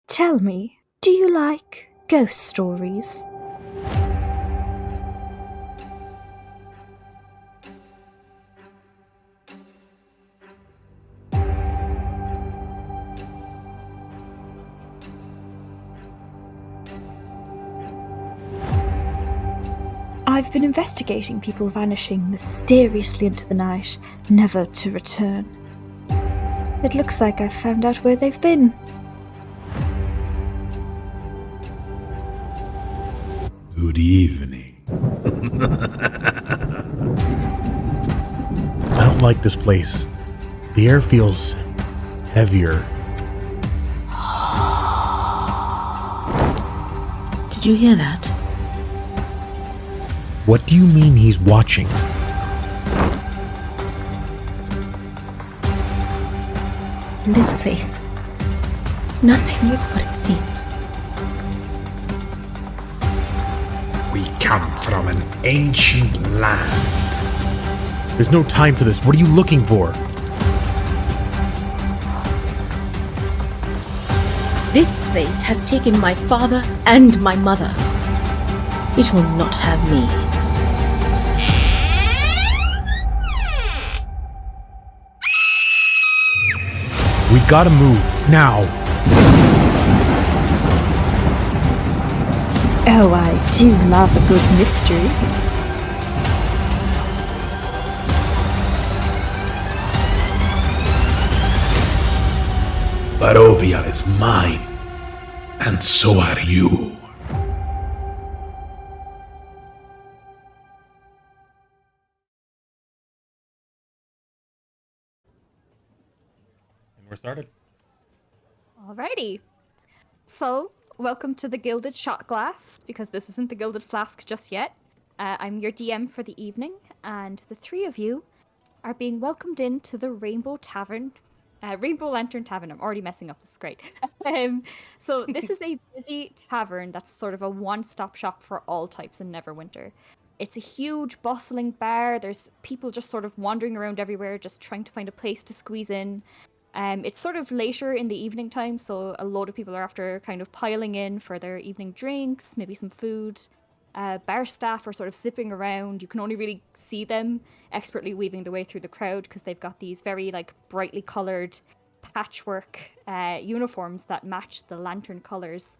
Tell me, do you like ghost stories? I've been investigating people vanishing mysteriously into the night, never to return. It looks like I've found out where they've been. Good evening. I don't like this place. The air feels heavier. Did you hear that? What do you mean he's watching? In this place, nothing is what it seems. We come from an ancient land. There's no time for this. What are you looking for? This place has taken my father and my mother. It will not have me. We gotta move, now! Oh, I do love a good mystery. Barovia is mine, and so are you. And we're started. Alrighty. So, welcome to the Gilded Shot Glass, because this isn't the Gilded Flask just yet. I'm your DM for the evening, and the three of you are being welcomed into the Rainbow Tavern. Rainbow Lantern Tavern. I'm already messing up. This is great. So this is a busy tavern that's sort of a one-stop shop for all types in Neverwinter. It's a huge, bustling bar. There's people just sort of wandering around everywhere, just trying to find a place to squeeze in. It's sort of later in the evening time, so a lot of people are after kind of piling in for their evening drinks, maybe some food. Bar staff are sort of zipping around. You can only really see them expertly weaving their way through the crowd because they've got these very brightly coloured patchwork uniforms that match the lantern colours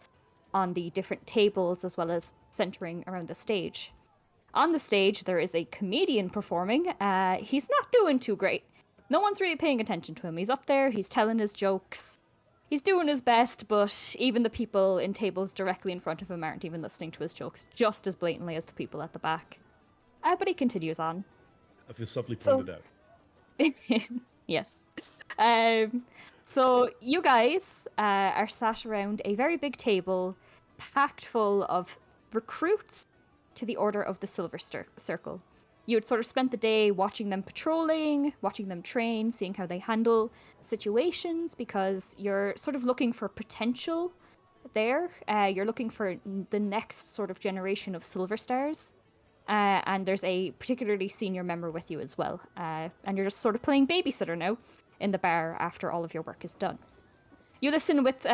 on the different tables as well as centering around the stage. On the stage, there is a comedian performing. He's not doing too great. No one's really paying attention to him. He's up there, he's telling his jokes. He's doing his best, but even the people in tables directly in front of him aren't even listening to his jokes just as blatantly as the people at the back. But he continues on. I feel subtly pointed out. Yes. So you guys are sat around a very big table packed full of recruits to the Order of the Silverstar Circle. You had sort of spent the day watching them patrolling, watching them train, seeing how they handle situations, because you're sort of looking for potential there. You're looking for the next sort of generation of Silverstars. And there's a particularly senior member with you as well. And you're just sort of playing babysitter now in the bar after all of your work is done. You listen with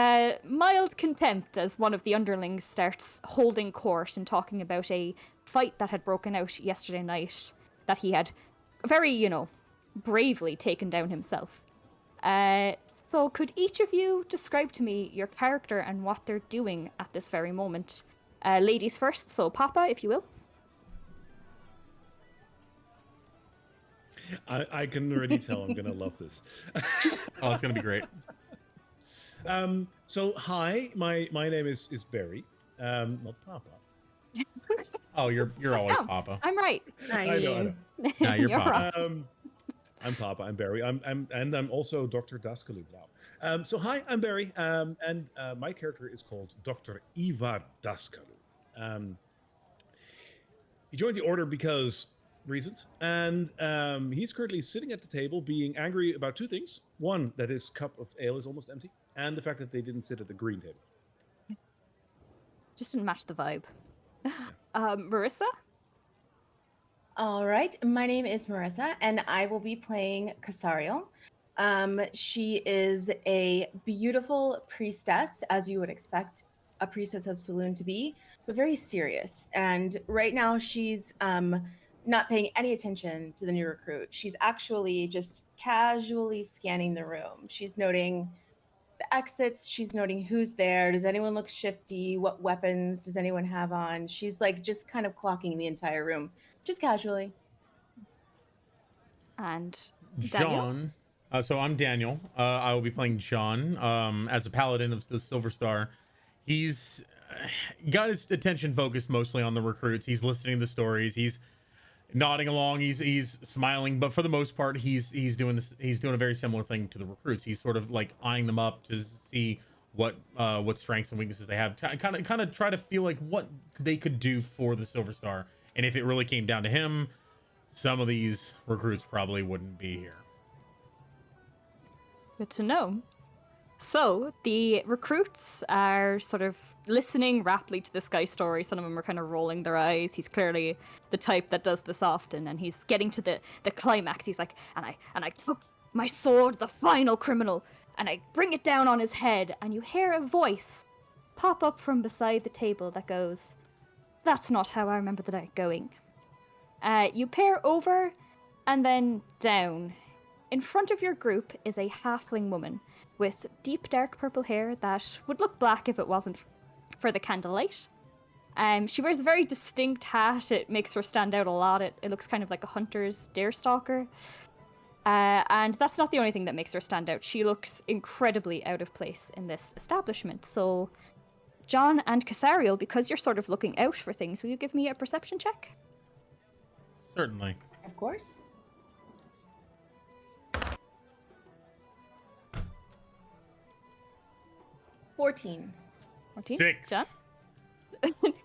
mild contempt as one of the underlings starts holding court and talking about a fight that had broken out yesterday night that he had very, bravely taken down himself. So could each of you describe to me your character and what they're doing at this very moment? Ladies first, so Papa, if you will. I can already tell I'm gonna love this. Oh, it's gonna be great. So hi, my name is Barry, not Papa. Oh, you're always Papa. I'm right. I know. Yeah, you're Papa. right. I'm Papa. I'm Barry. I'm also Dr. Daskalu now. So hi, I'm Barry. And my character is called Dr. Ivar Daskalu. He joined the order because reasons, and he's currently sitting at the table being angry about two things. One, that his cup of ale is almost empty, and the fact that they didn't sit at the green table. Just didn't match the vibe. Marissa? All right, my name is Marissa, and I will be playing Casariel. She is a beautiful priestess, as you would expect a priestess of Saloon to be, but very serious. And right now she's not paying any attention to the new recruit. She's actually just casually scanning the room. She's noting the exits, she's noting who's there. Does anyone look shifty? What weapons does anyone have on? She's like just kind of clocking the entire room, just casually. And Daniel? John. So I'm Daniel. I will be playing John as a paladin of the Silverstar. He's got his attention focused mostly on the recruits. He's listening to the stories. He's nodding along. He's smiling, but for the most part, he's doing this. He's doing a very similar thing to the recruits. He's sort of like eyeing them up to see what strengths and weaknesses they have. Kind of try to feel like what they could do for the Silverstar. And if it really came down to him, some of these recruits probably wouldn't be here. Good to know. So, the recruits are sort of listening raptly to this guy's story. Some of them are kind of rolling their eyes. He's clearly the type that does this often, and he's getting to the climax. He's like, and I took my sword, the final criminal, and I bring it down on his head, and you hear a voice pop up from beside the table that goes, "That's not how I remember the night going." You peer over, and then down. In front of your group is a halfling woman with deep dark purple hair that would look black if it wasn't for the candlelight. She wears a very distinct hat. It makes her stand out a lot. It looks kind of like a hunter's deerstalker. And that's not the only thing that makes her stand out. She looks incredibly out of place in this establishment. So, John and Casariel, because you're sort of looking out for things, will you give me a perception check? Certainly. Of course. 14. 6. John?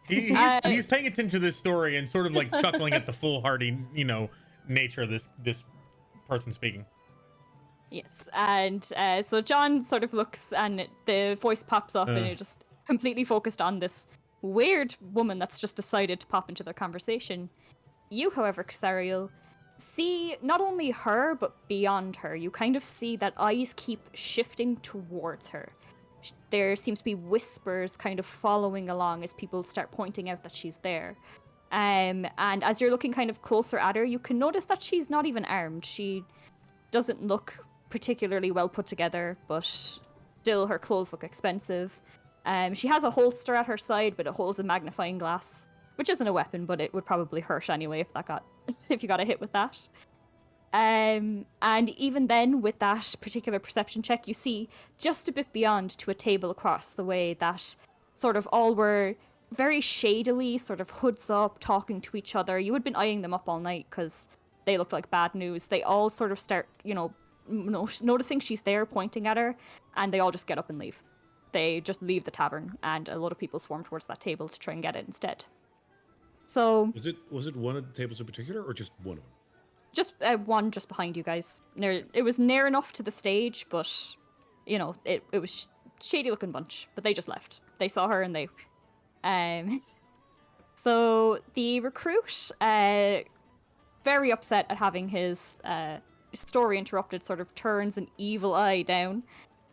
He's paying attention to this story and sort of like chuckling at the foolhardy, nature of this person speaking. Yes, and so John sort of looks and the voice pops up and you're just completely focused on this weird woman that's just decided to pop into their conversation. You, however, Casariel, see not only her, but beyond her. You kind of see that eyes keep shifting towards her. There seems to be whispers kind of following along as people start pointing out that she's there. And as you're looking kind of closer at her, you can notice that she's not even armed. She doesn't look particularly well put together, but still her clothes look expensive. She has a holster at her side, but it holds a magnifying glass, which isn't a weapon, but it would probably hurt anyway if you got a hit with that. And even then, with that particular perception check, you see just a bit beyond to a table across the way that sort of all were very shadily sort of hoods up, talking to each other. You had been eyeing them up all night because they looked like bad news. They all sort of start, noticing she's there, pointing at her, and they all just get up and leave. They just leave the tavern, and a lot of people swarm towards that table to try and get it instead. So was it one of the tables in particular, or just one of them? Just one just behind you guys. It was near enough to the stage, but, it was shady looking bunch. But they just left. They saw her and they... So the recruit, very upset at having his story interrupted, sort of turns an evil eye down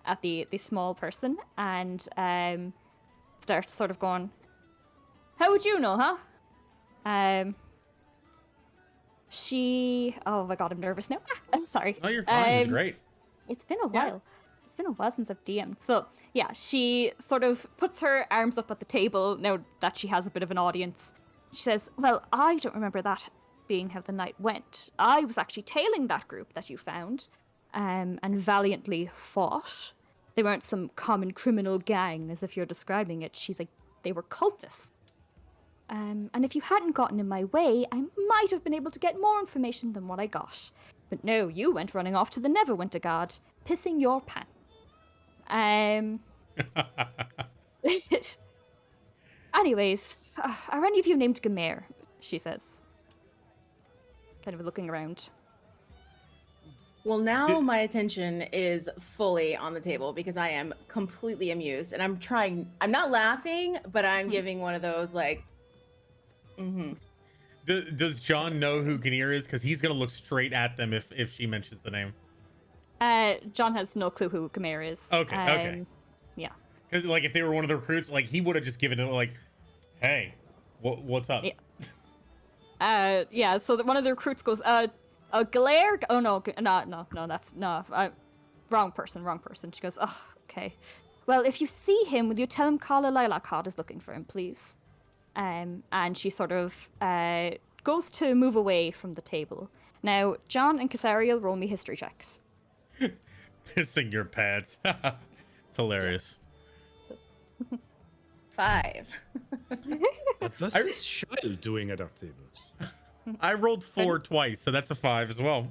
at the small person and starts sort of going, "How would you know, huh?" Oh my god, I'm nervous now. I'm sorry. Oh, you're fine. It's great. It's been a while. Yeah. It's been a while since I've DM'd. So, yeah, she sort of puts her arms up at the table now that she has a bit of an audience. She says, "Well, I don't remember that being how the night went. I was actually tailing that group that you found, and valiantly fought. They weren't some common criminal gang, as if you're describing it." She's like, "They were cultists. And if you hadn't gotten in my way, I might have been able to get more information than what I got. But no, you went running off to the Neverwinter Guard, pissing your pants. Anyways, are any of you named Gamer?" she says. Kind of looking around. Well, now my attention is fully on the table because I am completely amused. And I'm not laughing, but I'm giving one of those like, Does John know who Kinnear is? Because he's going to look straight at them if she mentions the name. John has no clue who Gamera is. Okay. Yeah. Because like if they were one of the recruits, like he would have just given it like, hey, what's up? Yeah. Yeah. So one of the recruits goes, Glare. Oh no, that's no. Wrong person. She goes, oh, okay. Well, if you see him, will you tell him Carla Lilacard is looking for him, please? And she sort of goes to move away from the table. Now, John and Casariel roll me history checks. Pissing your pants. It's hilarious. 5. What was this child doing at our table? I rolled 4 twice, so that's a 5 as well.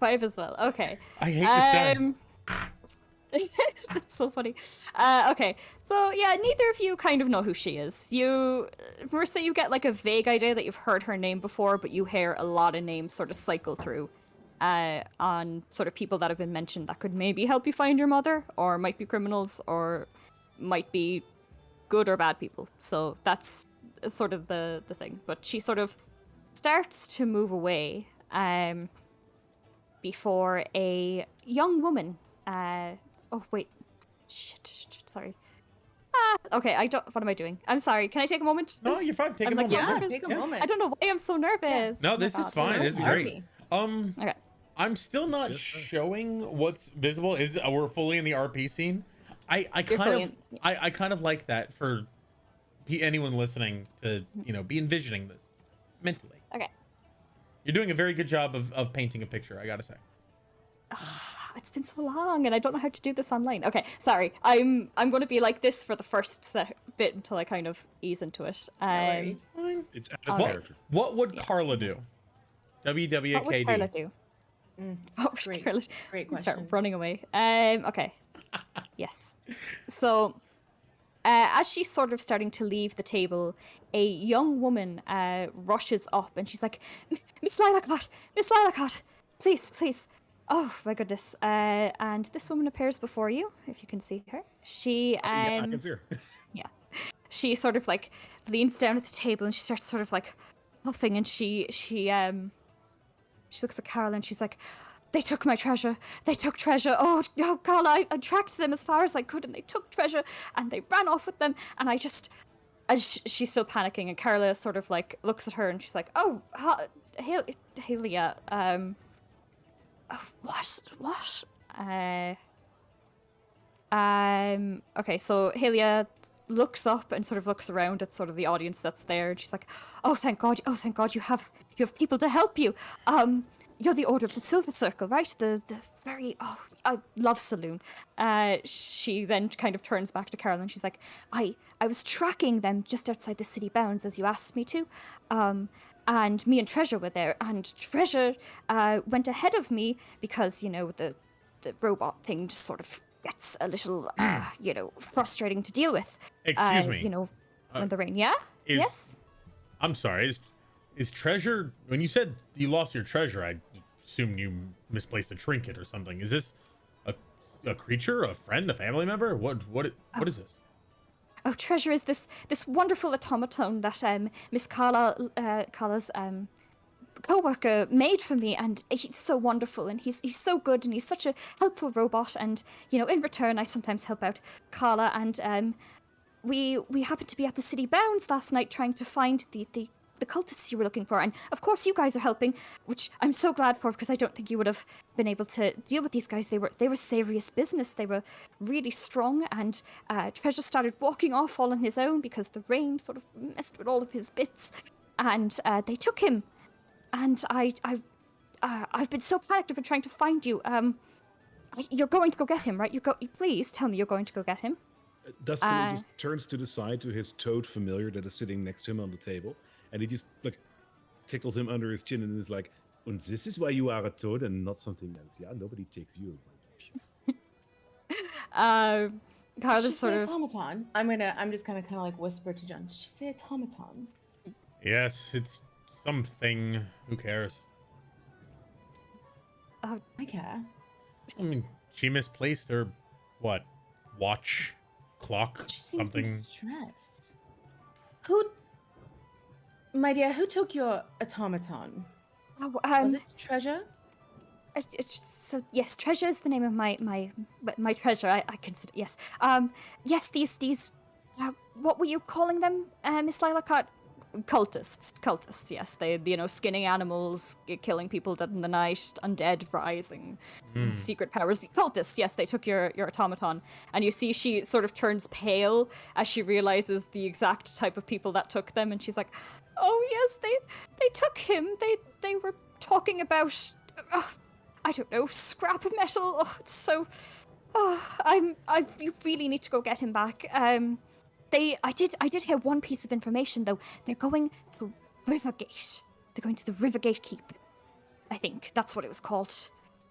5 as well. Okay. I hate this guy. That's so funny. Okay, so yeah, neither of you kind of know who she is. You, Marissa, you get like a vague idea that you've heard her name before, but you hear a lot of names sort of cycle through on sort of people that have been mentioned that could maybe help you find your mother, or might be criminals, or might be good or bad people. So that's sort of the thing. But she sort of starts to move away before a young woman. Oh wait, shit, sorry. Okay, what am I doing? I'm sorry. Can I take a moment? No, you're fine. Take a like, moment. so Yeah, take a moment. I don't know why I'm so nervous. No, this is fine. This is great. Okay. I'm still not showing what's visible. We're fully in the RP scene. I kind of like that for anyone listening to be envisioning this mentally. Okay. You're doing a very good job of painting a picture, I gotta say. It's been so long, and I don't know how to do this online. Okay, sorry. I'm going to be like this for the first bit until I kind of ease into it. worries. It's out of character. What would Carla do? WWKD. What would Carla do? What would Great, Carla great Start question. running away. Okay. Yes. So, as she's sort of starting to leave the table, a young woman rushes up, and she's like, Miss Lilacott, please. Oh my goodness. And this woman appears before you, if you can see her. She Yeah, I can see her. yeah. She sort of like leans down at the table and she starts sort of like puffing, and she looks at Carla and she's like, they took my treasure. Oh, Carla, I tracked them as far as I could, and they took treasure and they ran off with them, and she's still panicking, and Carla sort of like looks at her and she's like, oh, Helia, what? Okay, so Helia looks up and sort of looks around at sort of the audience that's there, and she's like, oh thank god you have people to help you. You're the Order of the Silver Circle, right? The very, I love Saloon. She then kind of turns back to Carol and she's like, I was tracking them just outside the city bounds as you asked me to. And me and Treasure were there, and Treasure went ahead of me because, the robot thing just sort of gets a little, frustrating to deal with. Excuse me. In the rain. Yeah? Yes? I'm sorry. Is Treasure, when you said you lost your treasure, I assumed you misplaced a trinket or something. Is this a creature, a friend, a family member? What is this? Oh, Treasure is this wonderful automaton that Miss Carla's co-worker made for me, and he's so wonderful, and he's so good, and he's such a helpful robot, and in return I sometimes help out Carla, and we happened to be at the city bounds last night trying to find the cultists you were looking for, and of course you guys are helping, which I'm so glad for, because I don't think you would have been able to deal with these guys. They were serious business. They were really strong, and Treasure started walking off all on his own because the rain sort of messed with all of his bits, and they took him. And I've been so panicked. I've been trying to find you. You're going to go get him, right? Please tell me you're going to go get him. Dustin just turns to the side to his toad familiar that is sitting next to him on the table, and he just tickles him under his chin and is like, "And this is why you are a toad and not something else. Yeah, nobody takes you away." Carla's sort of automaton. I'm just gonna kind of like whisper to John. Did she say automaton? Yes, it's something. Who cares? I care. I mean, she misplaced her watch, clock, She seems something. in stress. My dear, who took your automaton? Was it Treasure? So yes, treasure is the name of my treasure. I consider yes. Yes, these. What were you calling them, Miss Lilacott? Cultists. Yes, they skinning animals, killing people dead in the night, undead rising, secret powers. The cultists. Yes, they took your automaton, and you see she sort of turns pale as she realizes the exact type of people that took them, and she's like, "Oh yes, they took him. They were talking about." I don't know, scrap metal. Oh, it's so. Oh, you really need to go get him back. I did hear one piece of information though. They're going to Rivergate. They're going to the Rivergate Keep. I think that's what it was called.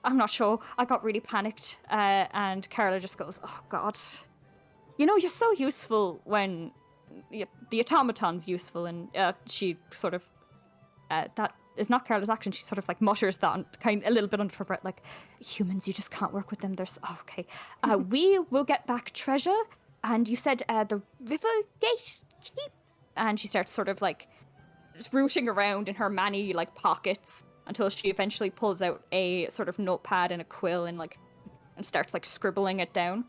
I'm not sure. I got really panicked. And Carla just goes, "Oh God, you're so useful when the automaton's useful." And she sort of that is not Carla's action. She sort of like mutters that a little bit under her breath, like, "Humans, you just can't work with them. There's okay. We will get back treasure." And you said the Rivergate Keep? And she starts sort of like just rooting around in her many like pockets until she eventually pulls out a sort of notepad and a quill and starts like scribbling it down.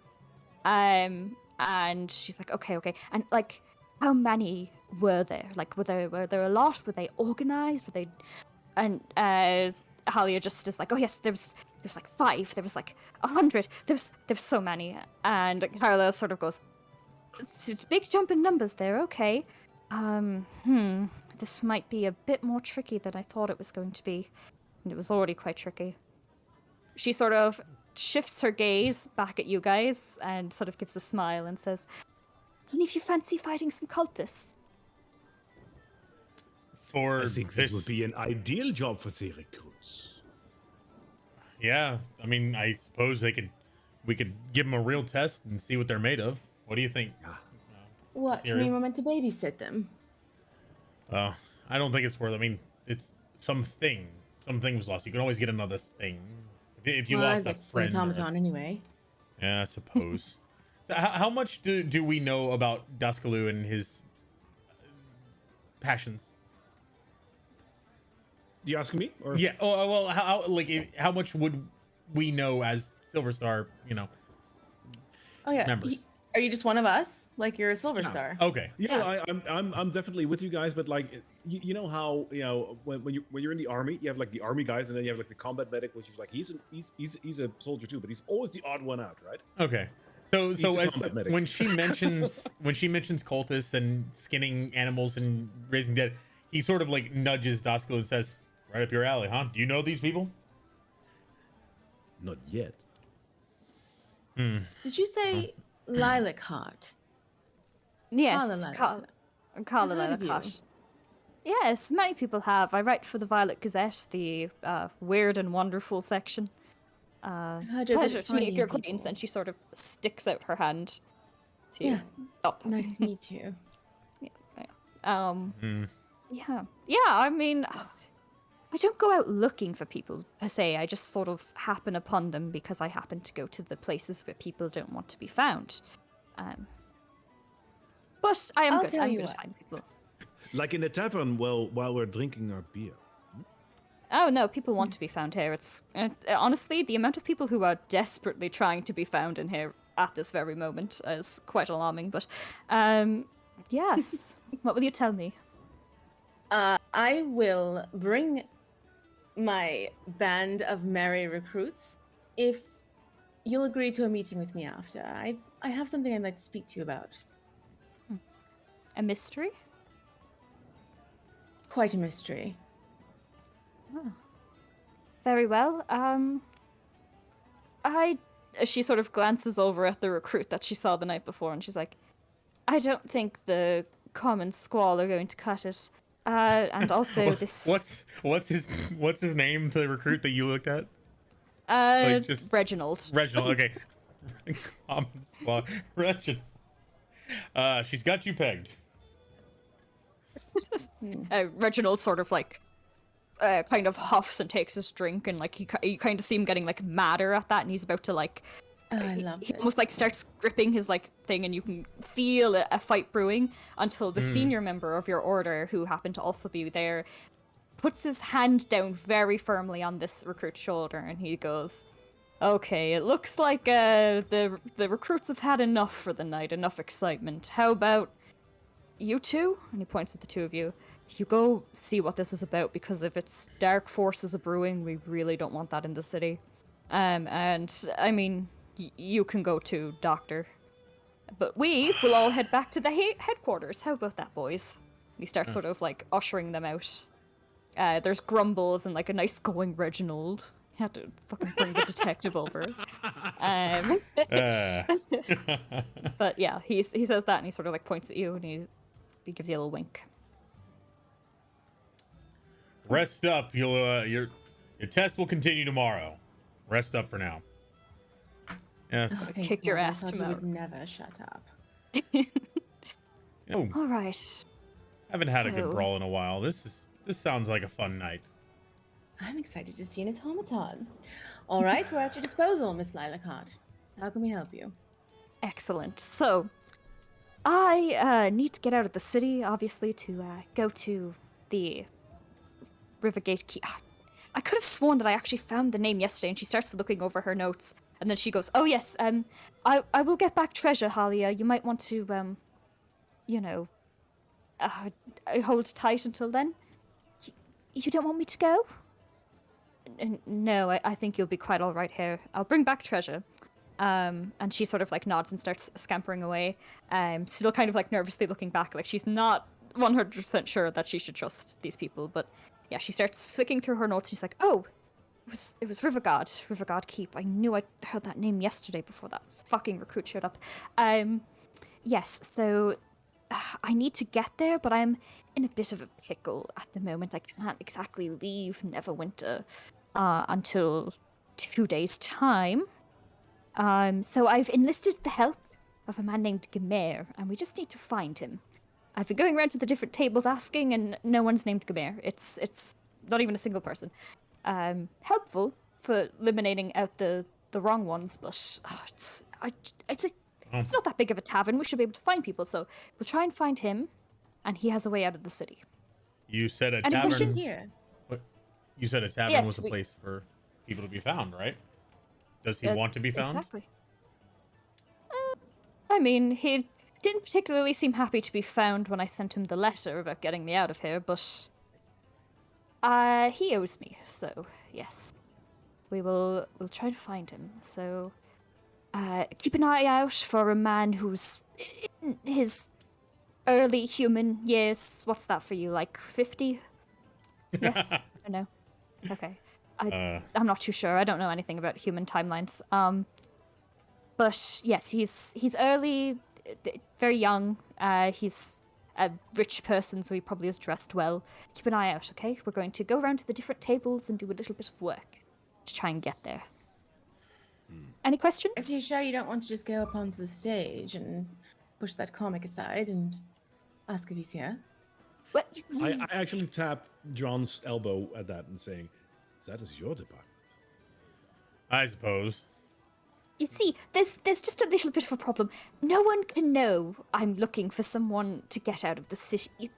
And she's like, okay. And like, how many were there? Like, were there a lot? Were they organized? Were they? And Halia just is like, "Oh yes, there's like 5, there was like 100, there's so many." And Carla sort of goes, "It's a big jump in numbers there, okay. This might be a bit more tricky than I thought it was going to be." And it was already quite tricky. She sort of shifts her gaze back at you guys and sort of gives a smile and says, "Any of you fancy fighting some cultists?" I think this would be an ideal job for the recruits. Yeah, I mean, I suppose we could give them a real test and see what they're made of. What do you think? What? You mean we're meant to babysit them? I don't think it's worth. I mean, it's something. Something was lost. You can always get another thing if you lost a friend. Automaton anyway. Yeah, I suppose. So how much do we know about Daskalu and his passions? You asking me? Or? Yeah. Oh well. How much would we know as Silverstar? Oh yeah. Members. Are you just one of us? Like you're a Silverstar? Okay. Yeah, I'm definitely with you guys, but like you know how when you're in the army, you have like the army guys, and then you have like the combat medic, which is like he's a soldier too, but he's always the odd one out, right? Okay. So when she mentions cultists and skinning animals and raising dead, he sort of like nudges Daskal and says, "Right up your alley, huh? Do you know these people?" Not yet. Did you say Lilac Heart? Yes, Carla I've heard of Lilacott. Yes, many people have. I write for the Violet Gazette, the weird and wonderful section. Pleasure to meet your acquaintance. And she sort of sticks out her hand to Yeah. up. Nice to meet you. Yeah, I mean, I don't go out looking for people per se. I just sort of happen upon them because I happen to go to the places where people don't want to be found. But I am good. I'm good at finding people. Like in the tavern, while we're drinking our beer. Oh no, people want to be found here. It's honestly, the amount of people who are desperately trying to be found in here at this very moment is quite alarming. But yes, what will you tell me? I will bring my band of merry recruits if you'll agree to a meeting with me after. I have something I'd like to speak to you about. A mystery? Quite a mystery. Oh. Very well. She sort of glances over at the recruit that she saw the night before, and she's like, "I don't think the common squall are going to cut it. And also this." What's his name? The recruit that you looked at? Reginald. Reginald. Okay. Common squall. Reginald. She's got you pegged. Reginald sort of like kind of huffs and takes his drink, and like you kind of see him getting like madder at that, and he's about to like I love he this. almost like starts gripping his like thing, and you can feel a fight brewing until the senior member of your order, who happened to also be there, puts his hand down very firmly on this recruit's shoulder, and he goes, "Okay, it looks like the recruits have had enough for the night, enough excitement. How about you two?" And he points at the two of you. "You go see what this is about, because if it's dark forces brewing, we really don't want that in the city. And I mean, you can go too, Doctor. But we will all head back to the headquarters. How about that, boys?" And he starts sort of like ushering them out. There's grumbles and like a nice going Reginald. You had to fucking bring the detective over. But yeah, he says that and he sort of like points at you and he gives you a little wink. Rest up. Your test will continue tomorrow. Rest up for now. Yeah. Oh, thank Kick your God, I ass thought he tomorrow. would never shut up. Oh, All right. haven't had a good So- brawl in a while. This sounds like a fun night. I'm excited to see an automaton. All right, we're at your disposal, Miss Lilacott. How can we help you? Excellent. So, I need to get out of the city, obviously, to go to the Rivergate Keep. I could have sworn that I actually found the name yesterday, and she starts looking over her notes, and then she goes, "Oh yes, I will get back treasure, Halia. You might want to, you know, hold tight until then. You don't want me to go?" No, I think you'll be quite all right here. I'll bring back treasure. And she sort of like nods and starts scampering away. Still kind of like nervously looking back, like she's not 100% sure that she should trust these people. But yeah, she starts flicking through her notes. She's like, "Oh, it was Riverguard Keep. I knew I heard that name yesterday before that fucking recruit showed up. Yes. So I need to get there, but I'm in a bit of a pickle at the moment. I can't exactly leave Neverwinter until 2 days' time. So I've enlisted the help of a man named Gamer, and we just need to find him. I've been going around to the different tables asking, and no one's named Gamer. It's not even a single person. Helpful for eliminating out the wrong ones, but it's not that big of a tavern. We should be able to find people, so we'll try and find him, and he has a way out of the city. You said a Any tavern. questions? Here. You said a tavern Yes, was a place for people to be found, right? Does he want to be found? Exactly. I mean, he didn't particularly seem happy to be found when I sent him the letter about getting me out of here, but he owes me, so yes. We'll try to find him. So keep an eye out for a man who's in his early human years. What's that for you, like 50? Yes? Or no? Okay. I'm not too sure. I don't know anything about human timelines. But yes, he's early, very young. He's a rich person, so he probably is dressed well. Keep an eye out, okay? We're going to go around to the different tables and do a little bit of work to try and get there. Any questions? Are you sure you don't want to just go up onto the stage and push that comic aside and ask if he's here? Well, I actually tap John's elbow at that and saying, "That is your department." I suppose. you see, there's just a little bit of a problem. No one can know I'm looking for someone to get out of the city.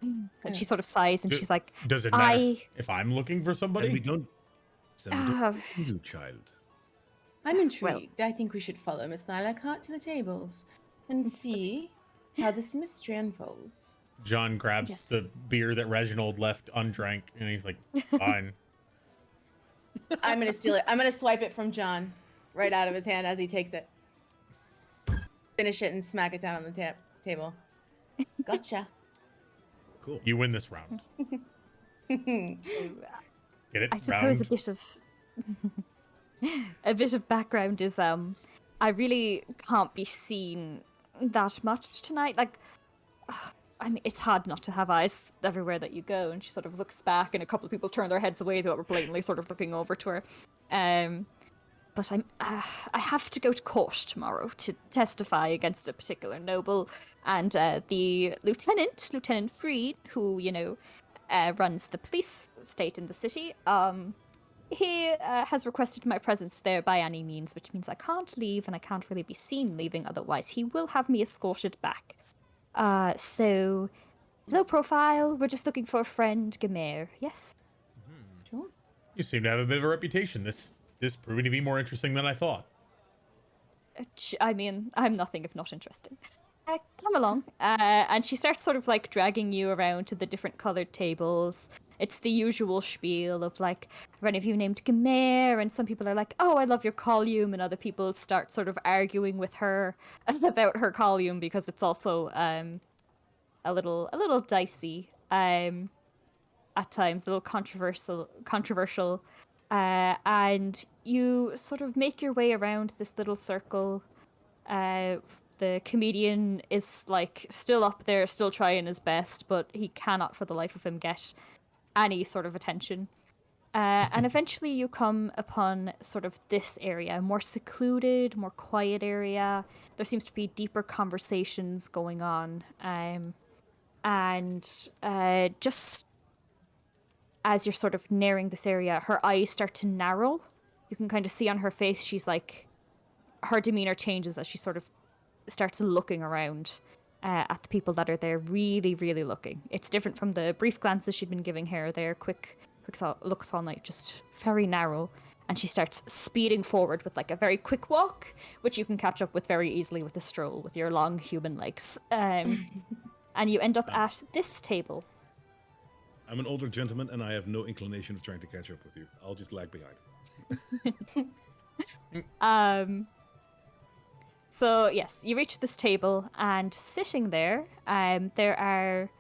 And she sort of sighs and she's like, Does it matter if I'm looking for somebody? And we don't. You child. I'm intrigued. I think we should follow Miss Lilacott to the tables and see how this mystery unfolds. John grabs Yes. the beer that Reginald left undrank, and he's like, "Fine." I'm gonna steal it. I'm gonna swipe it from John right out of his hand as he takes it. Finish it and smack it down on the table. Gotcha. Cool. You win this round. Get it? I suppose Round. a bit of background is I really can't be seen that much tonight. Like, I mean, it's hard not to have eyes everywhere that you go. And she sort of looks back, and a couple of people turn their heads away that were blatantly sort of looking over to her. But I have to go to court tomorrow to testify against a particular noble, and the Lieutenant Freed, who runs the police state in the city. He has requested my presence there by any means, which means I can't leave, and I can't really be seen leaving. Otherwise, he will have me escorted back. So Low profile. We're just looking for a friend, Gamer. Yes. Sure. You seem to have a bit of a reputation. This proving to be more interesting than I thought. I mean, I'm nothing if not interesting. Come along. And she starts sort of like dragging you around to the different colored tables. It's the usual spiel of like, are any of you named Gamer? And some people are like, oh, I love your column. And other people start sort of arguing with her about her column because it's also a little dicey at times, a little controversial. And you sort of make your way around this little circle. The comedian is like still up there, still trying his best, but he cannot for the life of him get any sort of attention. And eventually you come upon sort of this area, more secluded, more quiet area. There seems to be deeper conversations going on. And just as you're sort of nearing this area, her eyes start to narrow. You can kind of see on her face, she's like, her demeanor changes as she sort of starts looking around at the people that are there, really, really looking. It's different from the brief glances she'd been giving her there, quick looks all night, just very narrow. And she starts speeding forward with like a very quick walk, which you can catch up with very easily with a stroll with your long human legs. And you end up at this table. I'm an older gentleman, and I have no inclination of trying to catch up with you. I'll just lag behind. So yes, you reach this table, and sitting there, there are,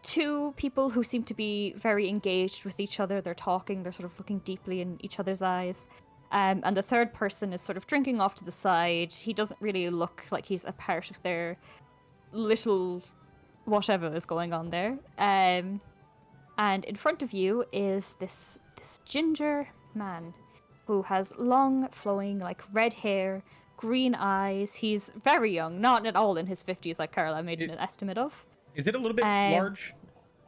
two people who seem to be very engaged with each other. They're talking, they're sort of looking deeply in each other's eyes. And the third person is sort of drinking off to the side. He doesn't really look like he's a part of their little whatever is going on there. And in front of you is this ginger man who has long, flowing, like red hair, green eyes. He's very young, not at all in his 50s like Carla made an estimate of. Is it a little bit large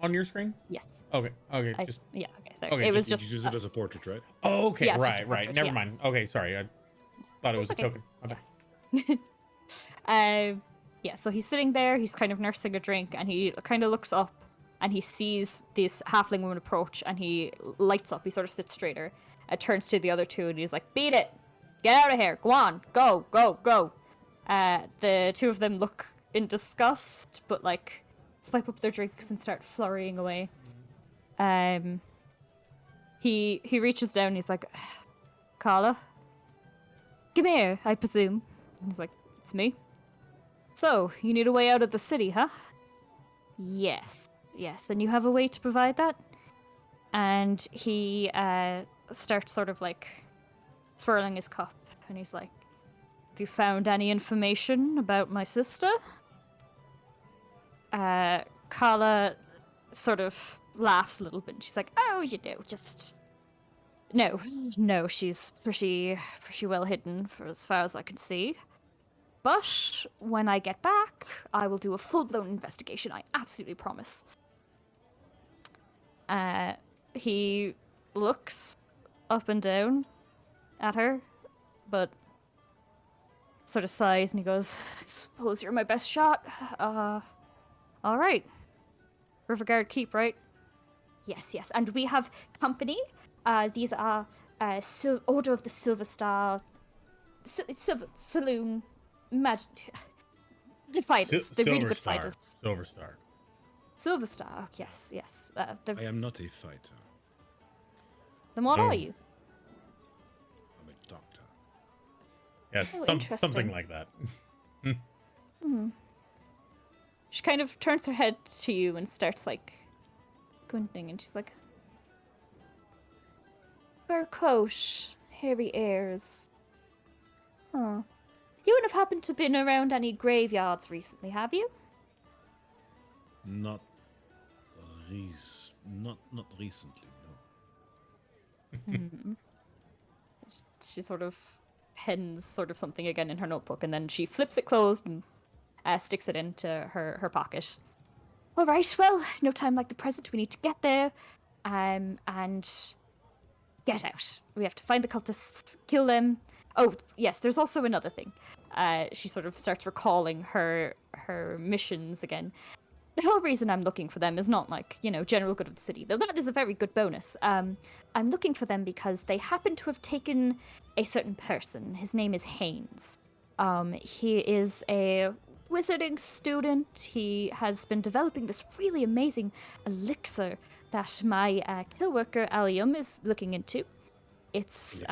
on your screen? Yes. Okay. Okay. Sorry. Okay, it was You just use it as a portrait, right? Oh, okay. Yeah, it's just a Right. portrait, Never yeah. mind. Okay. Sorry. I thought it was That's a okay. token. Okay. So he's sitting there, he's kind of nursing a drink, and he kind of looks up and he sees this halfling woman approach, and he lights up. He sort of sits straighter, turns to the other two, and he's like, beat it! Get out of here! Go on! Go! Go! Go! The two of them look in disgust, but like swipe up their drinks and start flurrying away. He reaches down, he's like, Carla? Come here, I presume. And he's like, it's me. So, you need a way out of the city, huh? Yes, and you have a way to provide that? And he starts sort of like swirling his cup, and he's like, have you found any information about my sister? Carla sort of laughs a little bit, and she's like, oh, just... No, she's pretty well hidden for as far as I can see. But when I get back, I will do a full-blown investigation, I absolutely promise. He looks up and down at her, but sort of sighs and he goes, I suppose you're my best shot. All right. Riverguard Keep, right? Yes. And we have company. These are Order of the Silverstar, Saloon, the fighters. They're really good fighters. Silverstar. Oh, yes. I am not a fighter. Then what are you? I'm a doctor. Yes, Interesting. something like that. She kind of turns her head to you and starts like squinting, and she's like, fur coat, hairy airs. Huh. You wouldn't have happened to been around any graveyards recently, have you? Not recently, no. She sort of pens sort of something again in her notebook, and then she flips it closed and sticks it into her pocket. All right, well, no time like the present. We need to get there and get out. We have to find the cultists, kill them. Oh, yes, there's also another thing. She sort of starts recalling her missions again. the whole reason I'm looking for them is not like, general good of the city, though that is a very good bonus. I'm looking for them because they happen to have taken a certain person. His name is Haynes. He is a wizarding student. He has been developing this really amazing elixir that my co-worker Allium is looking into. It's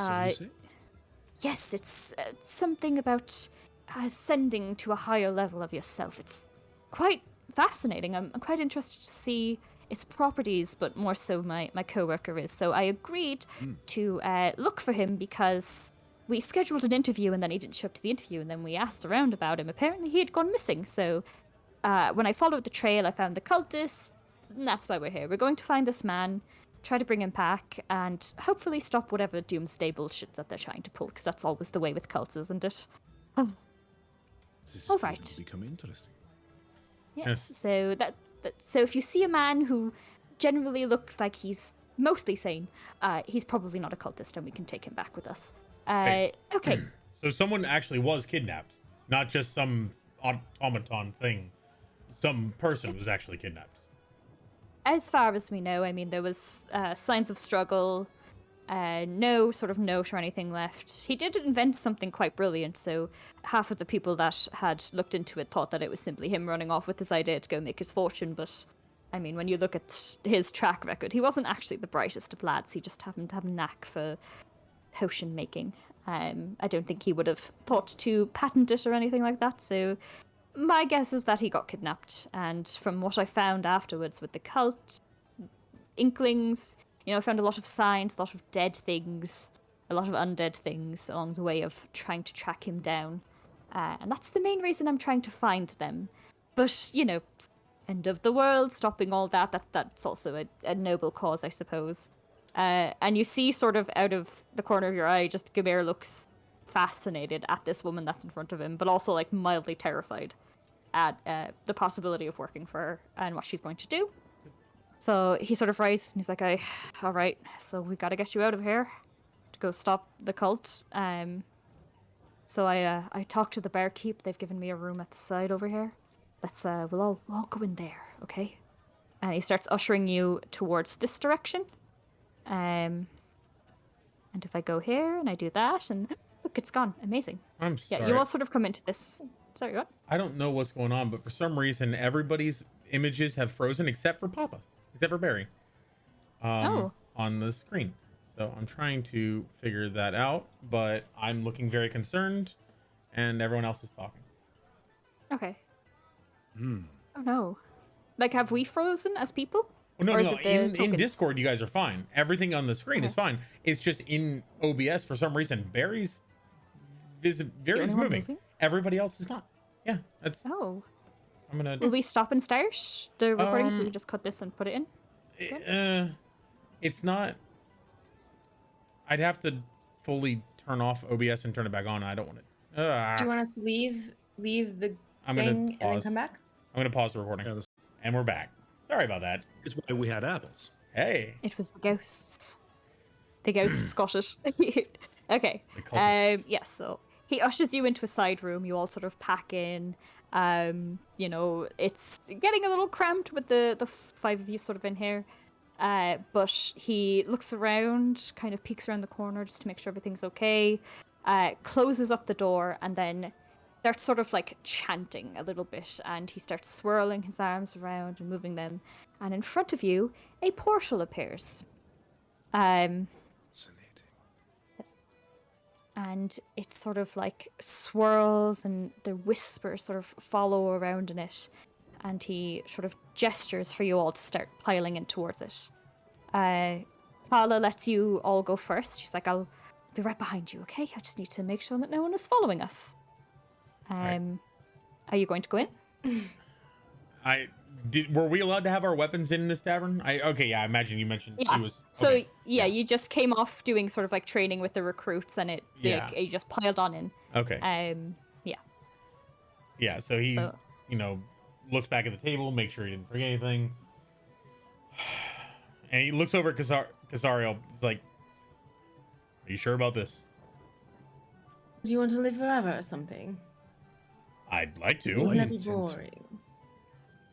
yes, it's something about ascending to a higher level of yourself. It's quite fascinating. I'm quite interested to see its properties, but more so my co-worker is. So I agreed to look for him because we scheduled an interview and then he didn't show up to the interview, and then we asked around about him. Apparently he had gone missing. So when I followed the trail, I found the cultists, and that's why we're here. We're going to find this man, try to bring him back, and hopefully stop whatever doomsday bullshit that they're trying to pull, because that's always the way with cults, isn't it? This is All going right. to become interesting. Yes, so so if you see a man who generally looks like he's mostly sane, he's probably not a cultist, and we can take him back with us. Hey. Okay. So someone actually was kidnapped, not just some automaton thing. Some person was actually kidnapped. As far as we know, I mean, there was signs of struggle, no sort of note or anything left. He did invent something quite brilliant, so half of the people that had looked into it thought that it was simply him running off with his idea to go make his fortune, but I mean, when you look at his track record, he wasn't actually the brightest of lads. He just happened to have a knack for potion making. I don't think he would have thought to patent it or anything like that, so my guess is that he got kidnapped, and from what I found afterwards with the cult, inklings, I found a lot of signs, a lot of dead things, a lot of undead things along the way of trying to track him down. And that's the main reason I'm trying to find them. But, end of the world, stopping all that's also a noble cause, I suppose. And you see sort of out of the corner of your eye, just Gamir looks fascinated at this woman that's in front of him, but also like mildly terrified at the possibility of working for her and what she's going to do. So he sort of rises and he's like, all right, so we got to get you out of here to go stop the cult. So I talked to the barkeep. They've given me a room at the side over here. We'll all go in there, okay? And he starts ushering you towards this direction. And if I go here and I do that, and look, it's gone. Amazing. I'm sorry. Yeah, you all sort of come into this. Sorry, what? I don't know what's going on, but for some reason, everybody's images have frozen except for Papa, except for Barry, on the screen. So I'm trying to figure that out, but I'm looking very concerned, and everyone else is talking. Okay. Oh no. Like, have we frozen as people? Oh, no, Or no, is no. it the In tokens? Discord, you guys are fine. Everything on the screen is fine. It's just in OBS, for some reason, Barry's only one moving. moving? Everybody else is not. Yeah, that's. Oh. I'm gonna. Will we stop and start the recording so we can just cut this and put it in? It's not. I'd have to fully turn off OBS and turn it back on. I don't want to. Do you want us to leave the I'm gonna thing and then pause. come back? I'm gonna pause the recording. Yeah, And we're back. Sorry about that. it's why we had apples. Hey. It was the ghosts. The ghosts got it. Okay. The cultists. Yeah, so he ushers you into a side room. You all sort of pack in. It's getting a little cramped with the five of you sort of in here. But he looks around, kind of peeks around the corner just to make sure everything's okay. Closes up the door and then starts sort of like chanting a little bit, and he starts swirling his arms around and moving them. And in front of you, a portal appears. Fascinating. Yes. And it sort of like swirls and the whispers sort of follow around in it. And he sort of gestures for you all to start piling in towards it. Paula lets you all go first. She's like, I'll be right behind you, okay? I just need to make sure that no one is following us. Right. Are you going to go in? Were we allowed to have our weapons in this tavern? Okay, I imagine you mentioned Yeah. she was. So Okay. yeah, you just came off doing sort of like training with the recruits, and Yeah. you just piled on in. Okay. Yeah. Yeah, so he's, looks back at the table, make sure he didn't forget anything. And he looks over at Casariel. He's like, are you sure about this? Do you want to live forever or something? I'd like to. Why Wouldn't that be intend to? boring?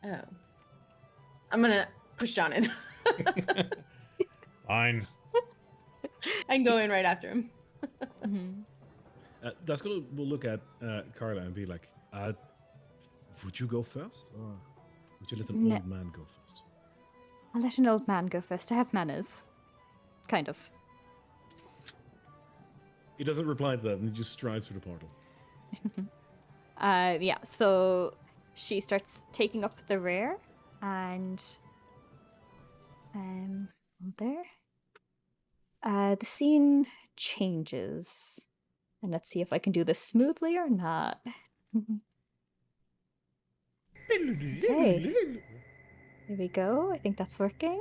Oh. I'm gonna push John in. Fine. and go in right after him. Daskalo will look at Carla and be like, would you go first? Or would you let an No. old man go first? I'll let an old man go first. I have manners. Kind of. He doesn't reply to that, and he just strides through the portal. Yeah, so she starts taking up the rear, and there. The scene changes, and let's see if I can do this smoothly or not. Okay. Here we go. I think that's working.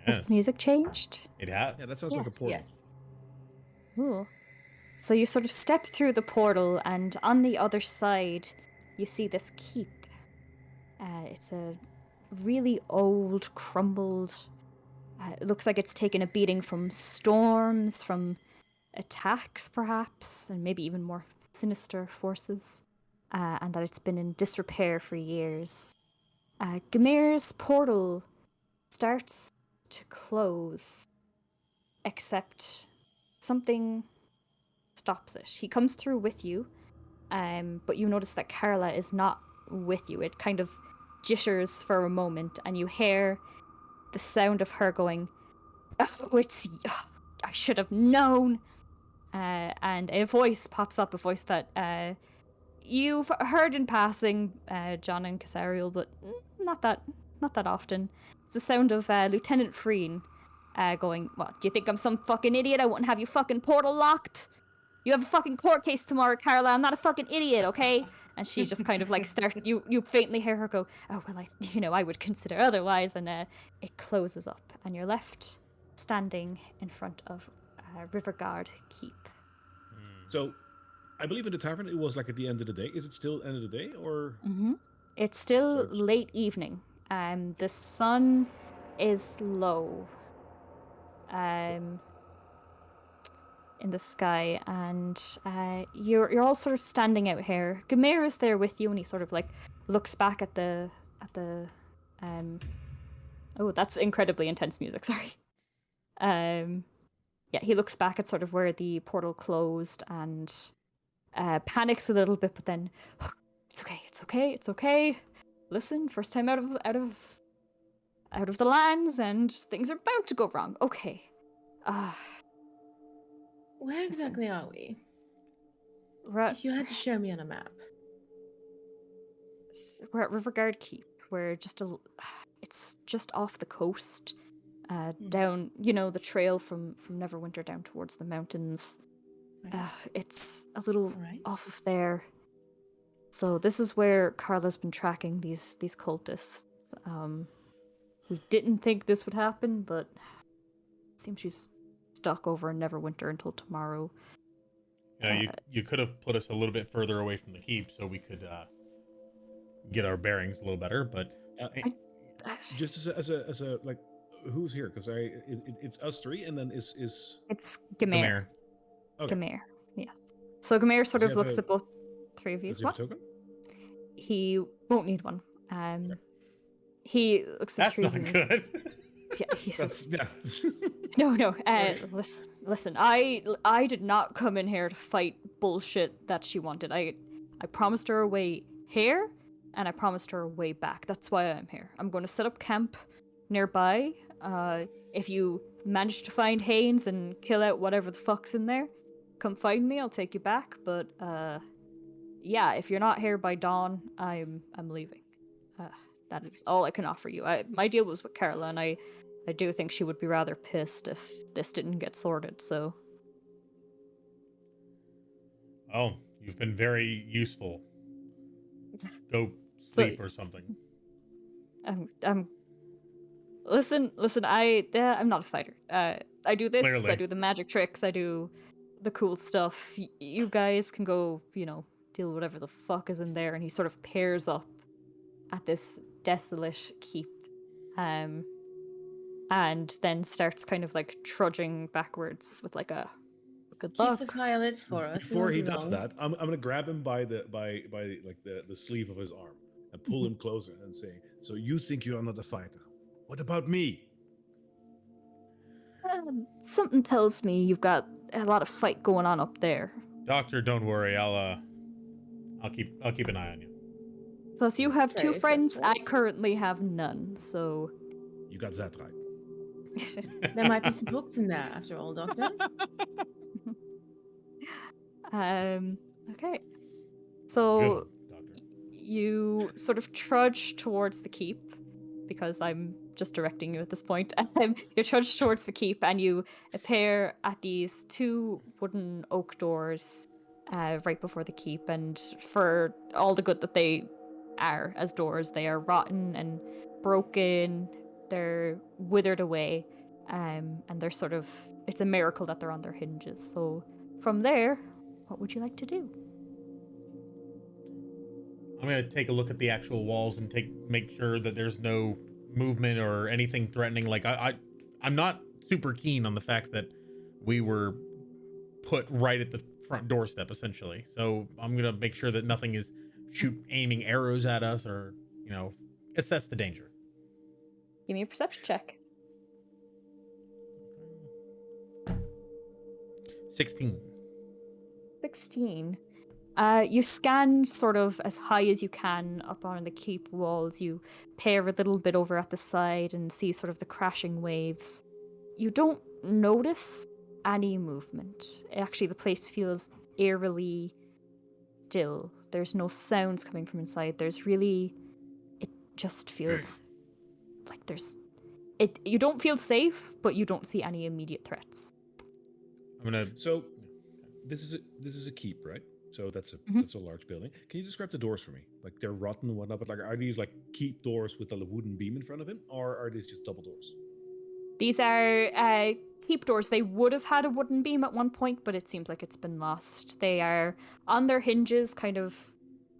Has Yes. the music changed? It has. Yeah, that sounds like a portal. Yes. Cool. So you sort of step through the portal, and on the other side, you see this keep. It's a really old, crumbled. It looks like it's taken a beating from storms, from attacks, perhaps, and maybe even more sinister forces, and that it's been in disrepair for years. Gamir's portal starts to close, except something stops it. He comes through with you, but you notice that Carla is not with you. It kind of jitters for a moment, and you hear the sound of her going, "Oh, it's... I should have known." And a voice pops up, a voice that you've heard in passing, John and Casariel, but not that often. It's the sound of Lieutenant Freen going, "What, do you think I'm some fucking idiot? I wouldn't have you fucking portal locked. You have a fucking court case tomorrow, Carla. I'm not a fucking idiot, okay?" And she just kind of like you faintly hear her go, "Oh, well, I would consider otherwise," and it closes up, and you're left standing in front of Riverguard Keep. So, I believe in the tavern it was like at the end of the day. Is it still end of the day, or? It's still So- late evening. The sun is low in the sky, and you're all sort of standing out here. Gamir is there with you, and he sort of like looks back at the oh, that's incredibly intense music, sorry. Yeah, he looks back at sort of where the portal closed and panics a little bit, but then it's okay. Listen, first time out of the lands, and things are bound to go wrong. Okay. Where exactly are we? We're at, If you had to show me on a map. we're at Riverguard Keep. We're it's just off the coast, down, the trail from Neverwinter down towards the mountains. Right. It's a little Alright. off of there. So this is where Carla's been tracking these cultists. We didn't think this would happen, but it seems she's stuck over in Neverwinter until tomorrow. You could have put us a little bit further away from the keep so we could get our bearings a little better, but Just as a like, who's here? Because it's us three, and then is It's Gamir. Gamir. okay. Gamir, yeah. So Gamir sort he of have looks a- at both three of you. Does he have a token? He won't need one. He looks at That's three not of you. good. Yeah, he says, That's No. Listen. I did not come in here to fight bullshit that she wanted. I promised her a way here, and I promised her a way back. That's why I'm here. I'm going to set up camp nearby. If you manage to find Haynes and kill out whatever the fuck's in there, come find me. I'll take you back. But yeah, if you're not here by dawn, I'm leaving. That is all I can offer you. My deal was with Carla, and I do think she would be rather pissed if this didn't get sorted, so... Oh, you've been very useful. Go So- sleep or something. Listen, I'm not a fighter. I do this, Clearly. I do the magic tricks, I do the cool stuff. You guys can go, deal with whatever the fuck is in there, and he sort of pairs up at this desolate keep. And then starts kind of like trudging backwards with like a good luck. Keep the violet for us. Before It he won't be does long. that, I'm gonna grab him by the sleeve of his arm, and pull him closer and say, "So you think you are not a fighter? What about me?" Something tells me you've got a lot of fight going on up there. Doctor, don't worry. I'll keep an eye on you. Plus, you have Sorry, two is that friends. I right? currently have none, so. You got that right. There might be some books in there after all, Doctor. Okay. Good, So Doctor. you sort of trudge towards the keep, because I'm just directing you at this point. You trudge towards the keep and you appear at these two wooden oak doors right before the keep, and for all the good that they are as doors, they are rotten and broken, they're withered away, and they're sort of, it's a miracle that they're on their hinges. So from there, what would you like to do? I'm gonna take a look at the actual walls and make sure that there's no movement or anything threatening. Like I'm not super keen on the fact that we were put right at the front doorstep essentially. So I'm gonna make sure that nothing is aiming arrows at us or assess the danger. Give me a perception check. 16. 16. You scan sort of as high as you can up on the keep walls. You peer a little bit over at the side and see sort of the crashing waves. You don't notice any movement. Actually, the place feels eerily still. There's no sounds coming from inside. It just feels like you don't feel safe, but you don't see any immediate threats. I'm gonna. So, this is a keep, right? So that's a large building. Can you describe the doors for me? Like they're rotten and whatnot, but like are these like keep doors with a wooden beam in front of them, or are these just double doors? These are keep doors. They would have had a wooden beam at one point, but it seems like it's been lost. They are on their hinges, kind of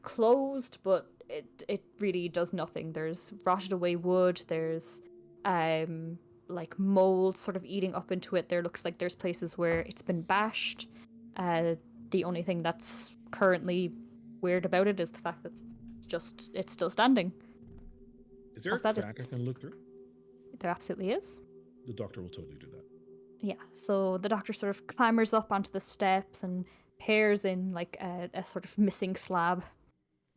closed, but it really does nothing. There's rotted away wood. There's like mold sort of eating up into it. There looks like there's places where it's been bashed. The only thing that's currently weird about it is the fact that it's still standing. Is there a That crack I it's- can look through? There absolutely is. The doctor will totally do that. Yeah, so the doctor sort of clambers up onto the steps and peers in like a sort of missing slab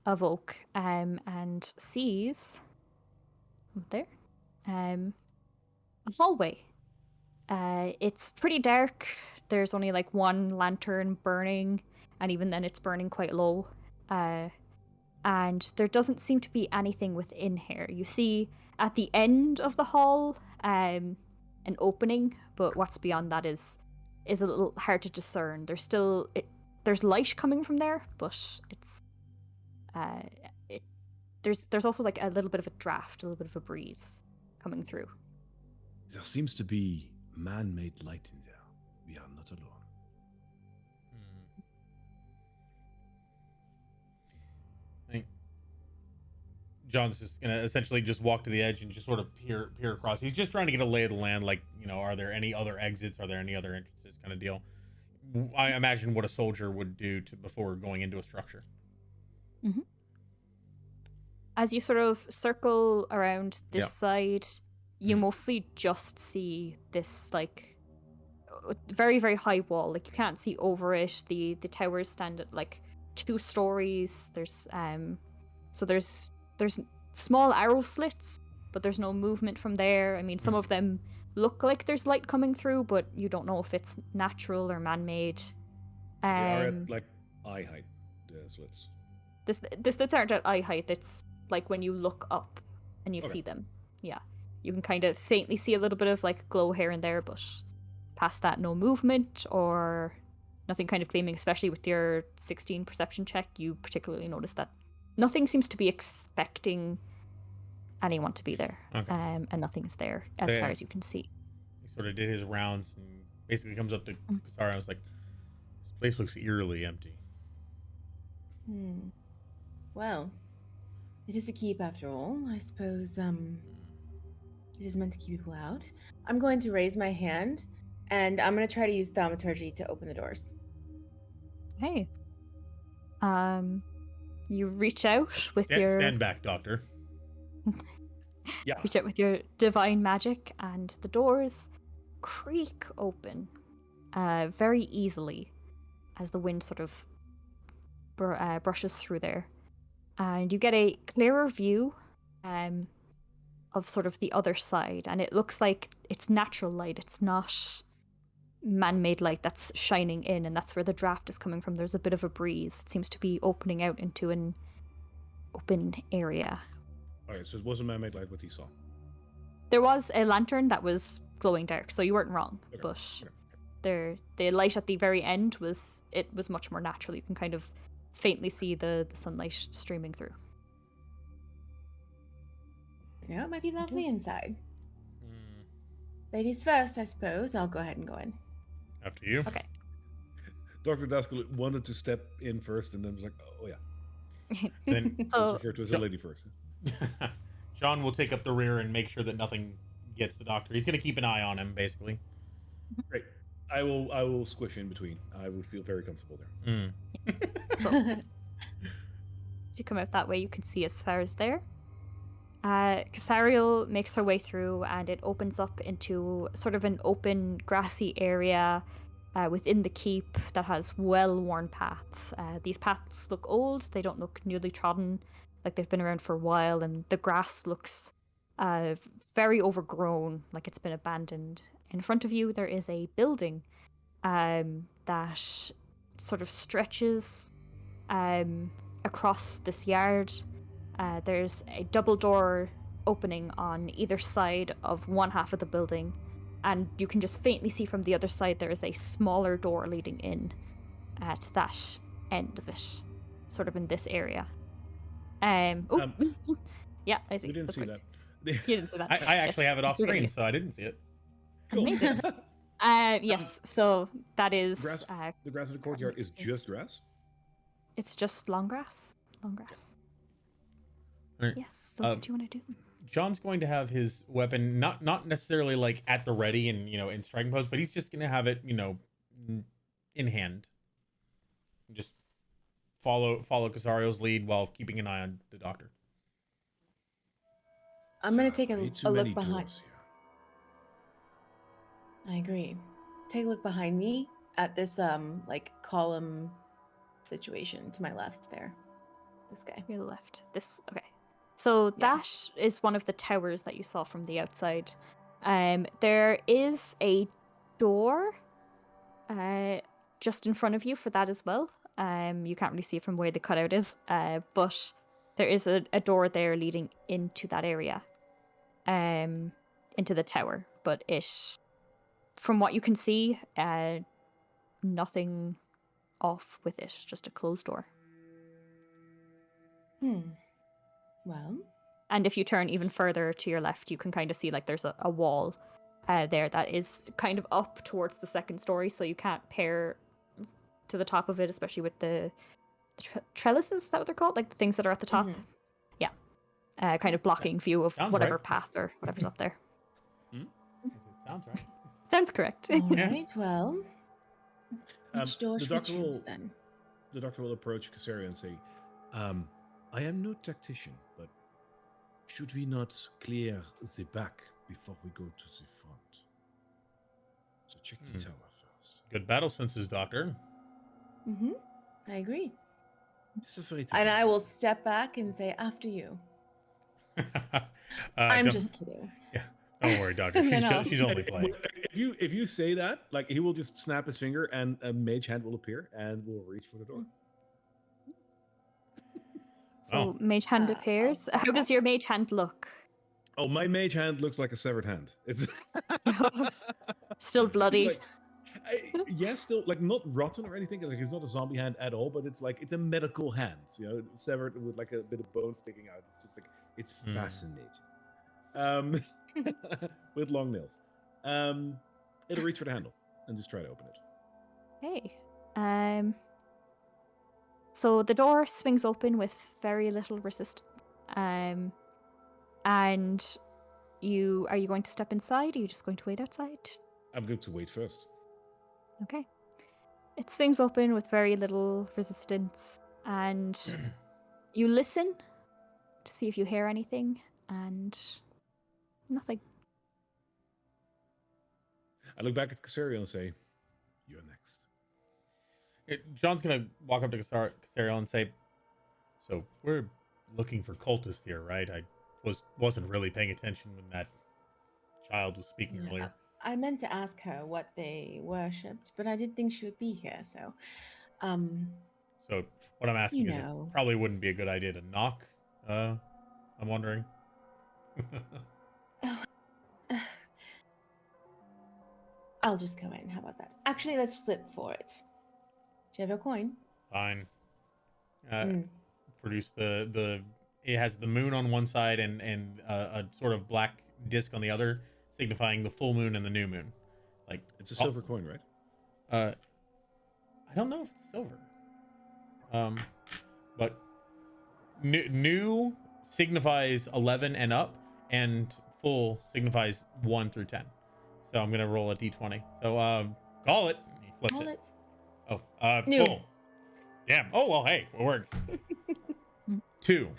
of oak, and sees there a hallway. It's pretty dark. There's only like one lantern burning, and even then it's burning quite low. And there doesn't seem to be anything within here. You see at the end of the hall an opening, but what's beyond that is a little hard to discern. There's light coming from there, but it's there's also like a little bit of a draft, a little bit of a breeze coming through. There seems to be man-made light in there. We are not alone. I think John's just gonna essentially just walk to the edge and just sort of peer across. He's just trying to get a lay of the land, like, are there any other exits? Are there any other entrances? Kind of deal. I imagine what a soldier would do before going into a structure. Mm-hmm. As you sort of circle around this side, you mostly just see this like very, very high wall. Like you can't see over it. The towers stand at like 2 stories. There's small arrow slits, but there's no movement from there. I mean, some of them look like there's light coming through, but you don't know if it's natural or man-made. They are at like eye height, the slits. The slits aren't at eye height. It's like when you look up and you see them. Yeah. You can kind of faintly see a little bit of like glow here and there, but past that, no movement or nothing kind of gleaming, especially with your 16 perception check. You particularly notice that nothing seems to be expecting anyone to be there. Okay. And nothing's there as far as you can see. He sort of did his rounds and basically comes up to Kasara and was like, this place looks eerily empty. Well, it is a keep after all. I suppose it is meant to keep people out. I'm going to raise my hand, and I'm going to try to use thaumaturgy to open the doors. Hey. You reach out with your Stand back, Doctor. Yeah. reach out with your divine magic, and the doors creak open very easily as the wind sort of brushes through there, and you get a clearer view of sort of the other side, and it looks like it's natural light. It's not man-made light that's shining in, and that's where the draft is coming from. There's a bit of a breeze. It seems to be opening out into an open area. Okay, so it wasn't man-made light what he saw. There was a lantern that was glowing dark, so you weren't wrong. Okay, But okay. the light at the very end was much more natural. You can kind of faintly see the sunlight streaming through. You know, it might be lovely inside. Hmm. Ladies first, I suppose. I'll go ahead and go in. After you. Okay. Dr. Daskal wanted to step in first, and then was like, "Oh yeah." Then It's So referred to as a lady first. John will take up the rear and make sure that nothing gets the doctor. He's going to keep an eye on him, basically. Great. I will squish in between. I would feel very comfortable there. Mm. as you come out that way, you can see as far as there. Casariel makes her way through, and it opens up into sort of an open, grassy area within the keep that has well-worn paths. These paths look old; they don't look newly trodden, like they've been around for a while, and the grass looks very overgrown, like it's been abandoned. In front of you, there is a building that sort of stretches across this yard. There's a double door opening on either side of one half of the building, and you can just faintly see from the other side there is a smaller door leading in to that end of it, sort of in this area. Yeah, I see. We didn't That's see right. that. You didn't see that. I actually Yes, have it off see what I screen, mean. so I didn't see it. Cool. Amazing. Yes, so that is Grass- The grass in the courtyard is just grass. it's just long grass. Long grass. Alright. Yes. So what do you want to do? John's going to have his weapon not necessarily like at the ready and in striking pose, but he's just going to have it in hand. Just follow Casario's lead while keeping an eye on the doctor. I'm going to take Way a too look many behind. doors here. I agree. Take a look behind me at this like column situation to my left there. This guy. Your left. This. Okay. So Yeah. that is one of the towers that you saw from the outside. There is a door just in front of you for that as well. You can't really see it from where the cutout is, but there is a door there leading into that area, into the tower. But from what you can see, nothing off with it, just a closed door. Well, And if you turn even further to your left, you can kind of see like there's a wall there that is kind of up towards the second story, so you can't peer to the top of it, especially with the trellises. Is that what they're called? Like the things that are at the top? Mhm. Yeah. Kind of blocking view of Sounds whatever right. path or whatever's up there. It sounds right. Sounds correct. all right. Well, Um, which door the should we doctor will- choose then? The doctor will approach Casaria and say, I am no tactician, but should we not clear the back before we go to the front? So check the tower first. Good battle senses, Doctor. I agree. It's a very And I technical- will step back and say, after you. I'm Just kidding. Don't worry, Doctor. No, no. She's only playing. If you say that, like he will just snap his finger and a mage hand will appear and will reach for the door. So Oh. Mage Hand I'll appears. How back does your Mage Hand look? Oh, my mage hand looks like a severed hand. It's Still bloody. Like, yes, still like not rotten or anything. Like it's not a zombie hand at all, but it's like it's a medical hand. Severed with like a bit of bone sticking out. It's just like it's Mm. fascinating. With long nails. It'll reach for the handle and just try to open it. Hey. So the door swings open with very little resistance. And are you going to step inside? Are you just going to wait outside? I'm going to wait first. Okay. It swings open with very little resistance, and You listen to see if you hear anything, and nothing. I look back at Casario and say, "You're next." John's gonna walk up to Casariel and say, "So we're looking for cultists here, right? I wasn't really paying attention when that child was speaking earlier." I meant to ask her what they worshipped, but I did think she would be here, so So what I'm asking is, it know. probably wouldn't be a good idea to knock. I'm wondering. I'll just go in. How about that? Actually, let's flip for it. Do you have a coin? Fine. Mm. Produce the. It has the moon on one side and a sort of black disc on the other, signifying the full moon and the new moon. Like It's a silver coin, right? I don't know if it's silver. But new signifies 11 and up, and full signifies 1 through 10. So I'm gonna roll a d20. So call it. He flips Call it. it. Oh, New. full. Damn. Oh well, hey, it works. 2,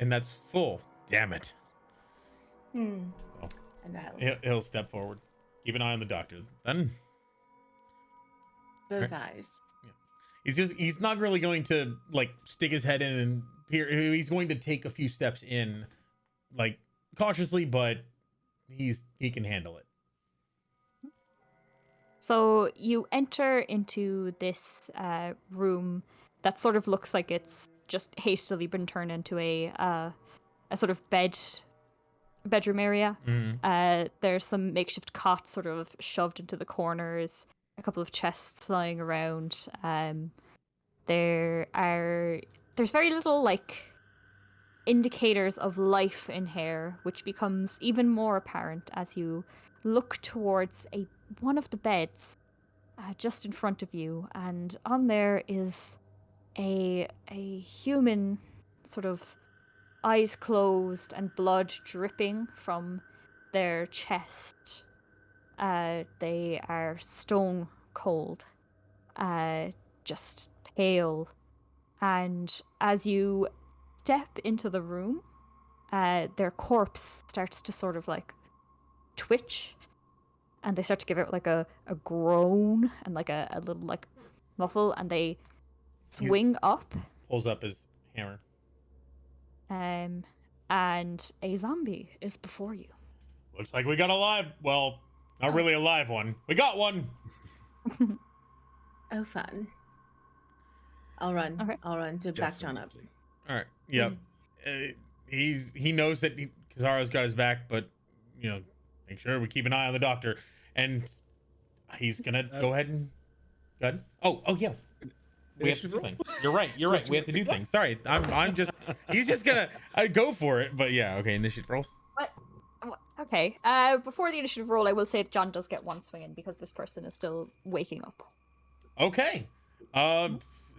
and that's full. Damn it. Hmm. So And a he'll step forward. Keep an eye on the doctor. Then both eyes. he's not really going to like stick his head in and peer. He's going to take a few steps in, like cautiously, but he can handle it. So you enter into this room that sort of looks like it's just hastily been turned into a sort of bedroom area. There's some makeshift cots sort of shoved into the corners, a couple of chests lying around. There's very little like indicators of life in here, which becomes even more apparent as you look towards one of the beds just in front of you, and on there is a human, sort of eyes closed and blood dripping from their chest. They are stone cold, just pale, and as you step into the room, their corpse starts to sort of like twitch, and they start to give out like a groan and like a little like muffle, and they swing up. Pulls up his hammer. And a zombie is before you. Looks like we got a live. Well, not really a live one. We got one. Oh, fun. I'll run. Okay. I'll run to back John up. Definitely. All right. Yep. He knows that Kizaro's got his back, but make sure we keep an eye on the doctor, and he's gonna go ahead and go ahead. Oh yeah. We have to do things. You're right. We have to do things. Sorry, I'm just. He's just gonna go for it. But yeah, okay. Initiative rolls. What? Okay. Before the initiative roll, I will say that John does get one swing in because this person is still waking up. Okay.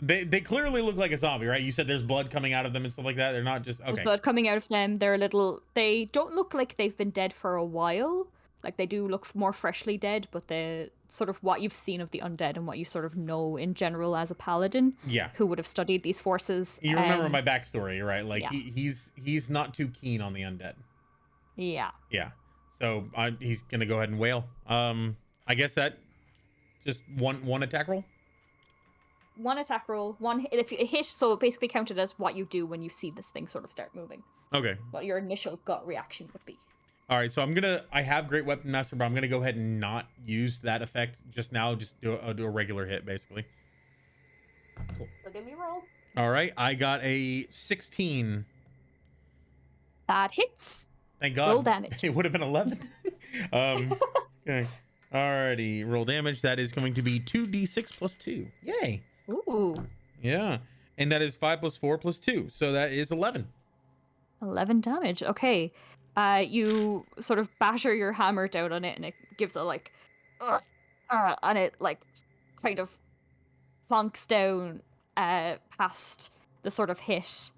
They clearly look like a zombie, right? You said there's blood coming out of them and stuff like that. They're not just okay. There's blood coming out of them. They don't look like they've been dead for a while. Like, they do look more freshly dead, but the sort of what you've seen of the undead and what you sort of know in general as a paladin, Yeah. who would have studied these forces. You remember my backstory, right? Like yeah. he's not too keen on the undead. Yeah. Yeah. So he's gonna go ahead and wail. I guess that just one attack roll. One attack roll. One if it hit, so it basically counted as what you do when you see this thing sort of start moving. Okay. What your initial gut reaction would be. All right, so I have Great Weapon Master, but I'm gonna go ahead and not use that effect just now. Just do a regular hit, basically. Cool. So give me a roll. All right, I got a 16. That hits. Thank God. Roll damage. It would have been 11. Okay. Alrighty, roll damage. That is going to be 2d6 plus 2. Yay. Ooh. Yeah, and that is 5 plus 4 plus 2, so that is 11. 11 damage. Okay. You sort of batter your hammer down on it, and it gives a like, and it like kind of plonks down past the sort of hit,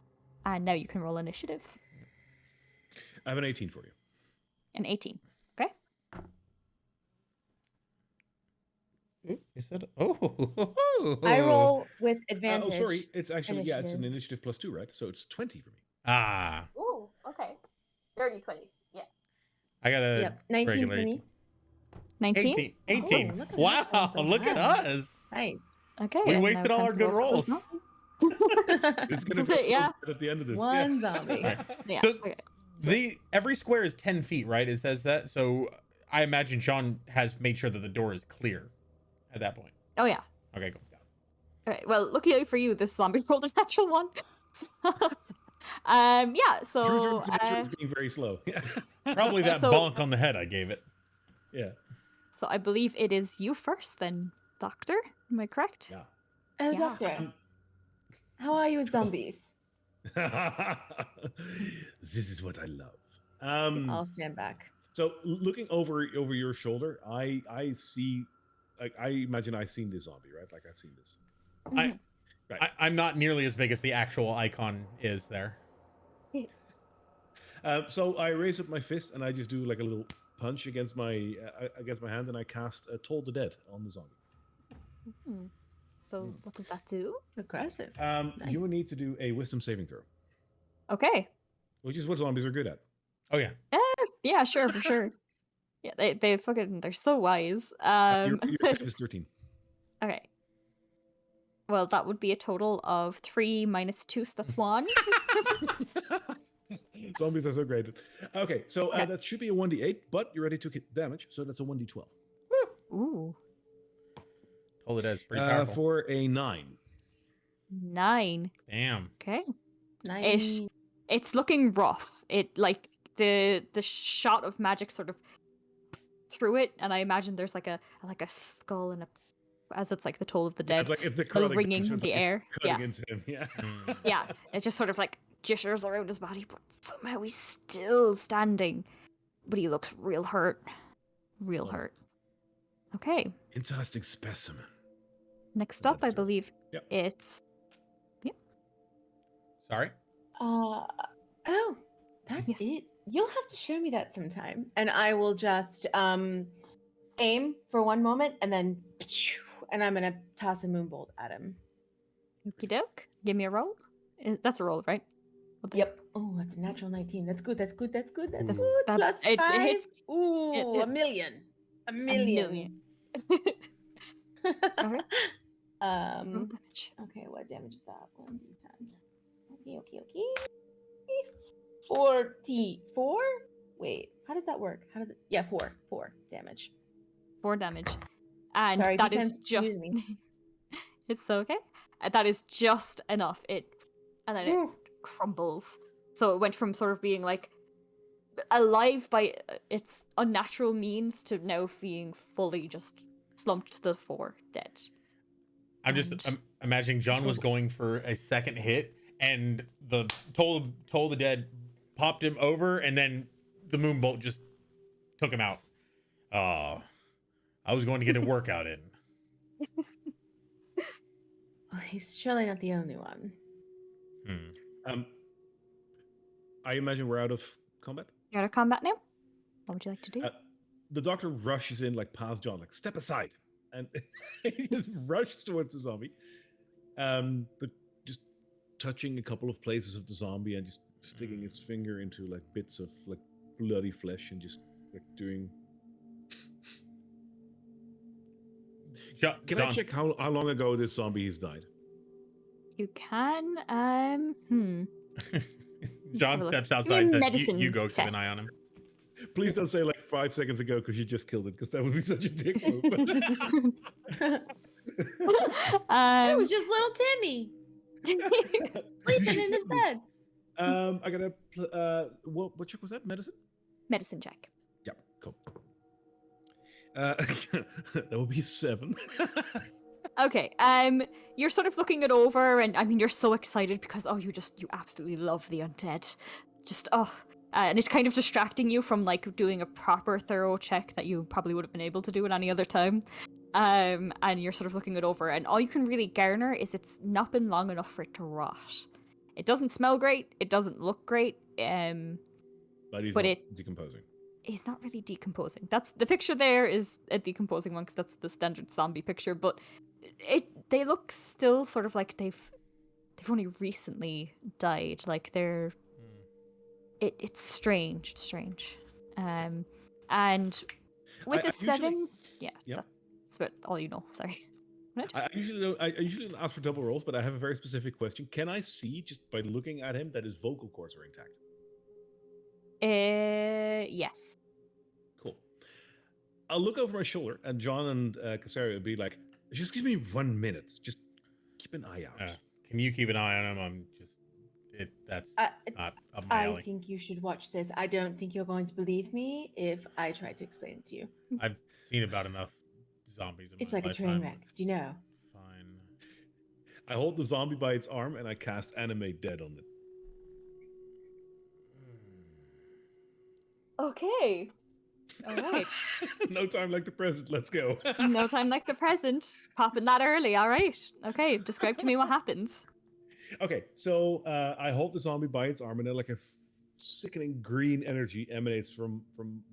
and now you can roll initiative. I have an 18 for you. An 18. Okay. Is that? Oh. I roll with Oh, advantage. sorry. It's actually it's an Initiative. initiative plus 2, right? So it's 20 for me. Ah, Ooh, okay. 30-20. Yeah. I gotta Yep, 19 for regulate. me. 19? 18. Oh, 18. look at us Wow, going so look at high. us. Nice. Okay. We and now wasted all time our to good roll for those rolls. zombies. It's This gonna is be it, so yeah. good at the end of this. One zombie. Right. Yeah. So Okay. every square is 10 feet, right? It says that. So I imagine Sean has made sure that the door is clear at that point. Oh, yeah. Okay, cool. Okay, well, luckily for you, this zombie rolled a natural one. Yeah, so Cruiser Adventure is being very slow. Probably that So- bonk on the head I gave it. Yeah. so I believe it is you first, then, Doctor. Am I correct? Yeah. Oh, Yeah. Doctor. How are you with zombies? This is what I love. I'll stand back. So looking over your shoulder, I see, like, I imagine I've seen this zombie, right? Like I've seen this. I, Right. I'm not nearly as big as the actual icon is there. So I raise up my fist and I just do like a little punch against my hand, and I cast Toll the Dead on the zombie. Hmm. So what does that do? Aggressive. You Nice. will need to do a Wisdom saving throw, Okay. which is what zombies are good at. Oh, yeah. Yeah, sure, for sure. Yeah, they're so wise. Your save is 13. Okay. Well, that would be a total of 3 minus 2, so that's 1. Zombies are so great. Okay, so Okay. that should be a 1d8, but you already took hit damage, so that's a 1d12. Ooh. Told it as pretty powerful. For a 9. 9. Damn. Okay. Nice. It's looking rough. It like the shot of magic sort of through it, and I imagine there's like a skull and a as it's like the toll of the dead. It's the little curling ringing motion, in the like it's air. cutting Yeah. into him. Yeah. Mm. Yeah, it just sort of like jitters around his body, but somehow he's still standing. But he looks real hurt. Real Oh. hurt. Okay. Interesting specimen. Next That up, I is yours. believe Yep. it's Sorry? Oh, that Yes. it. You'll have to show me that sometime, and I will just aim for one moment, and then and I'm gonna toss a moonbolt at him. Okie doke. Give me a roll. That's a roll, right? What the- Yep. Oh, that's a natural 19. That's good. That's good. That's good. That's Ooh. good. That- Plus it 5. hits. Ooh, It a hits. million. A A million. million. Okay. Roll um. damage. Okay, what damage is that? 1d10. Okay. 44? Wait, how does that work? How does it? Yeah, 4 damage. 4 damage. And Sorry, that D10's is just confusing it's okay. That is just enough. And then it crumbles. So it went from sort of being like alive by its unnatural means to now being fully just slumped to the floor, dead. I'm just And- I'm imagining John was going for a second hit, and the toll the dead popped him over, and then the moonbolt just took him out. Oh, I was going to get a workout in. Well, he's surely not the only one. I imagine we're out of combat. You're out of combat now? What would you like to do? The doctor rushes in, like, past John, like, step aside, and he just rushes towards the zombie. Just touching a couple of places of the zombie and just sticking his finger into like bits of like bloody flesh and just like doing. Can I check how long ago this zombie has died? You can John have a look. steps Give me outside a and says, medicine you go keep check. an eye on him. Please don't say like 5 seconds ago because you just killed it, because that would be such a dick move. It was just little Timmy sleeping in his bed. I gotta. What check was that? Medicine? Medicine check. Yeah, cool. That would be 7. Okay, you're sort of looking it over, and I mean, you're so excited because, you absolutely love the undead. And it's kind of distracting you from, like, doing a proper thorough check that you probably would have been able to do at any other time. And you're sort of looking it over, and all you can really garner is it's not been long enough for it to rot. It doesn't smell great, it doesn't look great, But he's But not it- decomposing. he's not really decomposing. That's the picture there is a decomposing one because that's the standard zombie picture, but they look still sort of like they've only recently died. Like they're it's strange. It's strange. And with I the seven, Yep. that's about all you know. Sorry. What? I usually don't ask for double rolls, but I have a very specific question. Can I see just by looking at him that his vocal cords are intact? Yes. Cool. I'll look over my shoulder, and John and Casaria will be like, "Just give me 1 minute. Just keep an eye out." Can you keep an eye on him? I'm just that's not up my I alley. think you should watch this. I don't think you're going to believe me if I try to explain it to you. I've seen about enough zombies in It's my like a train lifetime. wreck. Do you know? Fine. I hold the zombie by its arm, and I cast Animate Dead on it. Okay. All right. No time like the present. Let's go. No time like the present. Popping that early. All right. Okay. Describe to me what happens. Okay, so I hold the zombie by its arm, and then like a sickening green energy emanates from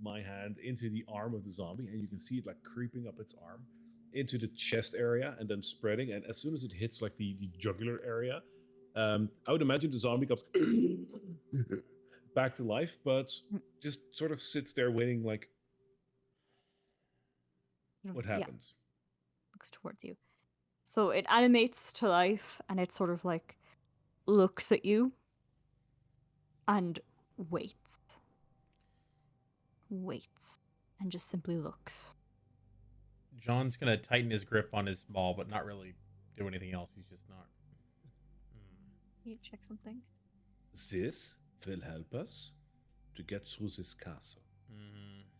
my hand into the arm of the zombie, and you can see it like creeping up its arm into the chest area and then spreading. And as soon as it hits like the jugular area, I would imagine the zombie comes back to life, but just sort of sits there waiting. Like, what Yeah. happens? Looks towards you. So it animates to life and it sort of like looks at you and waits. Waits. And just simply looks. John's gonna tighten his grip on his maul, but not really do anything else. He's just not. Can you check something? This will help us to get through this castle.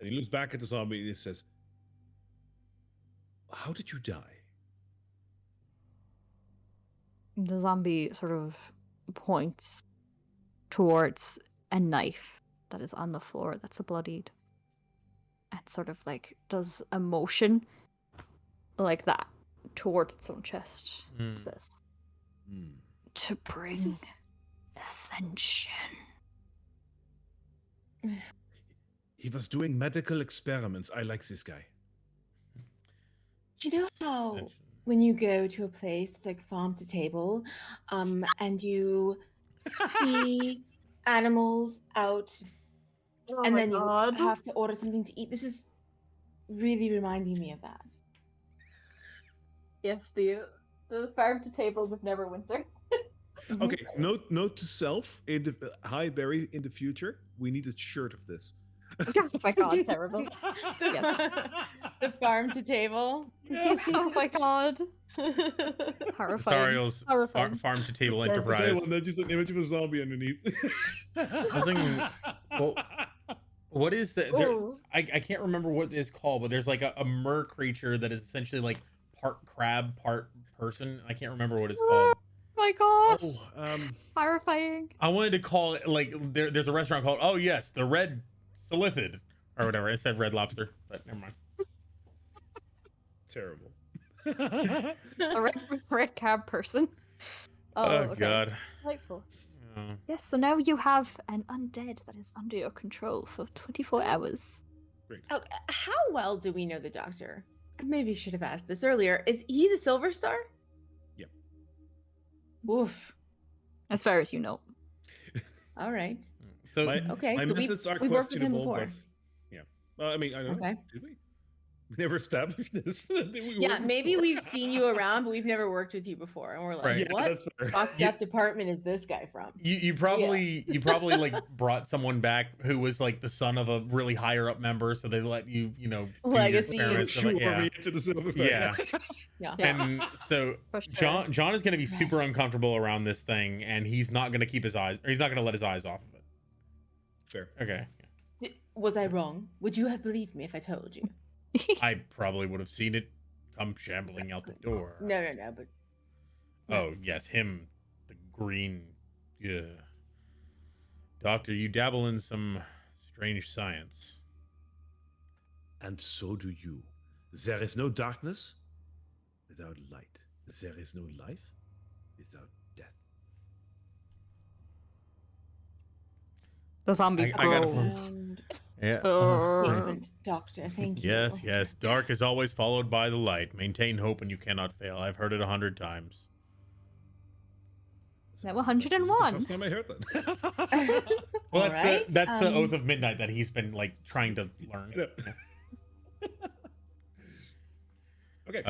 And he looks back at the zombie and he says, "How did you die?" The zombie sort of points towards a knife that is on the floor that's bloodied. And sort of like does a motion like that towards its own chest. It says, to bring ascension. He was doing medical experiments. I like this guy. Do you know how when you go to a place it's like farm to table, and you see animals out, and then you have to order something to eat? This is really reminding me of that. Yes, the farm to table with Neverwinter. Okay, note to self: hi Barry, in the future, we need a shirt of this. Oh my god, terrible. Yes. The farm to table. Oh my god. Horrifying. Sariel's farm to table enterprise. And then just an image of a zombie underneath. Well, what is that? I can't remember what it's called, but there's like a mer creature that is essentially like part crab, part person. I can't remember what it's called. Oh my god. Horrifying. I wanted to call it like there's a restaurant called the Red Solithid or whatever. It said Red Lobster, but never mind. Terrible. A red cab person. Oh god. Delightful. Yes, so now you have an undead that is under your control for 24 hours. Great. Oh, how well do we know the doctor? I maybe should have asked this earlier. He's a Silverstar? Yep. Oof. As far as you know. All right. So my so methods are we've worked with him questionable, before. but yeah. Well, I mean, I don't know. Okay. Did we? We never established this. Did we Yeah, work maybe before? we've seen you around, but we've never worked with you before. And we're like, Right. Yeah, what that's fair. fucked up department is this guy from? you probably like brought someone back who was like the son of a really higher up member, so they let you do your Legacy. experiments, so, like, Shoehorn me into the Silverstar. yeah. Yeah. And so For sure. John is going to be super uncomfortable around this thing, and he's not going to keep his eyes, or he's not going to let his eyes off of it. Fair. Okay. Was I wrong? Would you have believed me if I told you? I probably would have seen it come shambling out the door. No, but Oh, yes, him, the green. Yeah. Doctor, you dabble in some strange science. And so do you. There is no darkness without light. There is no life without death. The zombie I gotta groans. Yeah. Engagement, Doctor. Thank you. Yes, yes. Dark is always followed by the light. Maintain hope and you cannot fail. I've heard it 100 times. Now This is the 101. first time I heard that. Well, All right, that's the Oath of Midnight that he's been like trying to learn. Okay.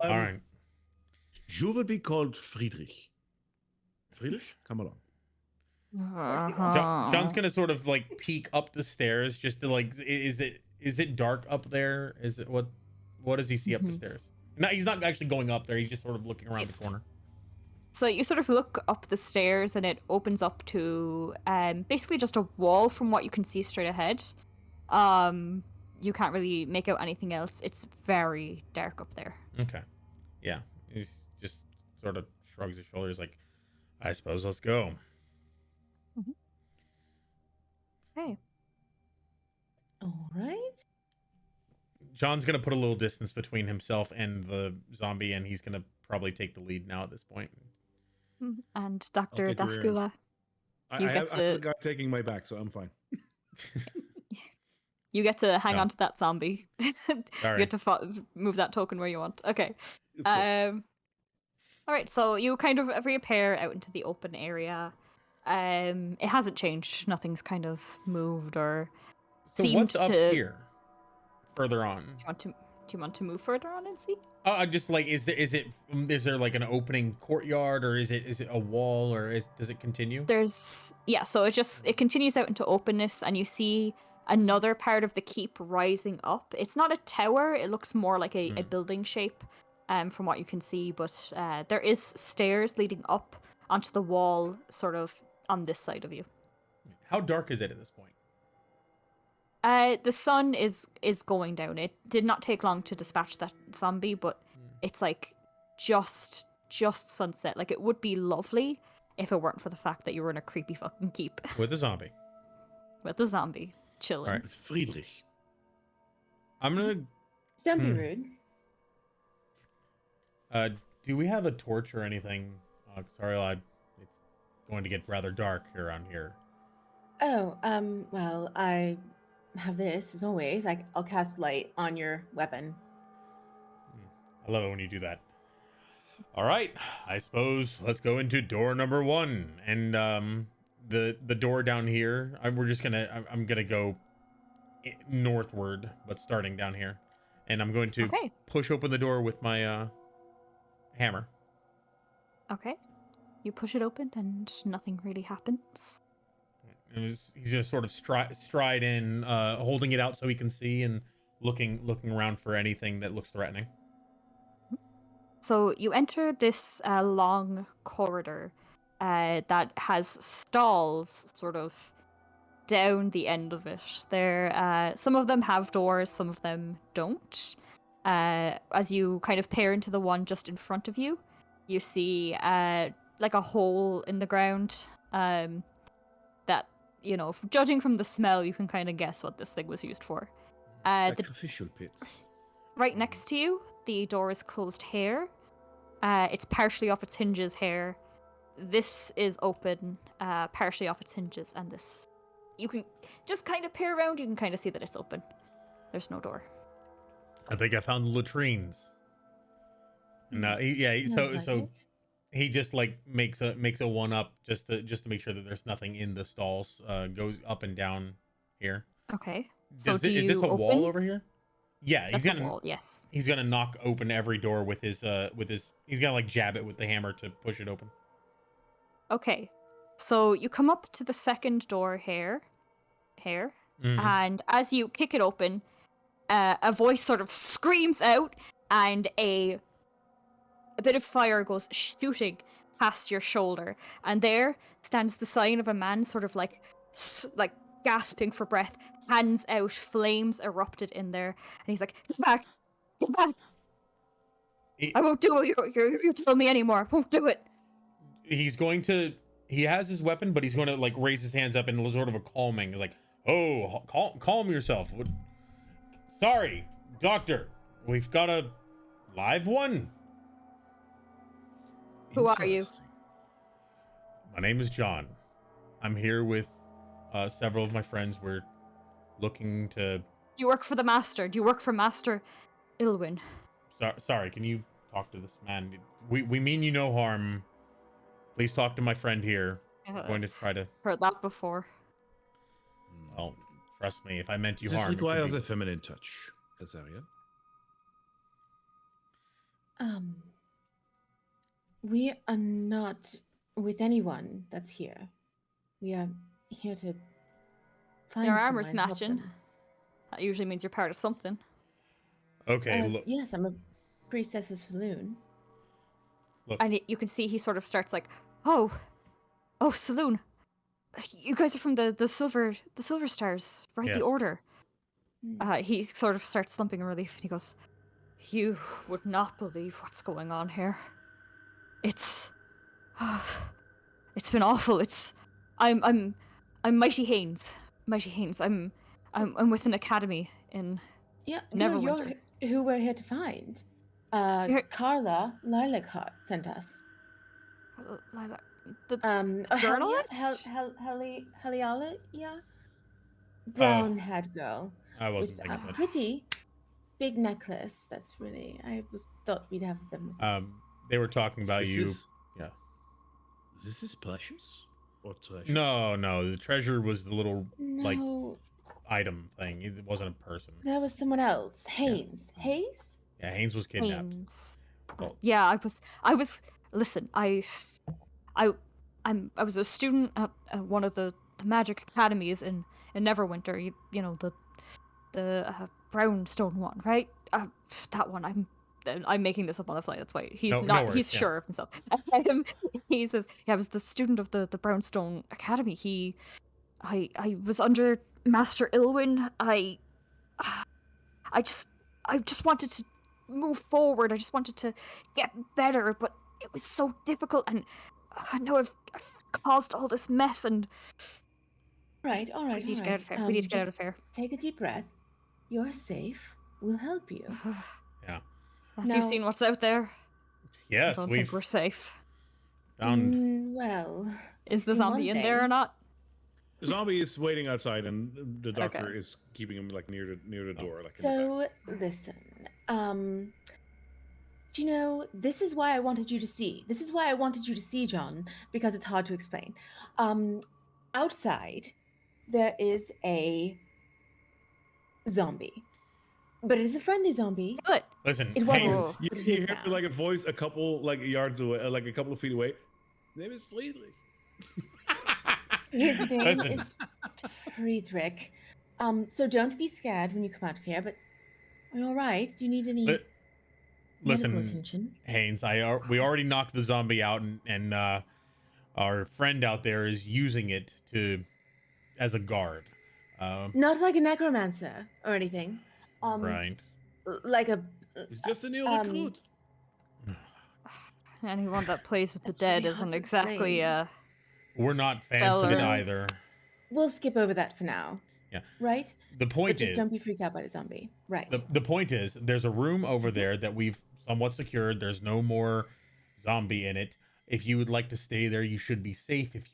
All right. You will be called Friedrich. Friedrich, come along. John's gonna sort of like peek up the stairs just to like, is it dark up there? Is it what does he see up the stairs? No, he's not actually going up there. He's just sort of looking around the corner. So you sort of look up the stairs and it opens up to basically just a wall from what you can see straight ahead. You can't really make out anything else. It's very dark up there. Okay. Yeah. He's just sort of shrugs his shoulders like, I suppose let's go. Okay. All right. John's gonna put a little distance between himself and the zombie, and he's gonna probably take the lead now at this point. And Dr. take your- Daskula, I You have get to- a guy taking my back, so I'm fine. you get to hang No. on to that zombie. You Sorry. get to move that token where you want. Okay. It's good. All right, so you kind of reappear out into the open area. It hasn't changed. Nothing's kind of moved or So seemed what's up to. here? Further on. Do you want to move further on and see? I just like, is there like an opening courtyard, or is it a wall, or does it continue? So it continues out into openness, and you see another part of the keep rising up. It's not a tower; it looks more like a building shape, from what you can see. But there is stairs leading up onto the wall, sort of on this side of you. How dark is it at this point? The sun is going down. It did not take long to dispatch that zombie, but it's like just sunset. Like, it would be lovely if it weren't for the fact that you were in a creepy fucking keep With a zombie. with the zombie chilling. All right. It's Friedrich. I'm gonna. Don't be rude. Do we have a torch or anything? Sorry, lad. It's going to get rather dark around here. Oh, well, I have this as always. I'll cast light on your weapon. I love it when you do that. All right, I suppose let's go into door number 1, and the door down here. I'm gonna go northward, but starting down here, and I'm going to Okay. push open the door with my hammer. Okay. You push it open and nothing really happens. And he's gonna sort of stride in, holding it out so he can see, and looking around for anything that looks threatening. So you enter this long corridor that has stalls sort of down the end of it. There, some of them have doors, some of them don't. As you kind of peer into the one just in front of you, you see like a hole in the ground that, you know, judging from the smell, you can kind of guess what this thing was used for. The Sacrificial pits. Right next to you, the door is closed here. It's partially off its hinges here. This is open, partially off its hinges, and this... You can just kind of peer around, you can kind of see that it's open. There's no door. I think I found the latrines. And so he just like makes a one up just to make sure that there's nothing in the stalls. Goes up and down here. Okay. Is So this a open? wall over here? Yeah, That's a wall, yes. he's gonna knock open every door with his he's gonna like jab it with the hammer to push it open. Okay. So you come up to the second door here, Mhm. and as you kick it open, a voice sort of screams out, and a bit of fire goes shooting past your shoulder, and there stands the sign of a man, sort of like gasping for breath, hands out, flames erupted in there, and he's like, "Get back, get back! I won't do what you tell me anymore. I won't do it." He has his weapon, but he's going to like raise his hands up in sort of a calming, like, "Oh, calm yourself. Sorry, doctor. We've got a live one." Who are you? Interesting. My name is John. I'm here with several of my friends. looking to. Do you work for the master? Do you work for Master Ilwyn? Sorry, can you talk to this man? We mean you no harm. Please talk to my friend here. I'm going to try to. Heard that before. Well, trust me, if I meant you This harm, it could requires be- a feminine touch, Azaria. We are not with anyone that's here. We are here to find Your armor's someone and help matching. them. That usually means you're part of something. Okay, look. Yes, I'm a priestess of Saloon. And you can see he sort of starts like, oh, Saloon. You guys are from the Silverstars, right? Yes. The Order. He sort of starts slumping in relief, and he goes, "You would not believe what's going on here. It's been awful. I'm Mighty Haynes. Mighty Haynes. I'm with an academy in Yeah, Neverwinter. you're who we're here to find. Carla Lilac sent us. The journalist? Heliala, yeah? Brown-haired girl. I wasn't with paying a attention. pretty big necklace. That's really... thought we'd have them with us. They were talking about you. Yeah. This is precious or treasure? No. The treasure was the little like No, item thing. It wasn't a person. that was someone else. Haynes. Hayes? Yeah, Haynes was kidnapped. Haynes. Well, Yeah, I was. Listen, I was a student at one of the magic academies in Neverwinter. You know the brownstone one, right? That one. I'm making this up on the fly. That's why he's No not. worries, He's yeah. sure of himself. He says, "Yeah, I was the student of the brownstone academy. I was under Master Ilwyn. I just wanted to move forward. I just wanted to get better, but it was so difficult, and I know I've caused all this mess, and All right. we need to get out of here. We need to get out of here. Take a deep breath. You're safe. We'll help you. Yeah. Have No. you seen what's out there? Yes, I don't we've think we're safe. found. Well, Is the seen one zombie in there or thing. not? The zombie is waiting outside, and the doctor Okay. is keeping him like near the door. Like in the back. So listen, do you know, this is why I wanted you to see. This is why I wanted you to see, John, because it's hard to explain. Outside, there is a zombie, but it is a friendly zombie. Good. Listen, It wasn't. Haynes. You, What you is hear that? like a voice a couple like yards away, like a couple of feet away. His name is Friedrich. His name Listen. is Friedrich. So don't be scared when you come out of here. But are you all right? Do you need any medical Listen, attention? Haynes. We already knocked the zombie out, and our friend out there is using it as a guard. Not like a necromancer or anything. Right. Like a He's just a new Um, recruit. Anyone that plays with the That's dead really isn't hard to exactly explain. We're not fans of it Stellar. either. We'll skip over that for now. Yeah. Right? The But point just is, don't be freaked out by the zombie. Right. the point is, there's a room over there that we've somewhat secured. There's no more zombie in it. If you would like to stay there, you should be safe. If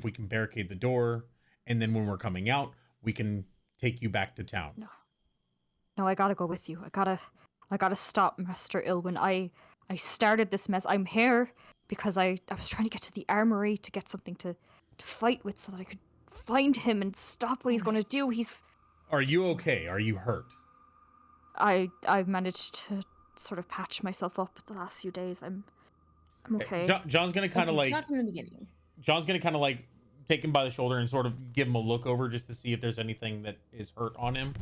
we can barricade the door, and then when we're coming out, we can take you back to town. No, I gotta go with you. I gotta stop Master Ilwyn. I started this mess. I'm here because I was trying to get to the armory to get something to fight with so that I could find him and stop what he's going to do. Are you okay? Are you hurt? I managed to sort of patch myself up the last few days. I'm okay. John's gonna kind of Okay, like start from the beginning. John's gonna kind of like take him by the shoulder and sort of give him a look over just to see if there's anything that is hurt on him.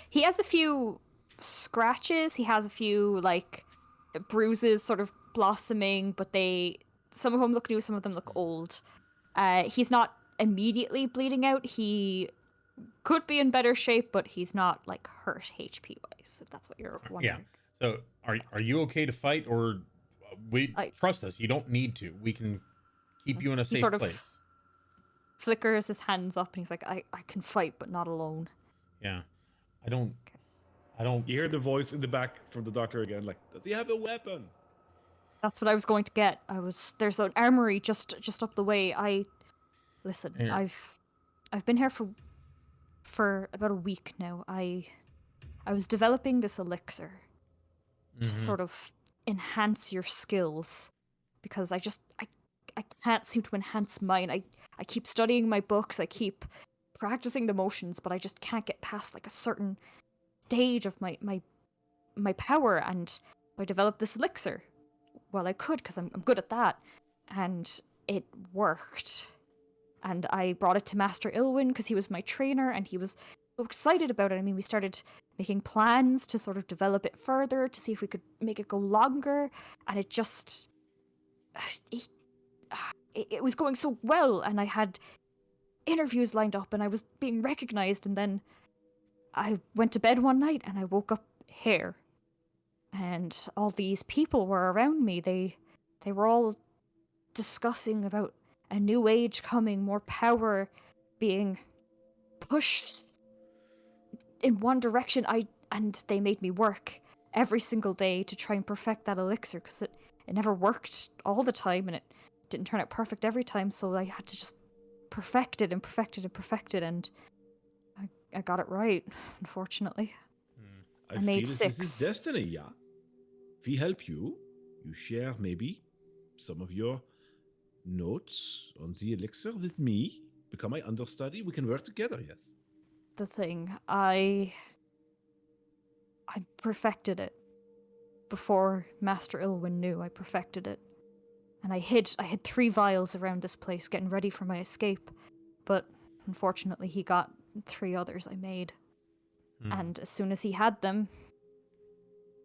He has a few scratches. He has a few like bruises sort of blossoming, but some of them look new, some of them look old. He's not immediately bleeding out. He could be in better shape, but he's not like hurt HP wise, if that's what you're wondering. So are you okay to fight, or trust us? You don't need to. We can keep you in a safe sort of place. Flickers his hands up and he's like, I can fight, but not alone. Yeah, I don't. You hear the voice in the back from the doctor again. Like, does he have a weapon? That's what I was going to get. There's an armory just up the way. Listen, Yeah. I've been here for for about a week now, I was developing this elixir to sort of enhance your skills, because I can't seem to enhance mine. I keep studying my books, I keep practicing the motions, but I just can't get past like a certain stage of my power, and I developed this elixir. Well, I could, because I'm good at that, and it worked. And I brought it to Master Ilwyn because he was my trainer, and he was so excited about it. I mean, we started making plans to sort of develop it further, to see if we could make it go longer, and it just it was going so well, and I had interviews lined up, and I was being recognized, and then I went to bed one night and I woke up here, and all these people were around me. They were all discussing about a new age coming, more power being pushed in one direction. And they made me work every single day to try and perfect that elixir, because it never worked all the time, and it didn't turn out perfect every time, so I had to just perfect it and perfect it and perfect it, and I got it right, unfortunately. I made feel 6. This is destiny, yeah. We help you. You share maybe some of your notes on the elixir with me. Become my understudy. We can work together, yes. The thing, I perfected it before Master Ilwyn knew. I perfected it, and I hid 3 vials around this place, getting ready for my escape. But unfortunately, he got 3 others I made, and as soon as he had them,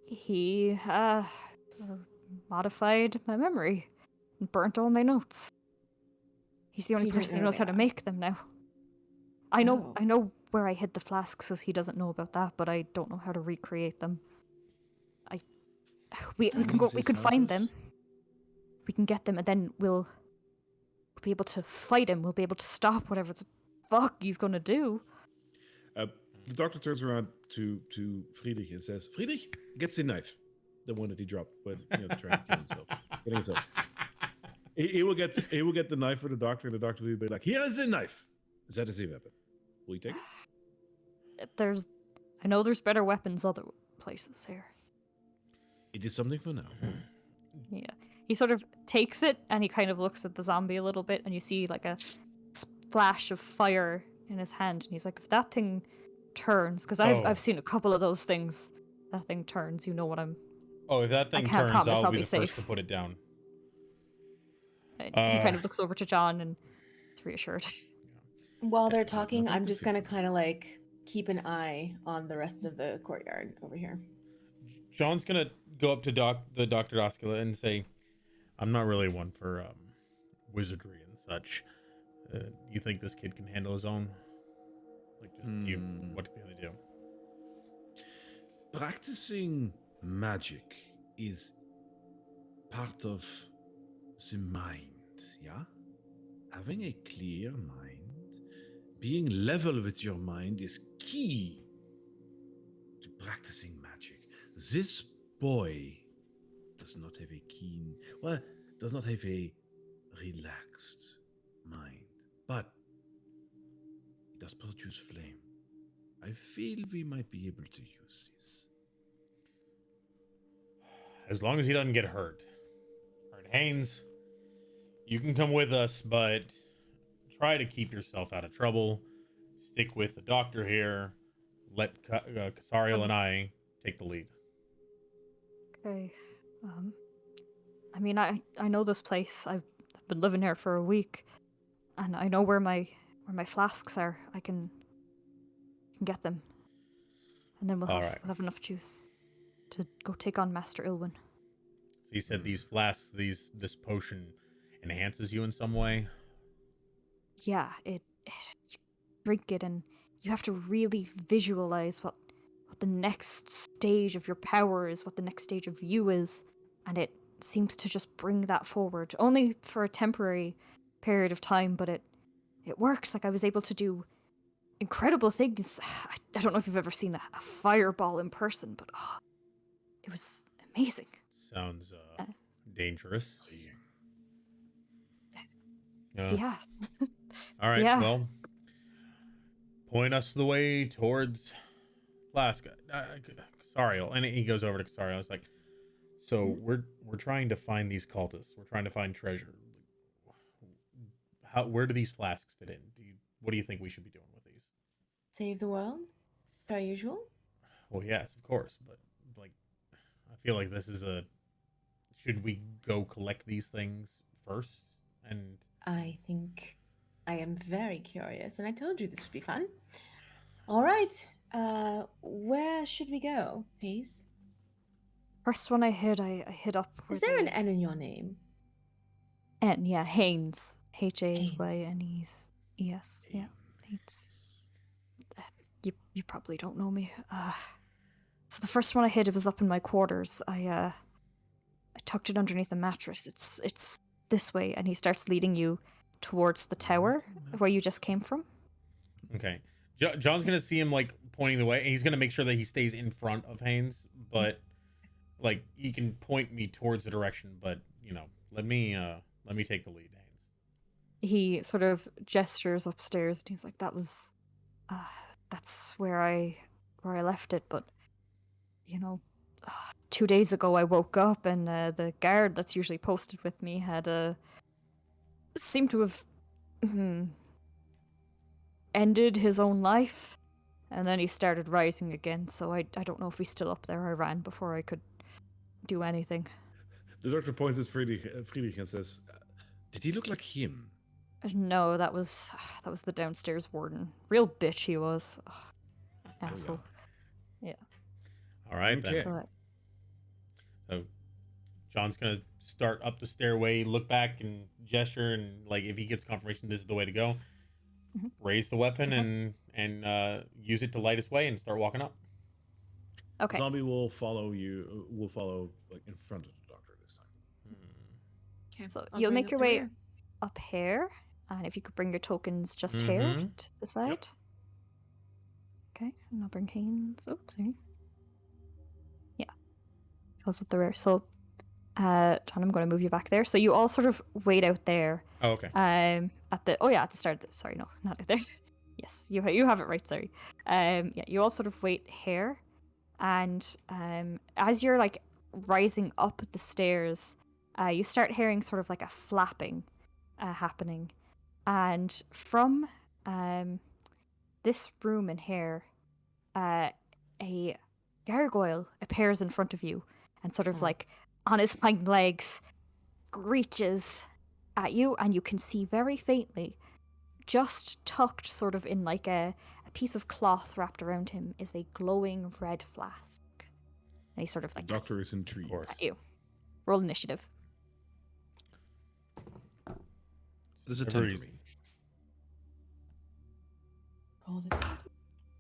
he modified my memory and burnt all my notes. He's the So only you don't person know who knows they how to are. make them now. I know Oh. where I hid the flasks, as he doesn't know about that, but I don't know how to recreate them. We can find them. We can get them, and then we'll be able to fight him. We'll be able to stop whatever the fuck he's gonna do. The doctor turns around to Friedrich and says, Friedrich gets the knife. The one that he dropped when trying to kill himself. Killing himself. He will get the knife for the doctor, and the doctor will be like, here is the knife. That is a weapon. Will you take it? I know there's better weapons other places here. It is something for now. Yeah. He sort of takes it, and he kind of looks at the zombie a little bit, and you see like a flash of fire in his hand, and he's like, if that thing turns, because I've seen a couple of those things. That thing turns, you know what I'm... Oh, if that thing can't turns, promise I'll I'll be be the first safe. to put it down. And he kind of looks over to John and is reassured. While they're talking, nothing I'm to just fear gonna from kind of like keep an eye on the rest of the courtyard over here. John's gonna go up to the Dr. Doskula and say, I'm not really one for wizardry and such. You think this kid can handle his own? Like, just what are you gonna do? Practicing magic is part of the mind, yeah? Having a clear mind, being level with your mind is key to practicing magic. This boy does not have a relaxed mind, but he does produce flame. I feel we might be able to use this. As long as he doesn't get hurt. All right, Haynes, you can come with us, but try to keep yourself out of trouble. Stick with the doctor here. Let Kasariel and I take the lead. Okay. I mean, I know this place. I've been living here for a week, and I know where my flasks are. I can get them, and then we'll have enough juice to go take on Master Ilwyn. So you said these flasks, this potion enhances you in some way? Yeah, you drink it, and you have to really visualize what the next stage of your power is, what the next stage of you is, and it seems to just bring that forward, only for a temporary period of time, but it works. Like, I was able to do incredible things. I don't know if you've ever seen a fireball in person, but it was amazing. Sounds dangerous. Yeah. All right, Yeah. well, point us the way towards Flask. Casariel. And he goes over to Casariel. I was like, so we're trying to find these cultists. We're trying to find treasure. Where do these flasks fit in? What do you think we should be doing with these? Save the world? Per usual? Well, yes, of course, but like, I feel like this is should we go collect these things first? And I think I am very curious, and I told you this would be fun. All right. Where should we go, please? First one I hit up. Is there an N in your name? N? Yeah, Haynes. Haynes. Yes. Yeah. Haynes. You probably don't know me. So the first one I hit, it was up in my quarters. I tucked it underneath a mattress. It's this way, and he starts leading you towards the tower where you just came from. Okay. John's gonna see him like pointing the way, and he's gonna make sure that he stays in front of Haynes, but like he can point me towards the direction, but let me take the lead, Haynes. He sort of gestures upstairs, and he's like, that's where I left it, but 2 days ago I woke up, and the guard that's usually posted with me had seemed to have ended his own life, and then he started rising again, so I don't know if he's still up there. I ran before I could do anything. The doctor points at Friedrich and says, did he look like him? No, that was the downstairs warden. Real bitch he was. Ugh, asshole. Yeah. All right, Okay. then. So John's gonna start up the stairway, look back and gesture, and like if he gets confirmation this is the way to go, raise the weapon and use it to light his way and start walking up. Okay. Zombie will follow you. Will follow like in front of the doctor this time. Okay. So I'll you'll bring make up your the way rear. up here, and if you could bring your tokens just here to the side. Okay, and I'll bring Haynes. Oh, sorry. Yeah, goes up the rear. So, John, I'm going to move you back there. So you all sort of wait out there. Oh, okay. At the start. Sorry, no, not out there. Yes, you have it right. Sorry. Yeah, you all sort of wait here, and as you're like rising up the stairs, you start hearing sort of like a flapping happening, and from this room in here, a gargoyle appears in front of you and sort of like on his hind legs reaches at you, and you can see very faintly, just tucked sort of in like a piece of cloth wrapped around him, is a glowing red flask. And he's sort of like Doctor is intrigued. Of course. at you. Roll initiative. This is a Never 10 for easy. me. Roll the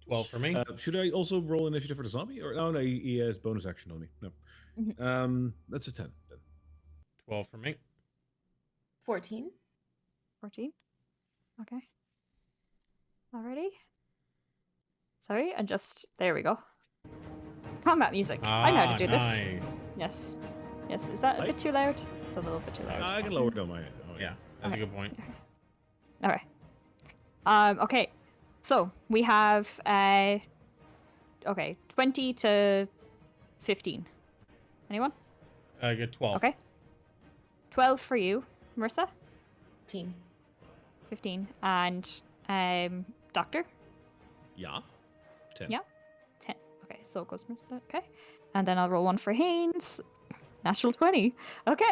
12 for me. Should I also roll initiative for the zombie? Or no, he has bonus action on me. No. That's a 10. Then. 12 for me. 14. 14. Okay. Alrighty. Sorry, and just there we go. Combat music. I know how to do this. Nice. Yes. Yes. Is that a bit too loud? It's a little bit too loud. I can lower down my. Yeah, that's a good point. All right. Okay. So we have 20 to 15. Anyone? I get 12. Okay. 12 for you, Marissa. 15. 15. And Doctor? Yeah. 10. Yeah. 10. Okay, so it goes Marissa. Okay. And then I'll roll one for Haynes. Natural 20. Okay.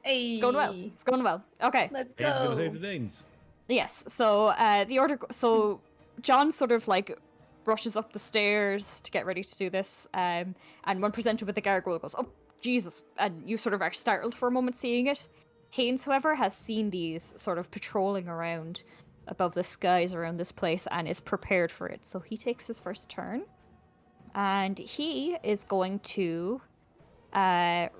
Hey. It's going well. It's going well. Okay. Let's He's gonna go. save the Danes. Yes. So the order. So John sort of like rushes up the stairs to get ready to do this. And when presented with the gargoyle, goes, "Oh Jesus!" And you sort of are startled for a moment seeing it. Haynes, however, has seen these sort of patrolling around above the skies around this place and is prepared for it. So he takes his first turn, and he is going to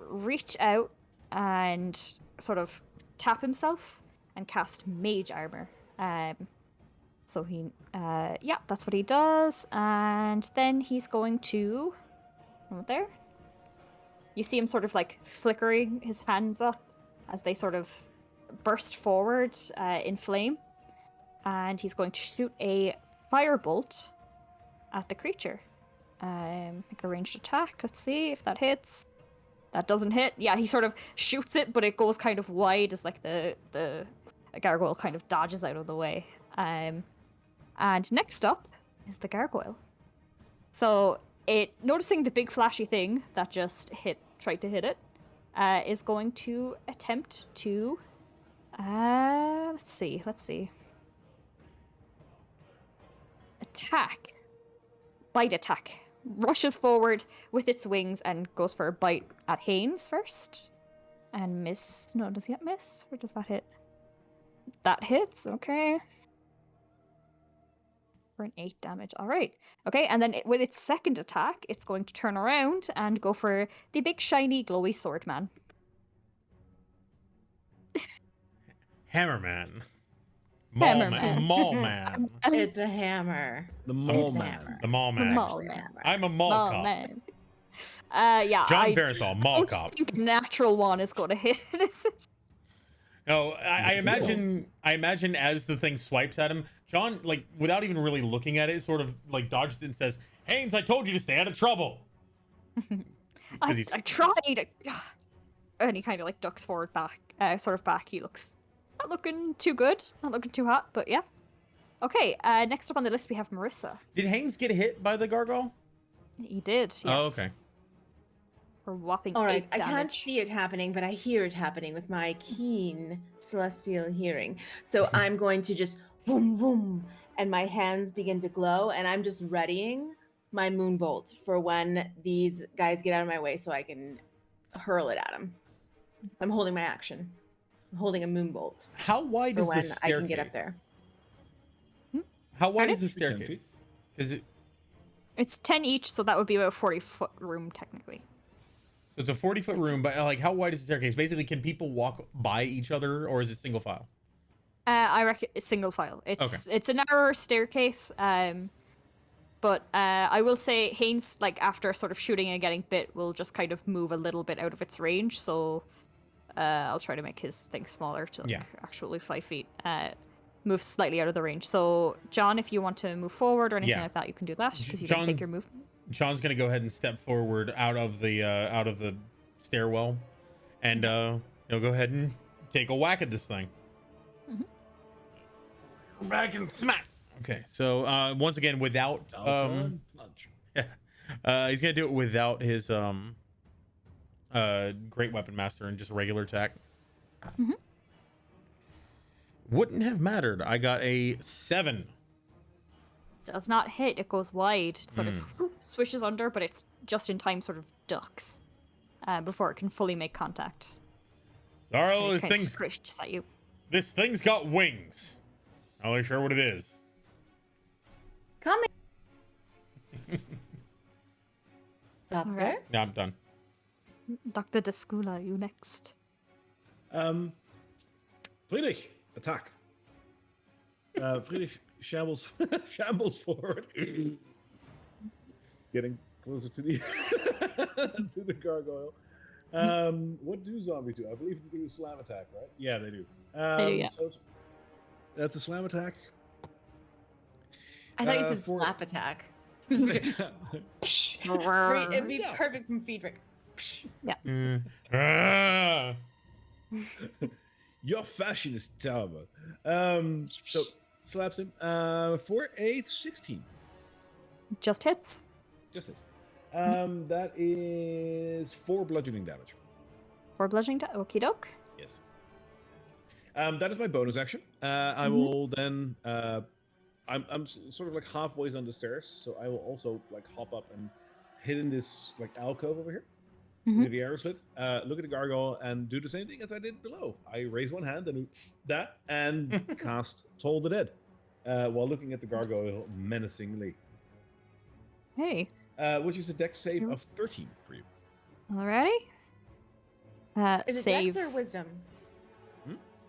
reach out and sort of tap himself and cast Mage Armor. So he, yeah, that's what he does. And then he's going to, right there. You see him sort of like flickering his hands up as they sort of burst forward in flame. And he's going to shoot a firebolt at the creature. Make a ranged attack. Let's see if that hits. That doesn't hit. Yeah, he sort of shoots it, but it goes kind of wide as like the gargoyle kind of dodges out of the way. And next up is the gargoyle. So it, noticing the big flashy thing that just tried to hit it, is going to attempt to, let's see. Attack. Bite attack. Rushes forward with its wings and goes for a bite at Haynes first. And miss. No, does he miss? Or does that hit? That hits, okay. For an 8 damage. Alright. Okay, and then with its second attack, it's going to turn around and go for the big shiny glowy sword man. Hammerman. Hammerman. Mallman. It's a hammer. The mole It's a man. hammer. The Mallman. Mall man. I'm a mall Mall cop. man. Yeah. John I Barenthal, mall don't cop. think natural one is going to hit it, is it? No, I imagine as the thing swipes at him, John, like without even really looking at it, sort of like dodges it and says, "Haynes, I told you to stay out of trouble." I tried. And he kind of like ducks forward back, back. He looks not looking too good, not looking too hot, but yeah. Okay, next up on the list we have Marissa. Did Haynes get hit by the gargoyle? He did, yes. Oh, okay. For whopping All right, 8 I can't damage. see it happening, but I hear it happening with my keen celestial hearing. So I'm going to just boom, boom, and my hands begin to glow, and I'm just readying my moonbolt for when these guys get out of my way so I can hurl it at them. So I'm holding my action. I'm holding a moonbolt How wide for is when the staircase? I can get up there. How wide Pardon? is the 10 staircase? feet. Is it? It's 10 each, so that would be about a 40-foot room, technically. So it's a 40-foot room, but like, how wide is the staircase? Basically, can people walk by each other, or is it single file? I reckon it's single file. It's a narrower staircase, but I will say Haynes, like after sort of shooting and getting bit, will just kind of move a little bit out of its range. So I'll try to make his thing smaller to like, Yeah. actually 5 feet. Move slightly out of the range. So John, if you want to move forward or anything Yeah. like that, you can do that because you John- didn't take your movement. Sean's gonna go ahead and step forward out of the stairwell, and he'll go ahead and take a whack at this thing. Back and smack. Okay, so once again, without Punch. he's gonna do it without his great weapon master and just regular attack. Wouldn't have mattered. I got a 7. Does not hit. It goes wide. It sort of swishes under, but it's just in time. Sort of ducks before it can fully make contact. Zarl, It kind of screeches at you. this thing's got wings. Not really sure what it is. Coming. Doctor? Alright. No, I'm done. Dr. Descula, you next. Friedrich, attack. Friedrich shambles forward, getting closer to the to the gargoyle. What do zombies do? I believe they do a slam attack, right? Yeah, they do. They do, yeah. So that's a slam attack. I thought you said for- slap attack. Yeah. It'd be Yeah. perfect from Friedrich. Ah! Your fashion is terrible. So slaps him for a 16. Just hits. Just this. That is 4 bludgeoning damage. For bludgeoning okie doke. Yes. That is my bonus action. I will then. I'm sort of like halfway on the stairs, so I will also like hop up and hit in this like alcove over here. Into the arrow slit. Look at the gargoyle and do the same thing as I did below. I raise one hand and do that and cast Toll the Dead while looking at the gargoyle menacingly. Hey. Which is a dex save of 13 for you. Alrighty. Is it saves. Dex or Wisdom?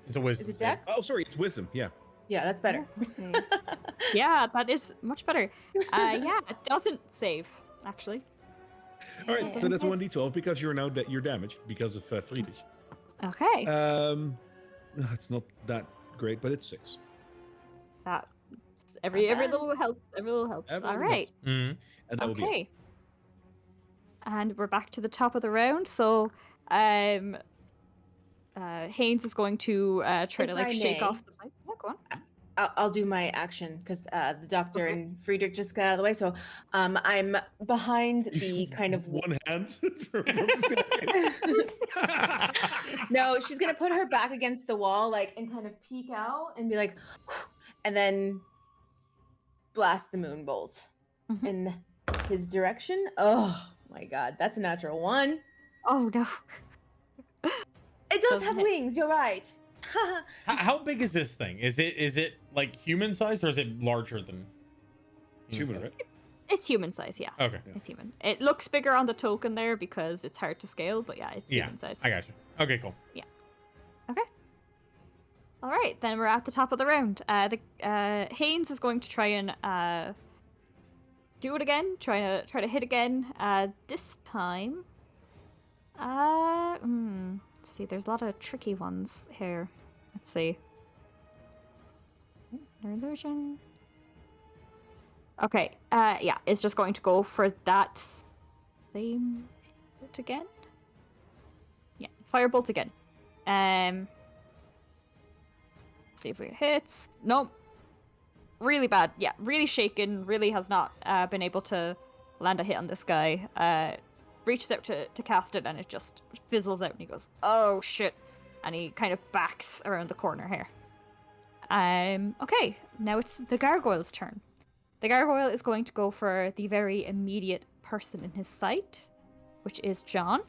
It's a wisdom. Is it save. Dex? Oh, sorry, it's wisdom. Yeah. Yeah, that's better. Yeah, that is much better. Yeah, it doesn't save, actually. All right, so that's a 1d12 because you're now you're damaged because of Friedrich. Okay. It's not that great, but it's 6. That Every bad. little helps. Every little helps. Every All little right. And that will be it. Okay. And we're back to the top of the round. So, Haynes is going to try If to like I shake may. off the pipe. Yeah, go on. I'll do my action because the doctor Okay. and Friedrich just got out of the way. So I'm behind the kind of. one hand from the No, she's gonna put her back against the wall, like, and kind of peek out and be like, and then blast the moon bolt Mhm. in his direction. Oh my god, that's a natural one. Oh no. It does Doesn't have hit. wings. You're right. How big is this thing? Is it like human sized or is it larger than Human, right? It's human size, yeah. Okay. It's human. It looks bigger on the token there because it's hard to scale, but yeah, it's Yeah, human size. I got you. Okay, cool. Okay. All right, then we're at the top of the round. Haynes is going to try and do it again. Try to hit again. This time. Let's see. There's a lot of tricky ones here. Let's see. Illusion. Okay. Yeah, it's just going to go for that same bolt again. Yeah, firebolt again. See if it hits. Nope. Really bad. Yeah, really shaken. Really has not been able to land a hit on this guy. Reaches out to cast it and it just fizzles out and he goes, oh shit. And he kind of backs around the corner here. Okay, now it's the Gargoyle's turn. The Gargoyle is going to go for the very immediate person in his sight, which is John.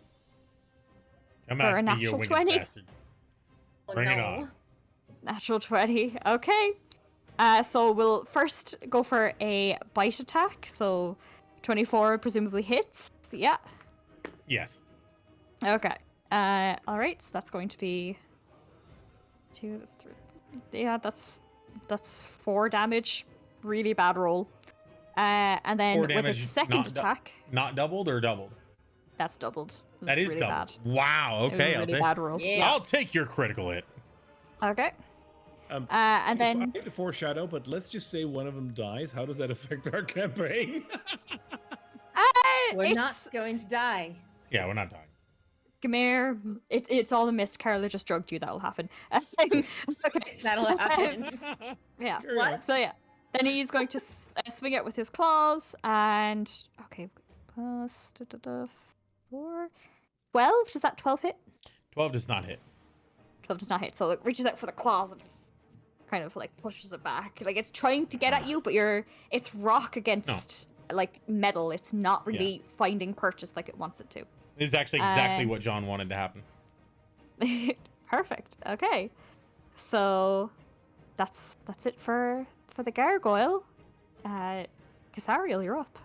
Come For at a me, you natural wicked 20. bastard. Oh, Bring it no. on. Natural 20. Okay. So we'll first go for a bite attack. So 24 presumably hits. Yeah. Yes. Okay. All right. So that's going to be 2, 3. Yeah, that's 4 damage. Really bad roll. And then 4 with damage, its second not attack, Not doubled or doubled? that's doubled. It was That is really doubled. bad. Wow. It was Okay. a I'll really take. bad roll. Yeah. I'll take your critical hit. Okay. And And I then hate to foreshadow, but let's just say one of them dies. How does that affect our campaign? We're not it's going to die. Yeah, we're not dying. Gamere. It's all a mist. Carla just drugged you. That'll happen. Okay. That'll happen. Yeah. Carry What? on. So yeah, then he's going to swing it with his claws, and okay, plus 4, 12. Does that 12 hit? 12 does not hit. 12 does not hit. So it reaches out for the claws and kind of like pushes it back. Like it's trying to get at you, but it's rock against like metal. It's not really finding purchase like it wants it to. This is actually exactly what John wanted to happen. Perfect. Okay. So that's it for the Gargoyle. Casariel, you're up.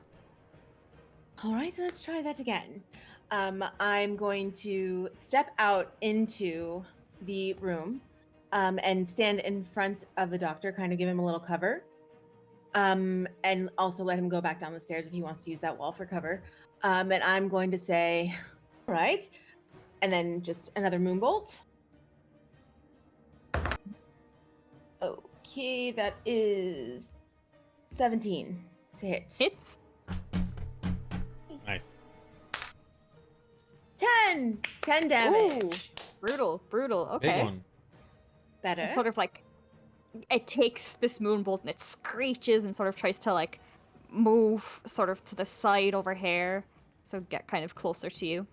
All right, so let's try that again. I'm going to step out into the room and stand in front of the doctor, kind of give him a little cover. And also let him go back down the stairs if he wants to use that wall for cover. And I'm going to say, all right. And then just another moonbolt. Okay, that is 17 to hit. Hits. Nice. 10 damage. Ooh, brutal. Okay. Big one. Better. It's sort of like it takes this moonbolt and it screeches and sort of tries to like move sort of to the side over here, so get kind of closer to you.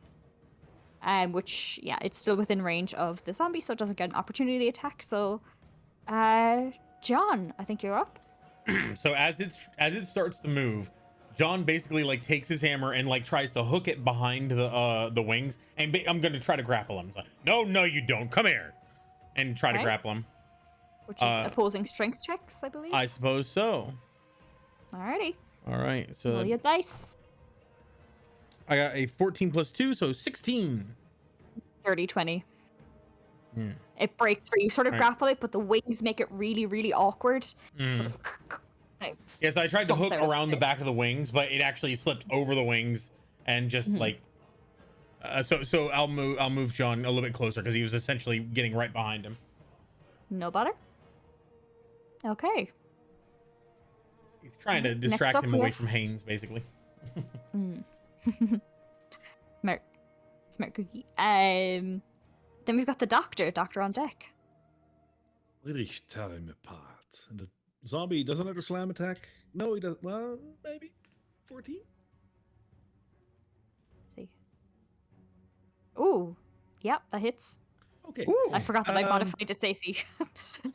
Which it's still within range of the zombie, so it doesn't get an opportunity attack. So, John, I think you're up. So as it starts to move, John basically like takes his hammer and like tries to hook it behind the wings, and I'm gonna try to grapple him. It's like, no, you don't. Come here, and try to Okay. grapple him. Which is opposing strength checks, I believe. I suppose so. Alrighty. All right, Roll so your dice. I got a 14 plus 2, so 16. Dirty 20. Hmm. It breaks for you. Sort of Right. grapple it, but the wings make it really, really awkward. Mm. Right. Yeah, so I tried to Jumps hook out of around the it. back of the wings, but it actually slipped over the wings and just like. So I'll move John a little bit closer because he was essentially getting right behind him. No butter. Okay. He's trying to Next distract up him we away have- from Haynes, basically. Smart. Smart cookie. Then we've got the doctor on deck. Ich tear him apart. And the zombie does another slam attack. No, he does. Well, maybe 14. Let's see. Ooh, yep, that hits. Okay. I forgot that I Um, modified its AC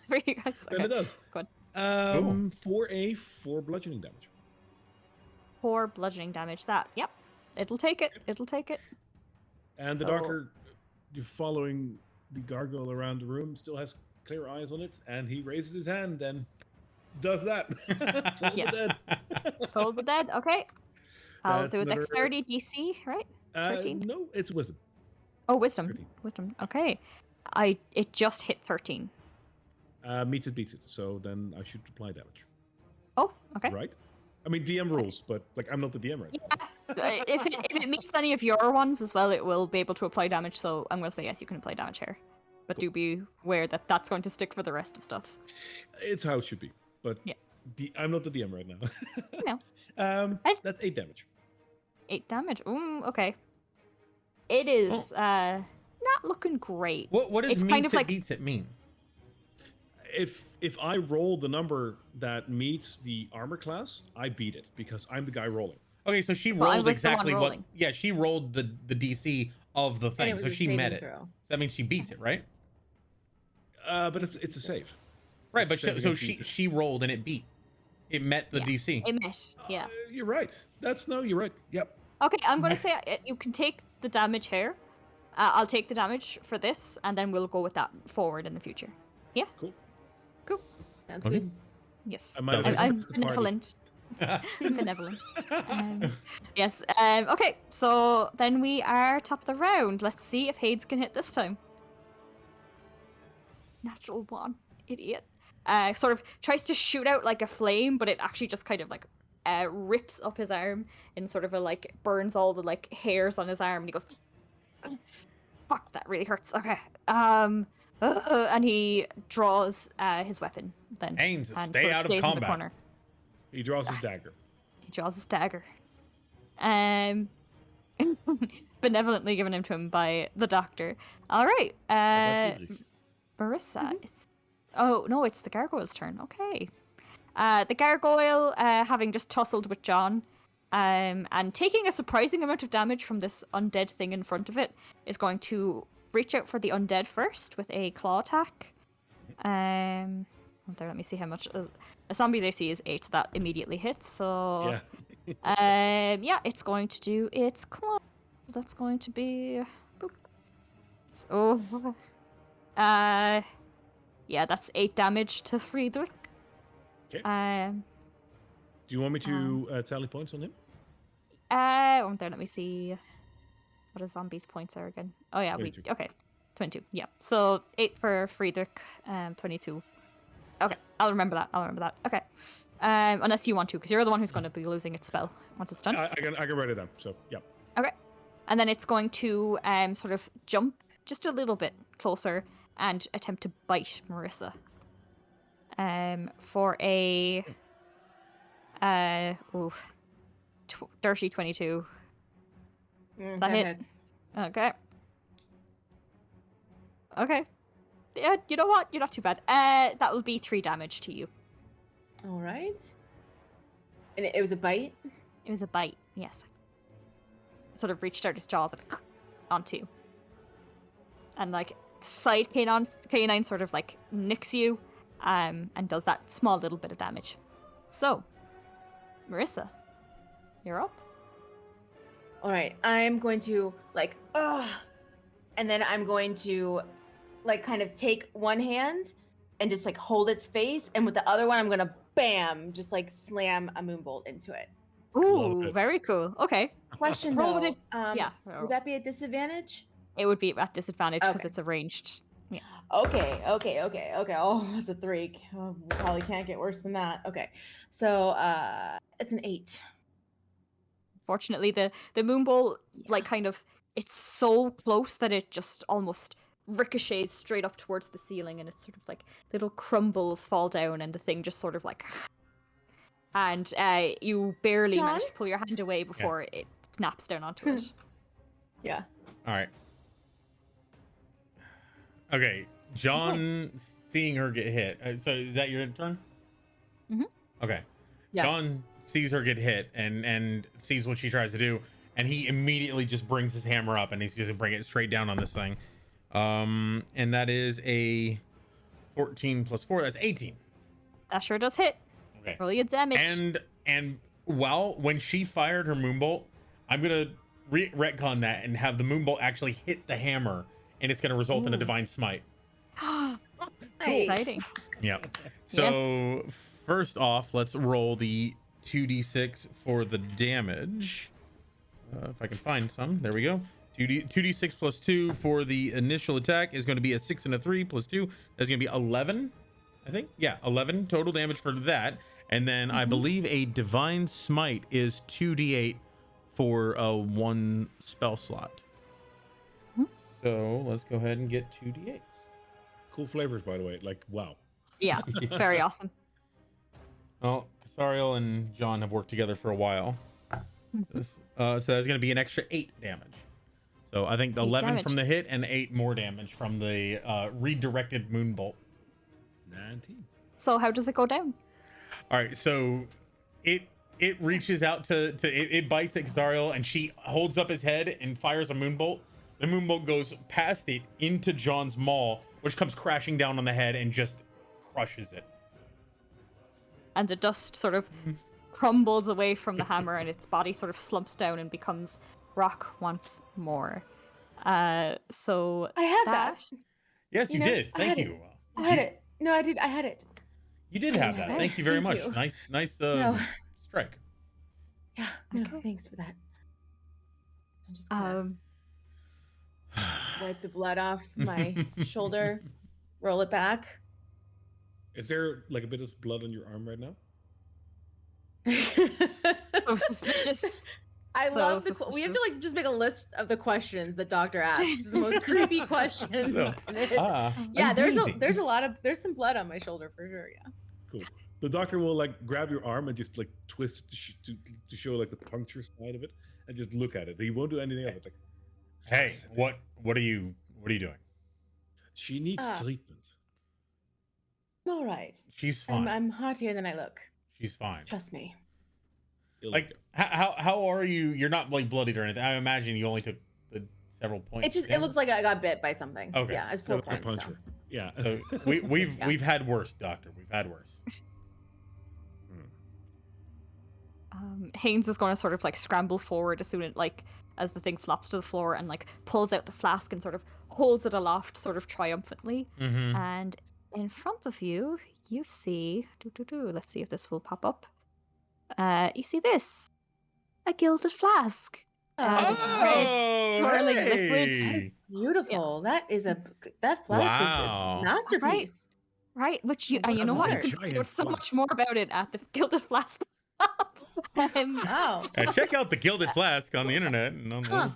for you guys. Then it does. Good. For 4 bludgeoning damage. 4 bludgeoning damage. That, yep. It'll take it. It'll take it. And the Oh. doctor, following the gargoyle around the room, still has clear eyes on it, and he raises his hand and does that. Toll Yes. the dead. Toll the dead. Okay. I'll That's do a another- dexterity DC, right? 13? No, it's wisdom. Oh, wisdom. 13. Wisdom. Okay. It just hit 13. Meets it, beats it. So then I should apply damage. Oh, okay. Right? I mean, DM rules, but like I'm not the DM right now. If it meets any of your ones as well, it will be able to apply damage. So I'm going to say yes, you can apply damage here. But do be aware that that's going to stick for the rest of stuff. It's how it should be. But Yeah. I'm not the DM right now. No. That's 8 damage. 8 damage. Okay. It is not looking great. What does It's meets kind of it like- beats it mean? If I roll the number that meets the armor class, I beat it because I'm the guy rolling. Okay, so she Well, I rolled was the one exactly what. rolling. Yeah, she rolled the DC of the And thing, it was so a she saving met it. throw. That means she beats it, right? But it's a save. Right, It's but saving so against she DC. she rolled and it beat. It met the Yeah. DC. It met. Yeah. You're right. You're right. Yep. Okay, I'm going to say you can take the damage here. I'll take the damage for this, and then we'll go with that forward in the future. Yeah? Cool. Cool. Sounds Okay. good. Yes. I might have I'm surprised the party. benevolent. Benevolent. Yes. Okay, so then we are top of the round. Let's see if Hades can hit this time. Natural 1. Idiot. Sort of tries to shoot out like a flame, but it actually just kind of like rips up his arm and sort of like burns all the like hairs on his arm, and he goes, "Fuck, that really hurts." Okay. And he draws his weapon then. Haynes, and stay sort out of stays in the combat. corner. He draws his dagger. He draws his dagger. Benevolently given him to him by the doctor. All right. Marissa is. Oh no, it's the gargoyle's turn. Okay. The gargoyle, having just tussled with John, and taking a surprising amount of damage from this undead thing in front of it, is going to reach out for the undead first with a claw attack. There, let me see how much. A zombie's AC is 8, so that immediately hits. So, Yeah. yeah, it's going to do its claw. So that's going to be. Boop. Oh. Yeah, that's 8 damage to Friedrich. Okay. Um. Do you want me to tally points on him? There, let me see what a zombie's points are again. Oh yeah, 22. okay. 22. Yeah. So 8 for Friedrich, 22. Okay, I'll remember that. Okay. Unless you want to, because you're the one who's going to be losing its spell once it's done. I can write it down. So yeah. Okay. And then it's going to sort of jump just a little bit closer and attempt to bite Marissa. For a dirty 22. That hit? hits. Okay. Okay. Yeah, you know what? You're not too bad. That will be 3 damage to you. All right. And it was a bite. It was a bite, yes. Sort of reached out his jaws and onto you. And like side canine sort of like nicks you, and does that small little bit of damage. So, Marissa, you're up. All right. I'm going to like, and then I'm going to like kind of take one hand and just like hold its face, and with the other one, I'm gonna bam, just like slam a moonbolt into it. Ooh, it. very cool. Okay. Question Roll though, with it. Yeah. would that be a disadvantage? It would be at disadvantage because Okay. it's a ranged. Yeah. Okay. Oh, that's a 3. Oh, we probably can't get worse than that. Okay, so it's an 8. Fortunately, the moonbolt, like, kind of, it's so close that it just almost ricochets straight up towards the ceiling, and it's sort of like little crumbles fall down, and the thing just sort of like and you barely John? manage to pull your hand away before it snaps down onto it. Yeah. All right. Okay, John, seeing her get hit. So is that your turn? Mhm. Okay. Yeah. John sees her get hit and sees what she tries to do, and he immediately just brings his hammer up and he's just gonna bring it straight down on this thing. And that is a 14 plus 4. That's 18. That sure does hit. Okay. Roll your damage. And when she fired her moonbolt, I'm gonna retcon that and have the moonbolt actually hit the hammer, and it's gonna result in a divine smite. Exciting. Yep. So first off, let's roll the 2d6 for the damage. If I can find some, there we go. 2d6 plus 2 for the initial attack is going to be a 6 and a 3 plus 2. That's going to be 11, I think. Yeah, 11 total damage for that. And then I believe a divine smite is 2d8 for a 1 spell slot. So let's go ahead and get 2d8s. Cool flavors, by the way. Like, wow. Yeah, very awesome. Well, Cassariel and John have worked together for a while. So that's going to be an extra 8 damage. So I think the 11 damage. from the hit and 8 more damage from the redirected moonbolt. 19. So how does it go down? All right, so it reaches out it bites at Cassariel, and she holds up his head and fires a moonbolt. The moonbolt goes past it into John's maul, which comes crashing down on the head and just crushes it. And the dust sort of crumbles away from the hammer, and its body sort of slumps down and becomes rock once more. So I had that. Yes, you know, did. I Thank had you. I had it. No, I did. I had it. You did have that. Thank you very Thank much. you. Nice No. strike. Yeah. No, Okay. thanks for that. I'm just gonna wipe the blood off my shoulder, roll it back. Is there like a bit of blood on your arm right now? so suspicious. I So love we have to suspicious. like just make a list of the questions that Doctor asks. The most creepy questions. So, Yeah, amazing. there's some blood on my shoulder for sure. Yeah. Cool. The doctor will like grab your arm and just like twist to show like the puncture side of it, and just look at it. He won't do anything else. Like, Hey, fascinating. what are you doing? She needs Ah. treatment. I'm all right. She's fine. I'm heartier than I look. She's fine. Trust me. Like how are you? You're not like bloodied or anything. I imagine you only took the several points. It looks like I got bit by something. Okay. Yeah, it's 4 like a points. So. puncher. Yeah. So we've Yeah. we've had worse, Doctor. We've had worse. Haynes is going to sort of like scramble forward as the thing flops to the floor and like pulls out the flask and sort of holds it aloft sort of triumphantly. Mm-hmm. And in front of you, you see, let's see if this will pop up. You see this, a gilded flask. This red swirling liquid. hey! Beautiful. That flask Wow. is a masterpiece. Right, which you know what? You can Giant find out so much flask. more about it at the Gilded Flask. Wow. Check out the Gilded Flask on the internet. And on the- Huh.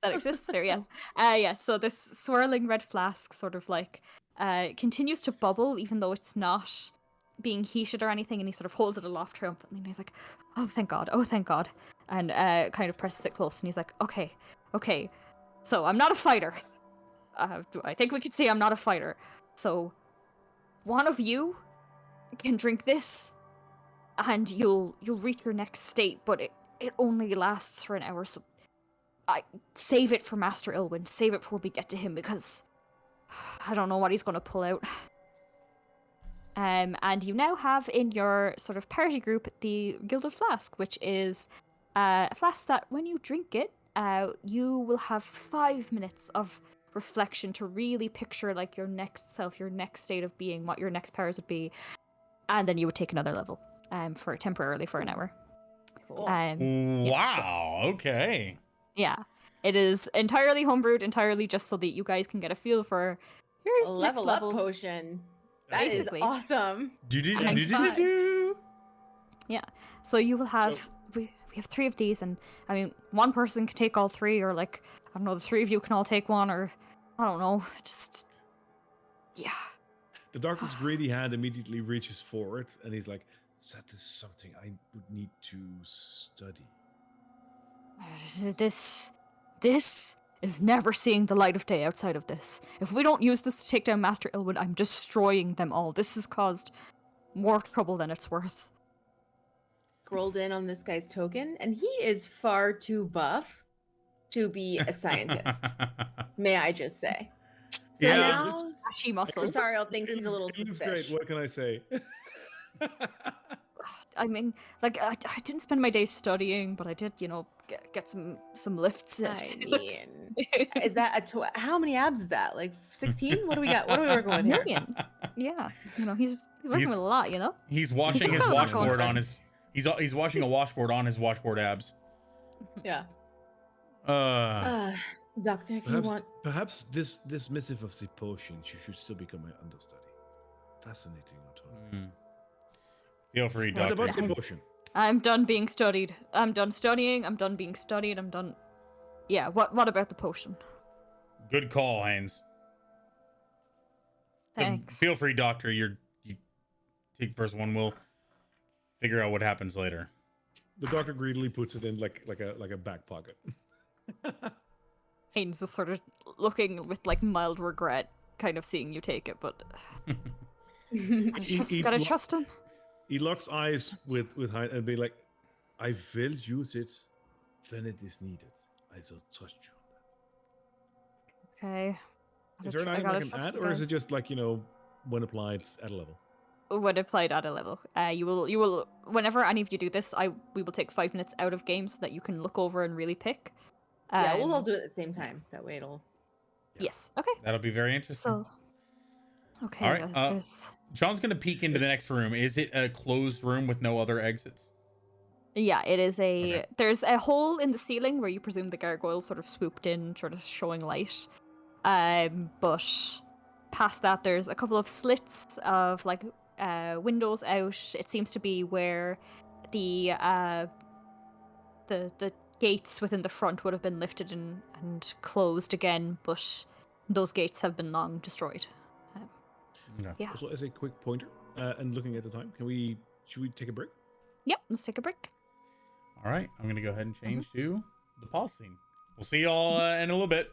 That exists there, yes. Yes, so this swirling red flask sort of like continues to bubble even though it's not being heated or anything, and he sort of holds it aloft triumphantly, and he's like, oh thank God, and kind of presses it close, and he's like, okay, so I'm not a fighter. I think we could say I'm not a fighter. So one of you can drink this, and you'll reach your next state, but it only lasts for an hour, so I save it for Master Ilwyn. Save it for when we get to him, because I don't know what he's going to pull out. And you now have in your sort of party group the Gilded Flask, which is a flask that when you drink it, you will have 5 minutes of reflection to really picture like your next self, your next state of being, what your next powers would be, and then you would take another level for temporarily for an hour. Cool. Wow. Okay. Yeah, it is entirely homebrewed, entirely just so that you guys can get a feel for your A next level up levels. potion. That is Basically. awesome. Yeah, so you will have we have 3 of these, and I mean one person can take all 3, or like I don't know, the 3 of you can all take one, or I don't know, just yeah. The doctor's greedy hand immediately reaches forward, and he's like, That is something I would need to study. This is never seeing the light of day outside of this. If we don't use this to take down Master Ilwood, I'm destroying them all. This has caused more trouble than it's worth. Scrolled in on this guy's token, and he is far too buff to be a scientist. May I just say? So Yeah, now, Ashy muscles. Sariel thinks he's a little It looks suspicious. great. What can I say? I mean, like, I didn't spend my days studying, but I did, get some lifts. I mean, is that how many abs is that? Like 16? What do we got? What are we working with here? Million. Yeah, he's working with a lot, He's washing his got a lot washboard going on his. He's washing a washboard on his washboard abs. Yeah. Uh, Doctor, if you want. Perhaps this missive of the potions, you should still become my understudy. Fascinating, Antonio. Feel free, What Doctor. about the potion? I'm done being studied. I'm done studying. I'm done being studied. I'm done. Yeah. What about the potion? Good call, Haynes. Thanks. Feel free, Doctor. You take the first one. We'll figure out what happens later. The doctor greedily puts it in like a back pocket. Haynes is sort of looking with like mild regret, kind of seeing you take it, but gotta trust him. He locks eyes with Hein and be like, "I will use it when it is needed. I will trust you." Okay. Is there an item I can add, or is it just like when applied at a level? When applied at a level? You will. Whenever any of you do this, we will take 5 minutes out of game so that you can look over and really pick. Yeah, we'll all do it at the same time. That way it'll. Yes. Okay. That'll be very interesting. So. Okay. All right. There's. John's gonna peek into the next room. Is it a closed room with no other exits? Yeah, it is a. Okay. There's a hole in the ceiling where you presume the gargoyle sort of swooped in, sort of showing light. But past that, there's a couple of slits of like windows out. It seems to be where the gates within the front would have been lifted and closed again, but those gates have been long destroyed. Okay. Yeah. Also, as a quick pointer, and looking at the time, should we take a break? Yep. Let's take a break. All right. I'm gonna go ahead and change to the pause scene. We'll see y'all in a little bit.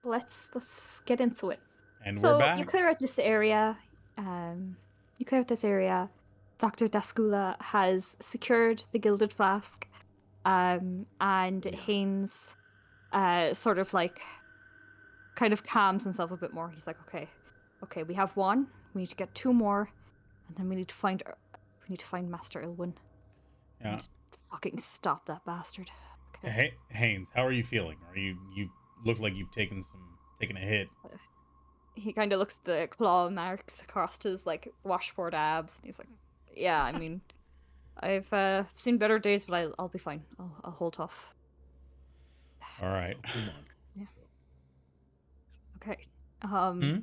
let's get into it. And So we're back. you clear out this area. Dr. Daskula has secured the Gilded Flask, and Haynes, sort of like, kind of calms himself a bit more. He's like, okay, we have one. We need to get 2 more, and then we need to find Master Ilwyn. Yeah. And fucking stop that bastard. Okay. Hey, Haynes, how are you feeling? You look like you've taken a hit. He kind of looks at the claw marks across his like washboard abs, and he's like, "Yeah, I mean, I've seen better days, but I'll be fine. I'll hold off." All right. Yeah. Okay. Hmm?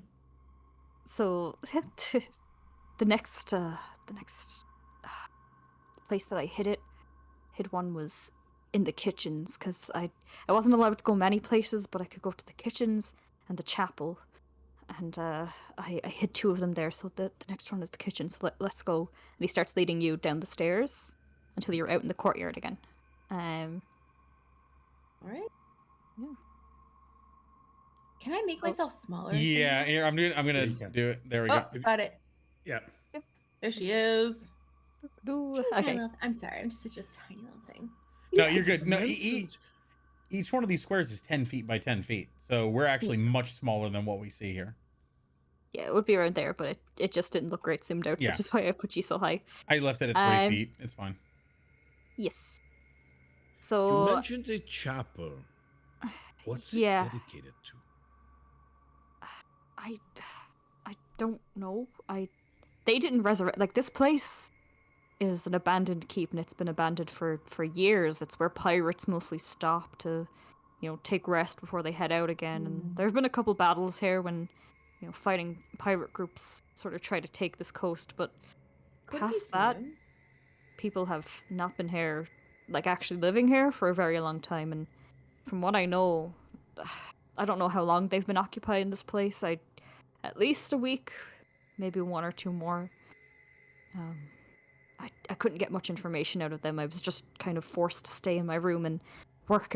So the next place that I hid one was in the kitchens, because I wasn't allowed to go many places, but I could go to the kitchens and the chapel. And I hid 2 of them there, so the next one is the kitchen, so let's go. And he starts leading you down the stairs until you're out in the courtyard again. All right. Yeah. Can I make myself smaller? Yeah, somehow? here, I'm gonna do it. There we Oh, go. got it. Yeah. There she is. Teeny tiny Okay. little- I'm sorry, I'm just such a tiny little thing. No, you're good. No, Mentioned- each one of these squares is 10 feet by 10 feet, so we're actually much smaller than what we see here. Yeah, it would be around there, but it just didn't look great zoomed out, Yeah. which is why I put you so high. I left it at 3 feet. It's fine. Yes. You So mentioned a chapel. What's Yeah. it dedicated to? I don't know. They didn't resurrect, like, this place is an abandoned keep, and it's been abandoned for years. It's where pirates mostly stop to, take rest before they head out again. And there have been a couple battles here when, fighting pirate groups sort of try to take this coast, but Could be past that, soon. people have not been here, like, actually living here for a very long time. And from what I know, I don't know how long they've been occupying this place. At least a week, maybe 1 or 2 more. I couldn't get much information out of them. I was just kind of forced to stay in my room and work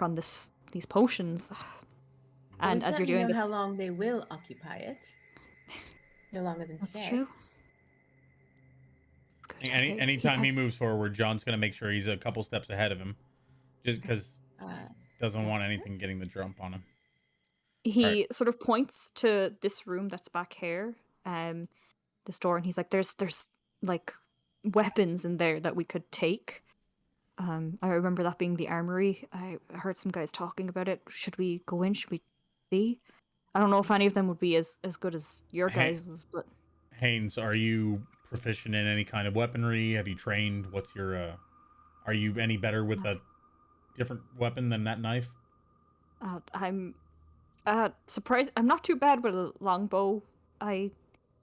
on these potions. But And we as you're certainly doing know this, how long they will occupy it. No longer than that's today. true. Good, okay. Anytime he moves forward, John's gonna make sure he's a couple steps ahead of him, just because doesn't want anything getting the jump on him. He sort of points to this room that's back here, this door, and he's like, "There's like weapons in there that we could take." I remember that being the armory. I heard some guys talking about it. Should we go in? Should we see? I don't know if any of them would be as good as your Hey. guys', but Haynes, are you proficient in any kind of weaponry? Have you trained? What's your are you any better with a different weapon than that knife? I'm surprised. I'm not too bad with a longbow. I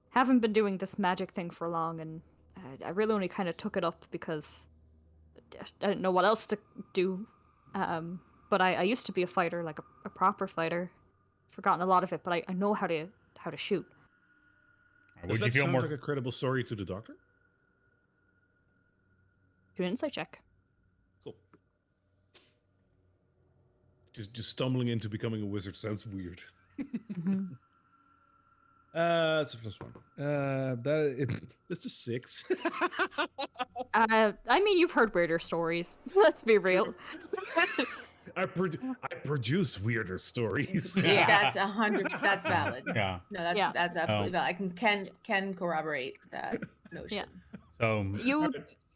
haven't been doing this magic thing for long, and I really only kind of took it up because I didn't know what else to do. But I used to be a fighter, like a proper fighter. Forgotten a lot of it, but I know how to shoot. Or Does would you that feel sound more? like a credible story to the doctor? Do an insight check. Cool. Just stumbling into becoming a wizard sounds weird. Mhm. It's a +1. That's a 6. I mean, you've heard weirder stories. Let's be real. I produce weirder stories. Yeah. That's 100. That's valid. Yeah. No, that's Yeah. that's absolutely Oh. valid. I can corroborate that notion. Yeah. So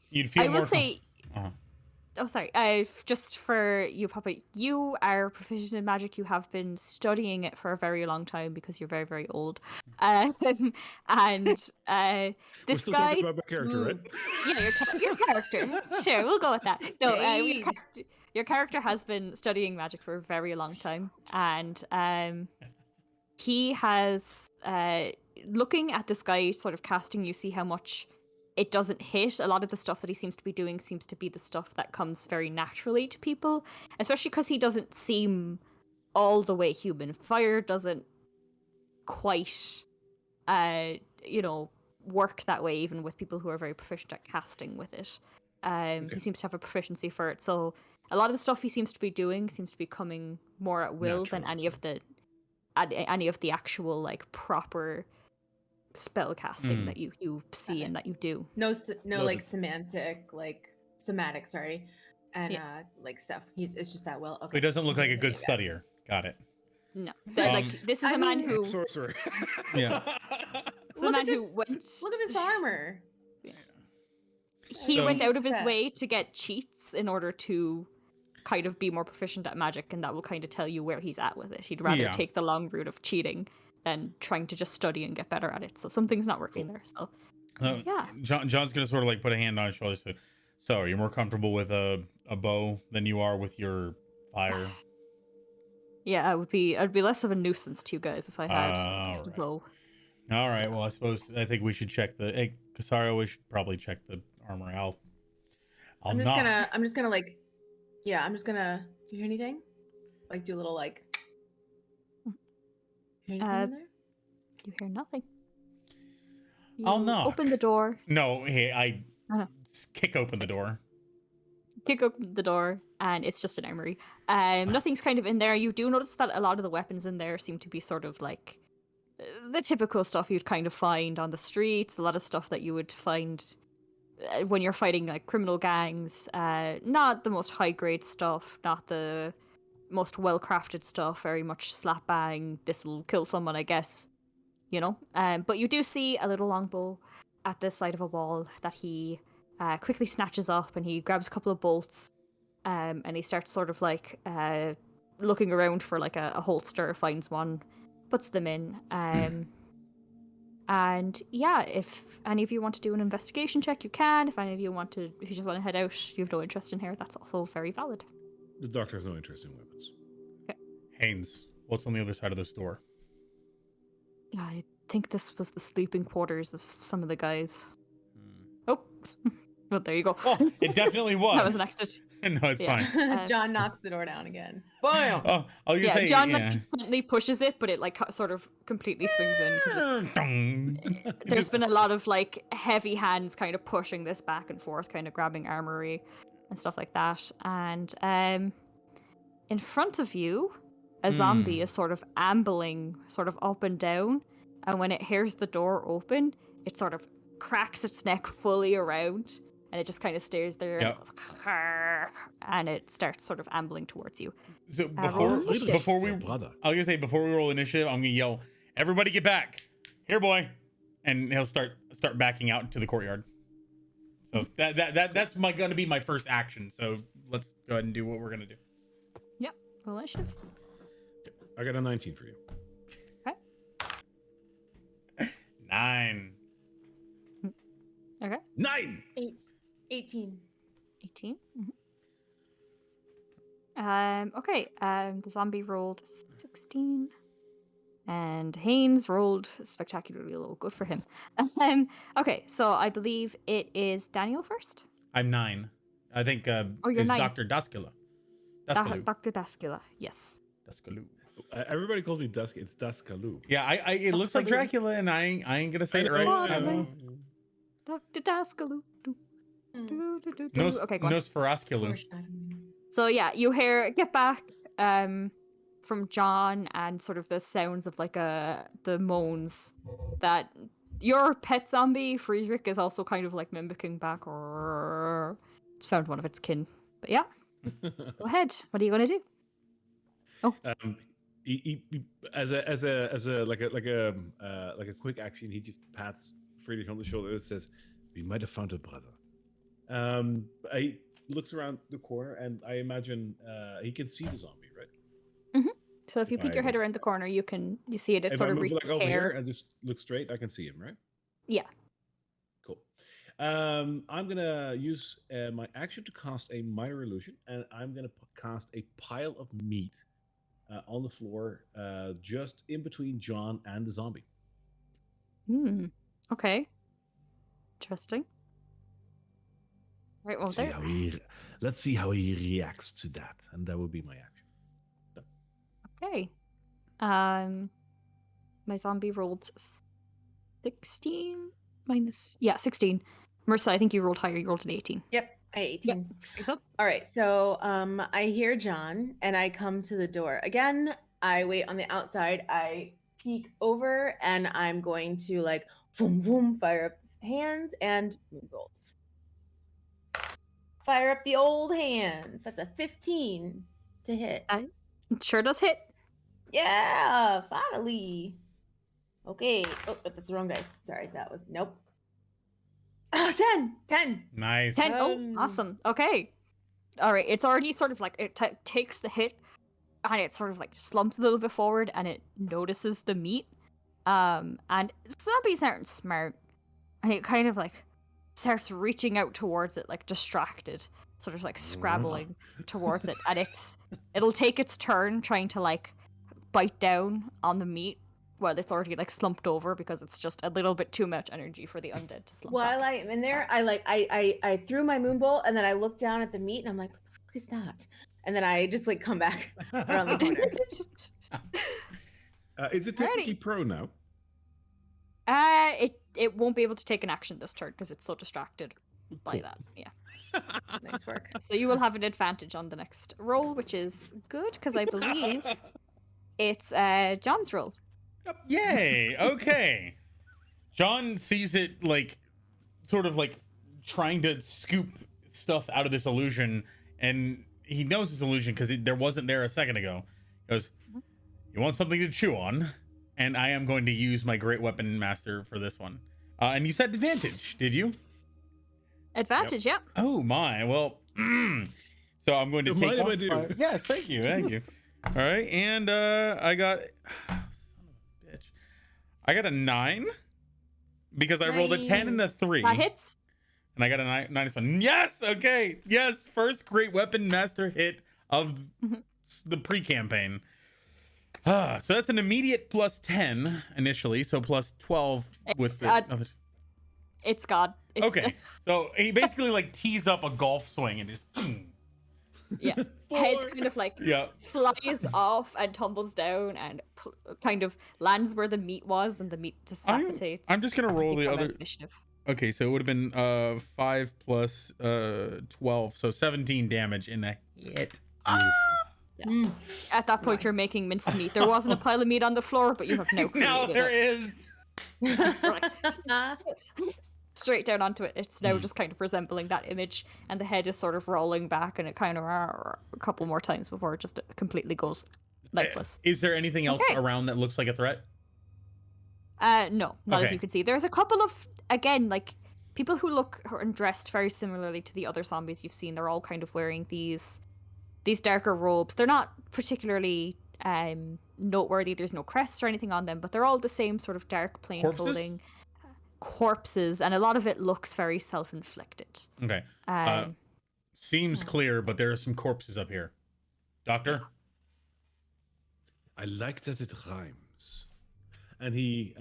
you'd feel I more. will say. Uh-huh. Oh, sorry. Just for you, Papa, you are proficient in magic. You have been studying it for a very long time because you're very, very old. And We're this still guy, talking about my character, right? yeah, your character. Sure, we'll go with that. No, Jade. your character has been studying magic for a very long time, and he has looking at this guy sort of casting. You see how much it doesn't hit. A lot of the stuff that he seems to be doing seems to be the stuff that comes very naturally to people, especially because he doesn't seem all the way human. Fire doesn't quite, work that way, even with people who are very proficient at casting with it. He seems to have a proficiency for it. So a lot of the stuff he seems to be doing seems to be coming more at will than Naturally. any of the any of the actual like proper spell casting that you see and that you do. No, like Noted. somatic, sorry, and Yeah. like stuff. It's just that well. So Okay. he doesn't look like a Okay, good okay, got it. studier. Got it. No, Um, this is I a man mean- who Sorcerer. Yeah. this is a Look man at who this- went. Look at this armor. He So- went out of his way to get cheats in order to kind of be more proficient at magic, and that will kind of tell you where he's at with it. He'd rather Yeah. take the long route of cheating than trying to just study and get better at it. So something's not working there. So yeah. John's gonna sort of like put a hand on his shoulder. So are you more comfortable with a bow than you are with your fire? Yeah, I'd be less of a nuisance to you guys if I had just a Alright. bow. All right. Well, I think we should check the. Hey, Casario, we should probably check the armor. I'll I'm just knock. gonna like, yeah, I'm just gonna. Do you hear anything? Like, do a little like. Hear anything in there? You hear nothing. I'll You knock. Open the door. No, hey, I Uh-huh. kick open the door. Kick open the door, and it's just an armory. Nothing's kind of in there. You do notice that a lot of the weapons in there seem to be sort of like the typical stuff you'd kind of find on the streets. A lot of stuff that you would find when you're fighting like criminal gangs. Not the most high grade stuff, not the most well crafted stuff. Very much slap bang. This'll kill someone, I guess. You know. But you do see a little longbow at the side of a wall that he quickly snatches up, and he grabs a couple of bolts, and he starts sort of like looking around for like a holster, finds one, puts them in, and yeah, if any of you want to do an investigation check, you can. If any of you if you just want to head out, you have no interest in here, that's also very valid. The doctor has no interest in weapons. Haynes, what's on the other side of this door? I think this was the sleeping quarters of some of the guys. Oh, well, there you go. Oh, it definitely was. That was an accident. No, it's Yeah. fine. John knocks the door down again. Bam! Oh, I was gonna Yeah, say, John yeah. like gently pushes it, but it like sort of completely swings in because Dong. there's been a lot of like heavy hands kind of pushing this back and forth, kind of grabbing armory and stuff like that. And in front of you, a zombie is sort of ambling, sort of up and down. And when it hears the door open, it sort of cracks its neck fully around, and it just kind of stares there, and, Yep. it goes, "Grrr," and it starts sort of ambling towards you. So roll initiative. before we Oh, brother. I was gonna say before we roll initiative, I'm gonna yell, "Everybody get back! Here, boy!" And he'll start backing out into the courtyard. So that's gonna be my first action. So let's go ahead and do what we're gonna do. Yep, roll initiative. I got a 19 for you. 9. Okay, 9. 18. 18. Okay, the zombie rolled 16. And Haynes rolled spectacularly low. Good for him. Okay, so I believe it is Daniel first. I'm 9. I think you're it's 9. Dr. Daskula. Daskalu. Dr. Daskula, yes. Daskalu. Everybody calls me Dusk. It's Duskalu. Yeah, it looks like Daskalu. Dracula, and I ain't gonna say it right. I I know. know. Dr. Daskulu. Nos, Okay, go on. Nosferasculu. So yeah, you hear get back from John, and sort of the sounds of like the moans that your pet zombie Friedrich is also kind of like mimicking back, or it's found one of its kin. But yeah, go ahead. What are you gonna do? He as a like a quick action, he just pats Friedrich on the shoulder and says, "We might have found a brother." He looks around the corner, and I imagine he can see the zombie, right? So if you peek your head around the corner, you see it. It If sort I of move reaches over hair. here and just look straight, I can see him, right? Yeah. Cool. I'm gonna use my action to cast a minor illusion, and I'm gonna cast a pile of meat on the floor, just in between John and the zombie. Okay. Interesting. Right. Well, there. Let's see how he reacts to that, and that will be my action. Okay. My zombie rolled 16 minus 16. Marissa, I think you rolled higher. You rolled an 18. Yep, I 18. Speaks up. All right, so I hear John, and I come to the door again. I wait on the outside. I peek over, and I'm going to like boom boom fire up hands and moonbolt. Fire up the old hands. That's a 15 to hit. It sure does hit. Yeah, finally. Okay. Oh, but that's the wrong dice. Sorry, that was nope. Oh, 10. Nice. 10. Oh, 10. awesome. Okay. All right. It's already sort of like it takes the hit, and it sort of like slumps a little bit forward, and it notices the meat. And zombies aren't smart, and it kind of like starts reaching out towards it, like distracted, sort of like scrabbling towards it, and it'll take its turn trying to like bite down on the meat while it's already like slumped over because it's just a little bit too much energy for the undead to slump. While back. I am in there, I threw my moonbolt, and then I look down at the meat, and I'm like, what the fuck is that? And then I just like come back around the corner. Is it technically pro now? It won't be able to take an action this turn because it's so distracted by Cool. that. Yeah. Nice work. So you will have an advantage on the next roll, which is good because I believe it's John's roll. Yay. Okay. John sees it like sort of like trying to scoop stuff out of this illusion, and he knows it's illusion because there wasn't there a second ago. He goes, "You want something to chew on?" And I am going to use my great weapon master for this one. And you said advantage, did you? Advantage, yep. Oh my. Well, so I'm going to Don't take mind if off I do. my- Yes, thank you. All right, and I got son of a bitch. I got a 9 because I rolled a 10 and a 3. That hits. And I got a 9. Yes, okay. Yes, first great weapon master hit of the pre-campaign. So that's an immediate plus 10 initially, so plus 12 with It's, the other. It's God. It's Okay, so he basically like tees up a golf swing and just yeah. Head kind of like yeah. flies off and tumbles down and kind of lands where the meat was, and the meat disappetites. I'm just gonna as roll you the come out other. of initiative. Okay, so it would have been 5 plus 12, so 17 damage in a hit. Mm. At that point, Nice. you're making minced meat. There wasn't a pile of meat on the floor, but you have now created Now there it. is. Straight down onto it. It's now just kind of resembling that image, and the head is sort of rolling back, and it kind of a couple more times before it just completely goes lifeless. Is there anything else Okay. around that looks like a threat? No, not as Okay. you can see. There's a couple of, again, like people who look and dressed very similarly to the other zombies you've seen. They're all kind of wearing these darker robes. They're not particularly noteworthy. There's no crests or anything on them, but they're all the same sort of dark plain Corpses? clothing. Corpses, and a lot of it looks very self-inflicted. Okay. Seems clear, but there are some corpses up here. Doctor? I like that it rhymes. And he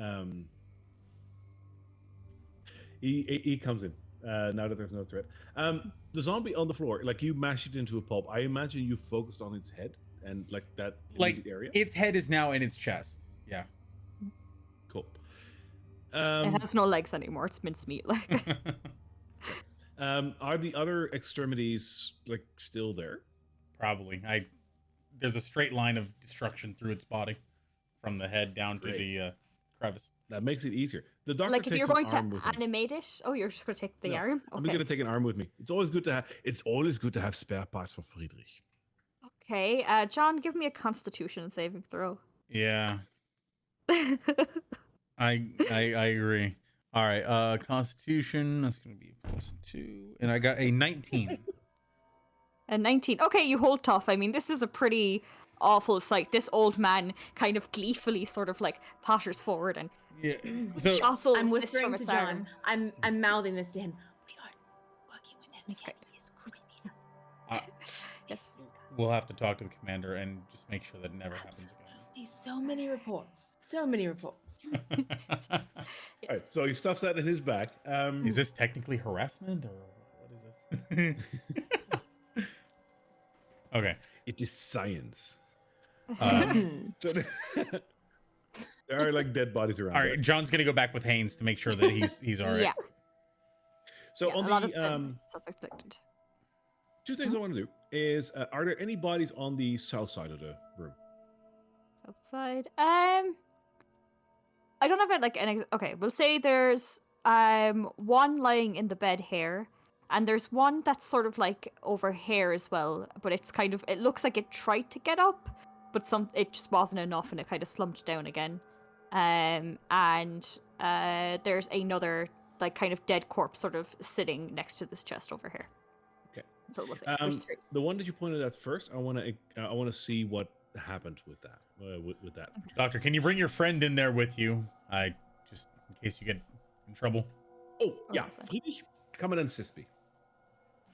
comes in now that there's no threat. The zombie on the floor, like you mash it into a pulp. I imagine you focused on its head and like that Like, immediate area. its head is now in its chest. Yeah. Cool. It has no legs anymore. It's mincemeat. Like, Are the other extremities like still there? Probably. There's a straight line of destruction through its body from the head down to Great. the crevice. That makes it easier. The doctor like if takes you're an going to arm with him. animate it, oh, you're just going to take the No, arm. I'm Okay. gonna take an arm with me. It's always good to have. It's always good to have spare parts for Friedrich. Okay, John, give me a Constitution saving throw. Yeah. I agree. All right, Constitution, that's gonna be +2. And I got a 19. A 19. Okay, you hold tough. I mean, this is a pretty awful sight. This old man kind of gleefully sort of like potters forward and Yeah. So jostles I'm this whispering from to its John. arm. I'm mouthing this to him. We are working with him. That's again. right. He is creepy as Yes. we'll have to talk to the commander and just make sure that it never happens These so many reports. So many reports. again. All right, so he stuffs that in his back. Is this technically harassment or what is this? Okay. It is science. Um, So there are like dead bodies around. all right, right? John's gonna go back with Haynes to make sure that he's all right. Yeah. So Yeah, on a lot of the them self-inflicted. two things I want to do is: are there any bodies on the south side of the room? Outside. I don't have it like okay, we'll say there's one lying in the bed here, and there's one that's sort of like over here as well, but it's kind of, it looks like it tried to get up, but it just wasn't enough and it kind of slumped down again. And there's another like kind of dead corpse sort of sitting next to this chest over here. Okay. So we'll say there's 3. The one that you pointed at first, I want to see what happened with that. With that. Doctor, can you bring your friend in there with you? Just in case you get in trouble. Oh yeah, awesome. Friedrich, come and assist me.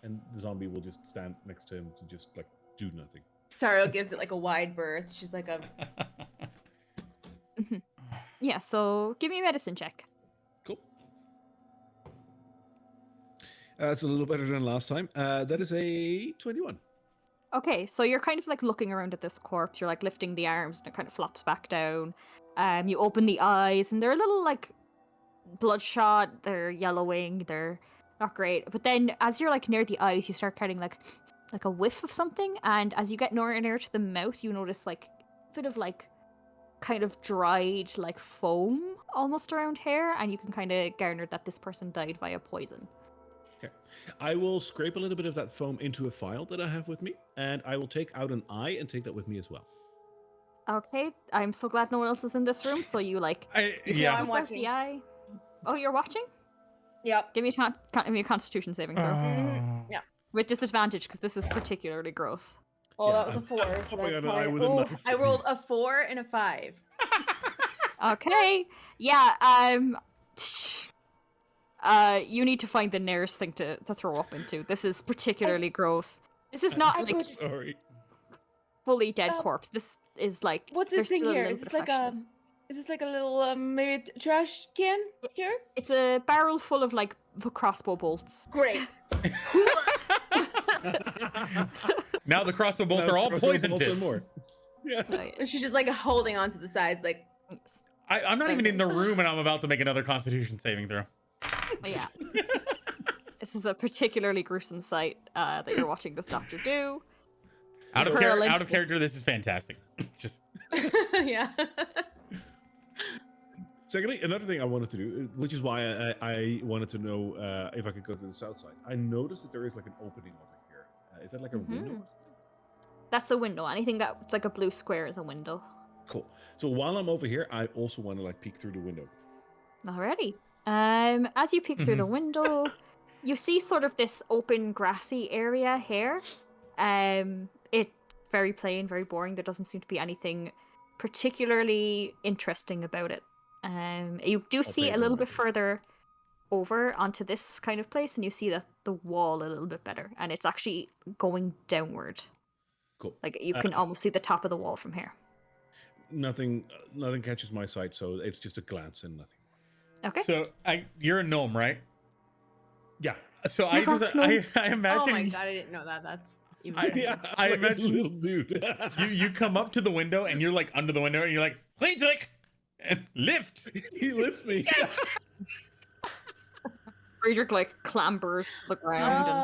And the zombie will just stand next to him to just like do nothing. Saro gives it like a wide berth. She's like a. Yeah. So give me a medicine check. Cool. That's a little better than last time. That is a 21. Okay, so you're kind of like looking around at this corpse. You're like lifting the arms and it kind of flops back down. You open the eyes and they're a little like bloodshot. They're yellowing. They're not great. But then as you're like near the eyes, you start getting like a whiff of something. And as you get nearer to the mouth, you notice like a bit of like kind of dried like foam almost around here. And you can kind of garner that this person died via poison. Okay. I will scrape a little bit of that foam into a file that I have with me, and I will take out an eye and take that with me as well. Okay, I'm so glad no one else is in this room. So you like, Yeah, I'm scoop out watching. the eye. Oh, you're watching? Yep. Give me a Constitution saving throw Yeah. with disadvantage because this is particularly gross. Oh, Yeah, that was a 4. So I that's got an eye probably, with a knife. I rolled a 4 and a 5. Okay, yeah. You need to find the nearest thing to throw up into. This is particularly gross. This is not like Sorry. fully dead corpse. This is like What's there's this thing still a here? little Is bit this of like a? freshness. Is this like a little maybe trash can here? It's a barrel full of like crossbow bolts. Great. Now the crossbow bolts are all poison tips. More. Yeah. She's just like holding on to the sides, like. I'm not even in the room and I'm about to make another Constitution saving throw. Yeah. This is a particularly gruesome sight that you're watching this doctor do. Out of Purulent. character, this is fantastic. Just Yeah. Secondly, another thing I wanted to do, which is why I wanted to know if I could go to the south side. I noticed that there is like an opening over here. Is that like a window? That's a window. Anything that's like a blue square is a window. Cool. So while I'm over here, I also want to like peek through the window. Alrighty. As you peek through the window, you see sort of this open grassy area here. It's very plain, very boring. There doesn't seem to be anything particularly interesting about it. You do see a little bit further over onto this kind of place, and you see that the wall a little bit better, and it's actually going downward. Cool. Like you can almost see the top of the wall from here. Nothing catches my sight, so it's just a glance and nothing. Okay. so you're a gnome, right? Yeah. So I imagine. Oh my god, I didn't know that. That's even. I like a imagine little dude. you come up to the window and you're like under the window and you're like, Friedrich, and lift. He lifts me. Friedrich like clambers the ground and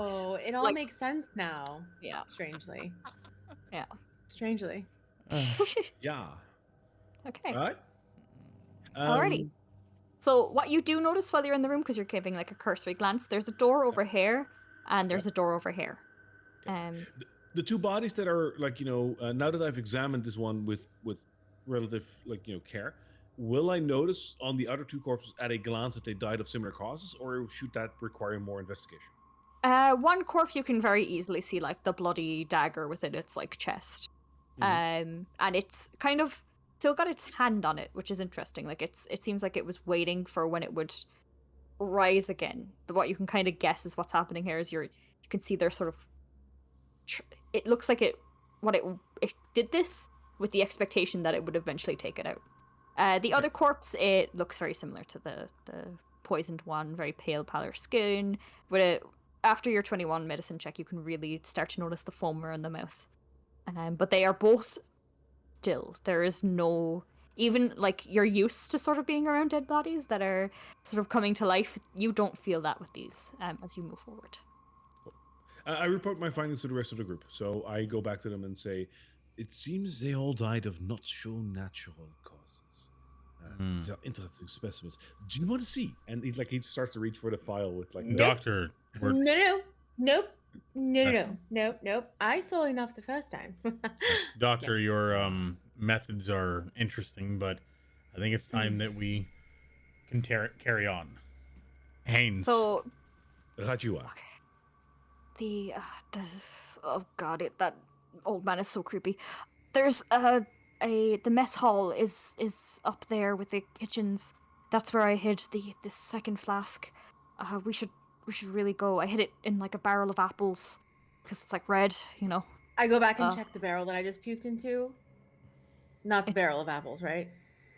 Oh, it all like- makes sense now. yeah. Strangely. Yeah. Strangely. Yeah. Okay. All right. Alrighty. So what you do notice while you're in the room, because you're giving like a cursory glance, there's a door over here and there's a door over here. The two bodies that are like, now that I've examined this one with relative care, will I notice on the other two corpses at a glance that they died of similar causes, or should that require more investigation? One corpse you can very easily see like the bloody dagger within its like chest. And it's kind of still got its hand on it, which is interesting. Like it seems like it was waiting for when it would rise again. What you can kind of guess is what's happening here is you can see there's sort of it looks like it did this with the expectation that it would eventually take it out. The other corpse, it looks very similar to the poisoned one, very pale, pallor skin. After your 21 medicine check, you can really start to notice the foam around the mouth. But they are both still. There is no, even like you're used to sort of being around dead bodies that are sort of coming to life. You don't feel that with these as you move forward. I report my findings to the rest of the group. So I go back to them and say, It seems they all died of not so natural causes. These are interesting specimens. Do you want to see? And he starts to reach for the file with like Nope. Doctor, we're Nope. Nope. I saw enough the first time. Doctor, your methods are interesting, but I think it's time that we can carry on. Haynes. So Rajua. the oh god, that old man is so creepy. There's the mess hall is up there with the kitchens. That's where I hid the second flask. We should really go. I hid it in like a barrel of apples because it's like red, you know. I go back and check the barrel that I just puked into. Not the barrel of apples, right?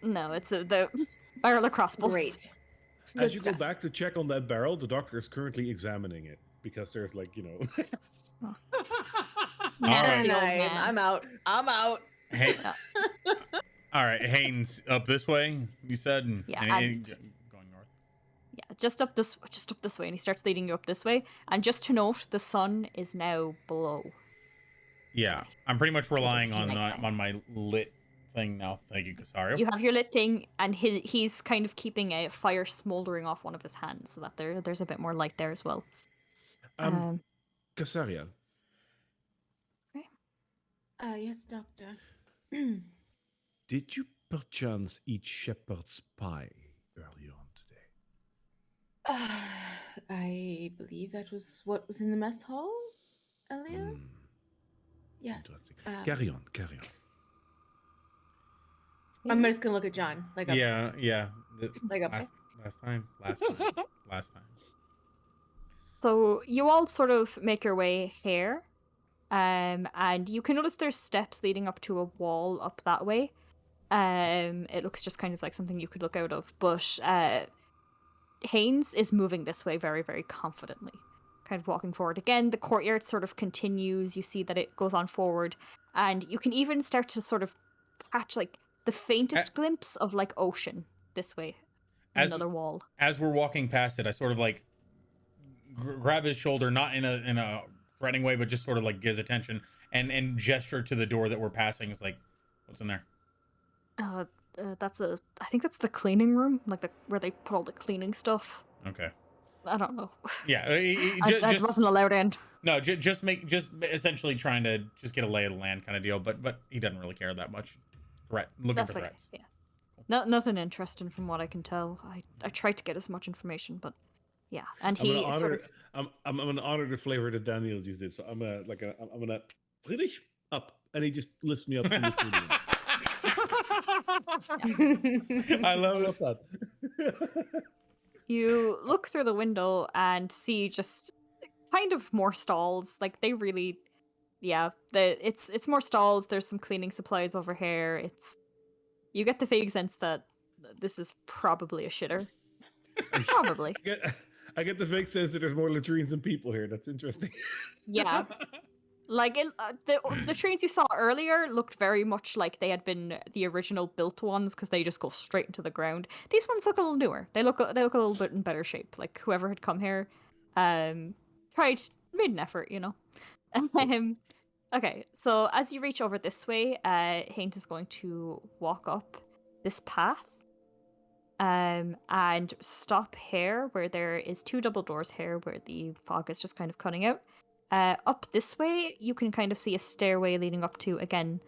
No, it's the barrel of crossbows. Great. As Good you stuff. go back to check on that barrel, the doctor is currently examining it because there's Nasty old Nine. man. I'm out. Hey. All right, Haynes, up this way. You said, Yeah, and going north. Yeah, just up this way, and he starts leading you up this way. And just to note, the sun is now below. Yeah, I'm pretty much relying Just on nighttime. on my lit thing now. Thank you, Casario. You have your lit thing, and he's kind of keeping a fire smoldering off one of his hands, so that there's a bit more light there as well. Casaria. Yes, doctor. Did you perchance eat shepherd's pie early on today? I believe that was what was in the mess hall earlier. Yes. Interesting. Carry on. I'm just gonna look at John. Like a, Yeah. Like a last time. So you all sort of make your way here, and you can notice there's steps leading up to a wall up that way. It looks just kind of like something you could look out of, but Haynes is moving this way very, very confidently, kind of walking forward. Again, the courtyard sort of continues. You see that it goes on forward, and you can even start to sort of catch like the faintest glimpse of like ocean this way. Another wall. As we're walking past it, I sort of like grab his shoulder, not in a threatening way, but just sort of like gives attention and gesture to the door that we're passing. It's like, what's in there? I think that's the cleaning room, like where they put all the cleaning stuff. Okay. I don't know. Yeah, I wasn't allowed in. No, just essentially trying to just get a lay of the land kind of deal. But he doesn't really care that much. Looking That's for okay. threats. Yeah. No, nothing interesting from what I can tell. I tried to get as much information, but yeah. And I'm he gonna honor, sort of I'm gonna honor the flavor that Daniel just did. So I'm gonna pretty up, and he just lifts me up. To I love that. you look through the window and see just kind of more stalls. Like they really, yeah. It's more stalls. There's some cleaning supplies over here. You get the vague sense that this is probably a shitter. Probably. I get the fake sense that there's more latrines than people here. That's interesting. Yeah. Like the trains you saw earlier looked very much like they had been the original built ones because they just go straight into the ground. These ones look a little newer. They look a little bit in better shape. Like whoever had come here, made an effort, you know. Okay, so as you reach over this way, Haint is going to walk up this path, and stop here where there is 2 double doors here where the fog is just kind of cutting out. Up this way, you can kind of see a stairway leading up to, again,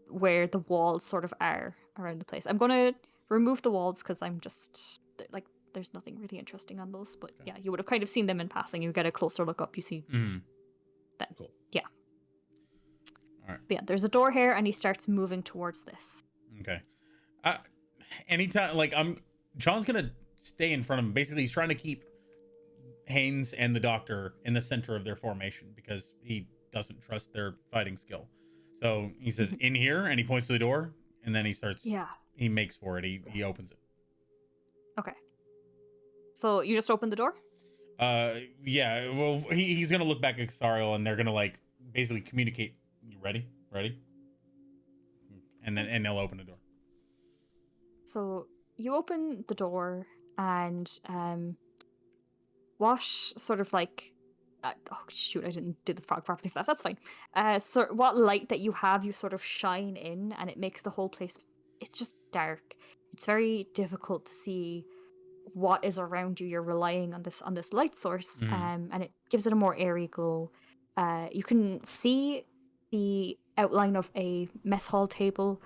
where the walls sort of are around the place. I'm going to remove the walls because I'm just, like, there's nothing really interesting on those. But yeah, you would have kind of seen them in passing. You get a closer look up, you see them. Cool. Yeah. All right. But yeah, there's a door here, and he starts moving towards this. Okay. Anytime, like, John's gonna stay in front of him. Basically, he's trying to keep Haynes and the doctor in the center of their formation because he doesn't trust their fighting skill. So he says, "In here," and he points to the door, and then he starts. Yeah. He makes for it. He opens it. Okay. So you just opened the door? Yeah. Well, he's gonna look back at Xariel, and they're gonna like basically communicate. You ready? And then they'll open the door. So you open the door, and Wash sort of like oh shoot, I didn't do the frog properly for that. That's fine. So what light that you have, you sort of shine in, and it makes the whole place. It's just dark. It's very difficult to see what is around you. You're relying on this light source, and it gives it a more airy glow. You can see the outline of a mess hall table.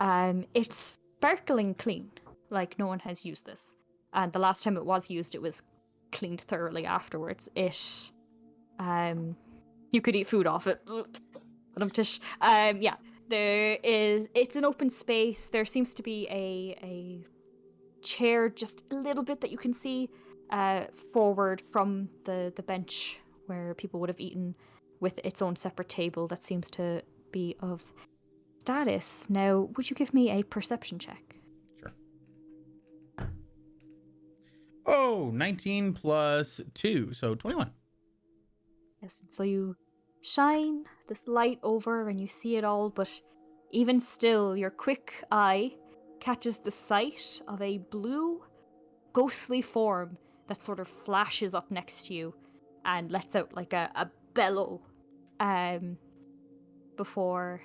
It's sparkling clean, like no one has used this. And the last time it was used, it was cleaned thoroughly afterwards. You could eat food off it. Yeah, it's an open space. There seems to be a chair just a little bit that you can see forward from the bench where people would have eaten, with its own separate table that seems to be of status. Now, would you give me a perception check? Sure. Oh, 19 plus 2, so 21. Yes, so you shine this light over and you see it all, but even still, your quick eye catches the sight of a blue, ghostly form that sort of flashes up next to you and lets out like a bellow before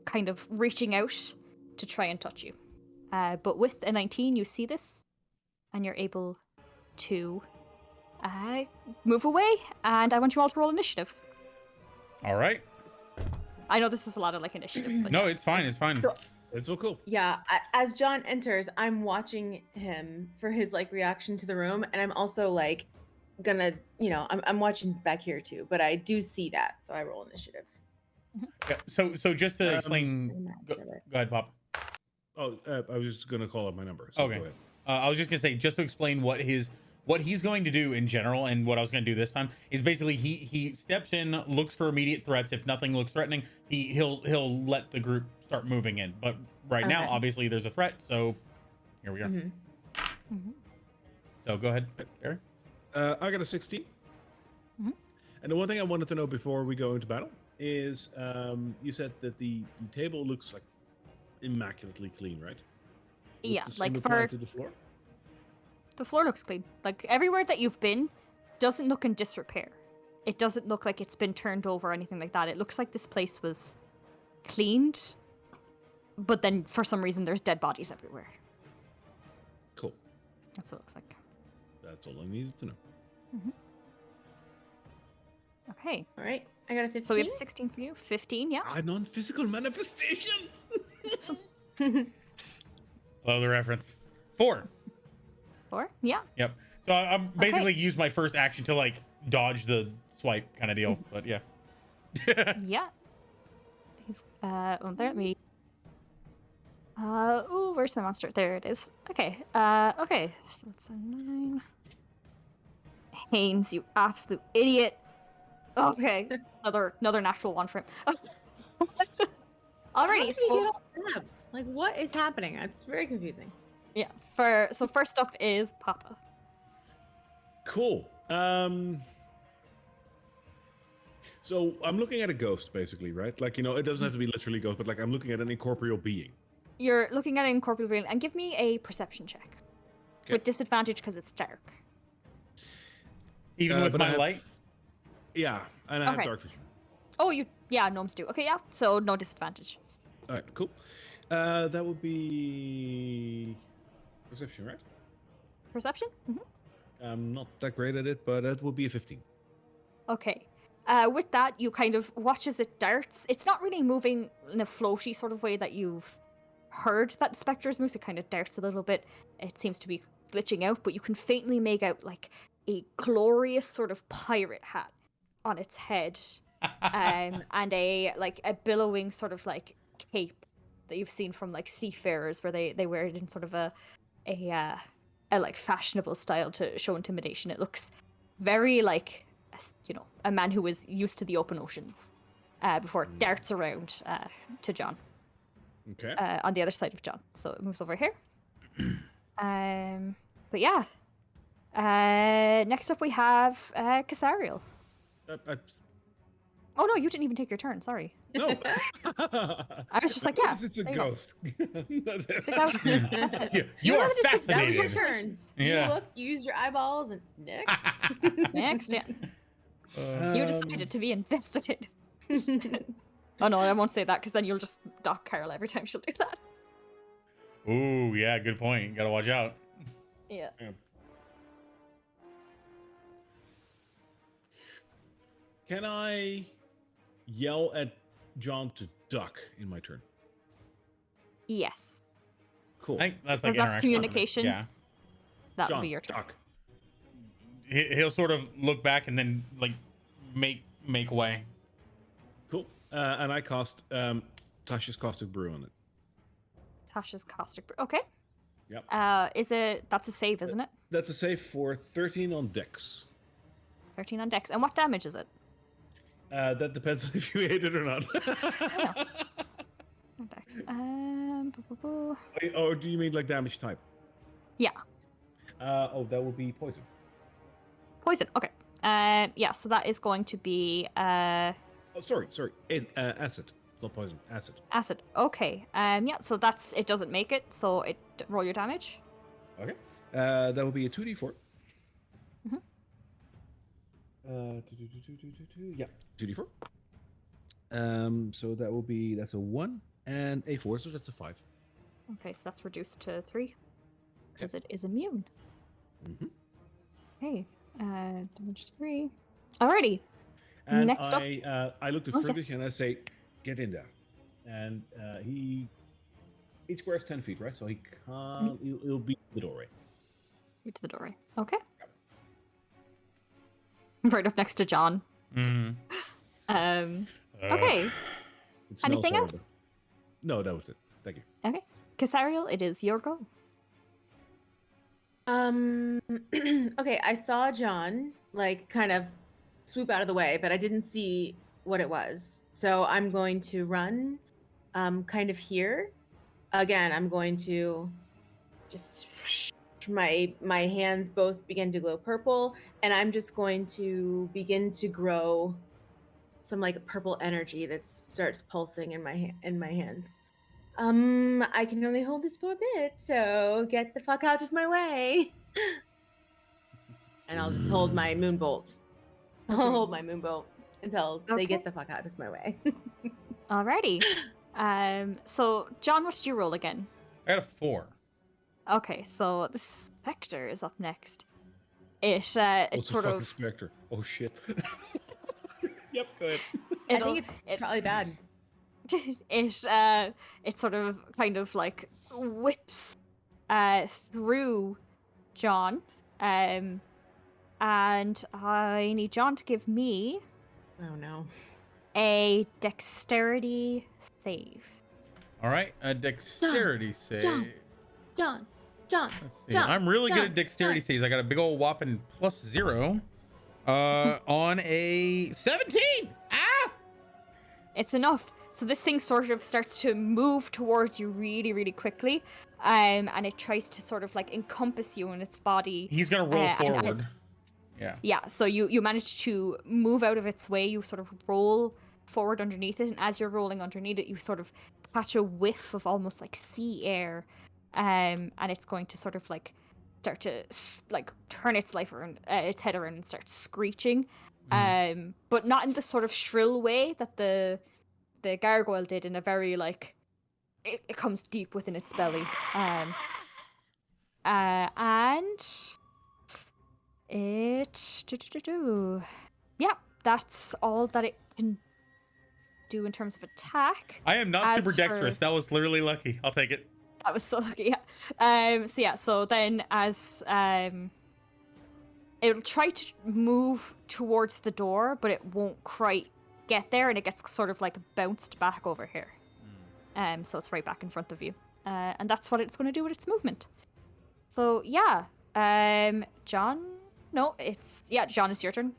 kind of reaching out to try and touch you. But with a 19, you see this, and you're able to move away, and I want you all to roll initiative. All right. I know this is a lot of like initiative, but No, it's fine. It's fine. So It's so cool. yeah, as John enters, I'm watching him for his like reaction to the room, and I'm also like gonna, I'm watching back here too, but I do see that, so I roll initiative. Yeah, so just to explain, I'm not go sure. ahead, Pop. Oh, I was just gonna call up my number. So Okay. Go ahead. I was just gonna say, just to explain what he's going to do in general, and what I was gonna do this time is basically he steps in, looks for immediate threats. If nothing looks threatening, he'll let the group start moving in. But right now, Okay. obviously, there's a threat, so here we are. Mhm. So go ahead, Barry. I got a 16. Mhm. And the one thing I wanted to know before we go into battle is, you said that the table looks like immaculately clean, right? Would yeah, the same like apply for to the floor. the floor looks clean. Like everywhere that you've been doesn't look in disrepair. It doesn't look like it's been turned over or anything like that. It looks like this place was cleaned, but then for some reason there's dead bodies everywhere. Cool. That's what it looks like. That's all I needed to know. Okay, All right, I got a 15. so we have 16 for you, 15, yeah. A non-physical manifestation. Love the reference. 4. 4, yeah. Yep. So I'm basically use my first action to like dodge the swipe kind of deal, but yeah. Yeah. He's, well, there, let me... ooh, where's my monster? There it is. Okay, okay, so that's a 9. Haynes, you absolute idiot. Okay, another natural one for him. How Alrighty, did he so, get all tabs? Like, what is happening? It's very confusing. yeah, so first up is Papa. Cool. So I'm looking at a ghost, basically, right? Like, it doesn't have to be literally ghost, but like I'm looking at an incorporeal being. You're looking at an incorporeal being, and give me a perception check. Okay. With disadvantage because it's dark. Even with But I my have- light. Yeah, and I have Okay. dark vision. Oh, yeah, gnomes do. Okay, yeah, so no disadvantage. All right, cool. That would be perception, right? Perception? I'm not that great at it, but that would be a 15. Okay. With that, you kind of watch as it darts. It's not really moving in a floaty sort of way that you've heard that the spectres moves. It kind of darts a little bit. It seems to be glitching out, but you can faintly make out like a glorious sort of pirate hat on its head, and a billowing sort of like cape that you've seen from like seafarers, where they wear it in sort of a like fashionable style to show intimidation. It looks very like a man who is used to the open oceans before it darts around to John Okay. on the other side of John. So it moves over here. But yeah. Next up we have Casariel. Oh no, you didn't even take your turn. Sorry. No. I was just like, yeah. It's a there you go. ghost. That's it. It's a ghost. That's it. Yeah, you know are that it's a- that was your fascinating. turn. Yeah. You look, you use your eyeballs, and next. Next, yeah. Uh, You decided to be investigated. Oh no, I won't say that because then you'll just dock Carol every time she'll do that. Ooh, yeah, good point. Gotta watch out. Yeah. Can I yell at John to duck in my turn? Yes. Cool. I think that's Because like that's interaction. communication. Yeah. That John, will be your turn. duck. He'll sort of look back and then like make way. Cool. And I cast Tasha's Caustic Brew on it. Tasha's caustic. Okay. Yep. That's a save, isn't it? That's a save for 13 on Dex. 13 on Dex. And what damage is it? That depends on if you hit it or not. On Dex. Boo, boo, boo. Or do you mean like damage type? Yeah. That would be poison. Poison. Okay. Yeah. So that is going to be Oh, sorry. Acid. Not poison. Acid. acid. Okay. Yeah. So it doesn't make it. So roll your damage. Okay. That would be a 2d4. Mhm. Yeah, 2d4. So that's a 1 and a 4, so that's a 5. Okay. So that's reduced to 3 because it is immune. Mm-hmm. Okay. Damage 3. Alrighty. And Next up. I look to Oh, yeah. Friedrich and I say, "Get in there." And he squares 10 feet, right? So he can't. He'll be in the doorway. Get to the doorway. Okay. Right up next to John. Mm. Okay. It smells Anything horrible. else? No, that was it. Thank you. Okay. Casariel, it is your go. Okay, I saw John like kind of swoop out of the way, but I didn't see what it was. So I'm going to run kind of here. Again, I'm going to just my hands both begin to glow purple, and I'm just going to begin to grow some like purple energy that starts pulsing in my hands. I can only hold this for a bit, so get the fuck out of my way. And I'll just hold my moonbolt. I'll hold my moonbolt until they Okay. get the fuck out of my way. Alrighty. So John, what did you roll again? I got a 4. Okay, so the specter is up next. It What's sort the fucking of specter? Oh shit. Yep, go ahead. I think it's probably bad. it sort of kind of like whips through John, and I need John to give me Oh no. a dexterity save. All right, a dexterity save. John. John. Let's see. John, I'm really good John, at dexterity John. saves. I got a big old whopping +0 on a 17. Ah! It's enough. So this thing sort of starts to move towards you really, really quickly, and it tries to sort of like encompass you in its body. He's gonna roll and forward. it's- Yeah. Yeah, so you manage to move out of its way. You sort of roll forward underneath it, and as you're rolling underneath it, you sort of catch a whiff of almost like sea air, and it's going to sort of like start to like turn its life around, its head around, and start screeching, but not in the sort of shrill way that the gargoyle did. In a very like it comes deep within its belly, and it yeah, that's all that it can do in terms of attack. I am not As super dexterous. for- That was literally lucky. I'll take it. That was so lucky, yeah. So then as it'll try to move towards the door, but it won't quite get there, and it gets sort of like bounced back over here. So it's right back in front of you. And that's what it's going to do with its movement. So yeah, John. No, John, it's your turn.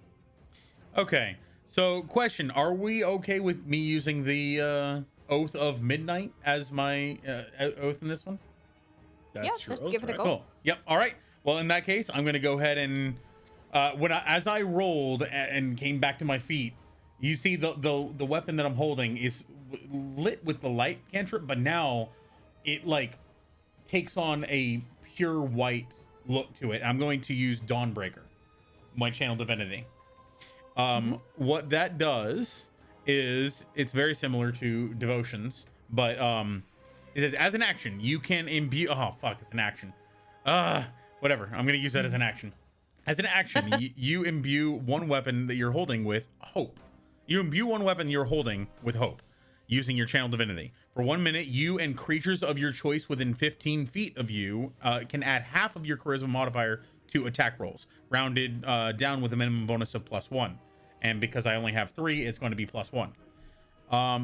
Okay. So, question: are we okay with me using the Oath of Midnight as my oath in this one? That's your let's oath, give it a right? go. Cool. Yep. All right. Well, in that case, I'm gonna go ahead and as I rolled and came back to my feet, You see the weapon that I'm holding is lit with the light cantrip, but now it like takes on a pure white look to it. I'm going to use Dawnbreaker, my channel divinity. What that does is it's very similar to Devotions, but it says as an action you can imbue. Oh fuck, it's an action. Whatever. I'm gonna use that as an action. As an action, you imbue one weapon that you're holding with hope. You imbue one weapon you're holding with hope using your channel divinity. For 1 minute, you and creatures of your choice within 15 feet of you can add half of your charisma modifier to attack rolls, rounded down with a minimum bonus of +1. And because I only have 3, it's going to be +1.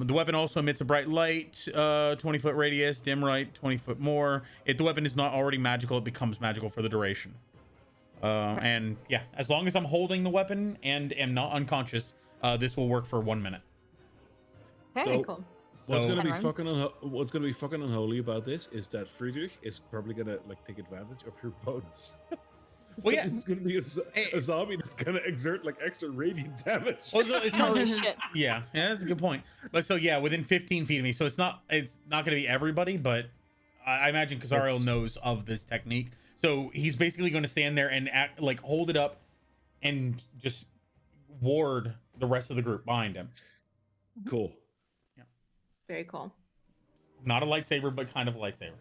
The weapon also emits a bright light, 20-foot radius, dim light, 20 foot more. If the weapon is not already magical, it becomes magical for the duration. And yeah, as long as I'm holding the weapon and am not unconscious, this will work for 1 minute. Okay, So- cool. What's So- gonna be fucking unholy about this is that Friedrich is probably gonna like take advantage of your bonus. Well, yeah. This is gonna be a zombie that's gonna exert like extra radiant damage. Well, it's Holy not, shit. yeah, that's a good point. But so yeah, within 15 feet of me, so it's not going to be everybody, but I imagine Kazariel That's- knows of this technique. So he's basically going to stand there and like hold it up and just ward the rest of the group behind him. Cool. Very cool. Not a lightsaber, but kind of a lightsaber.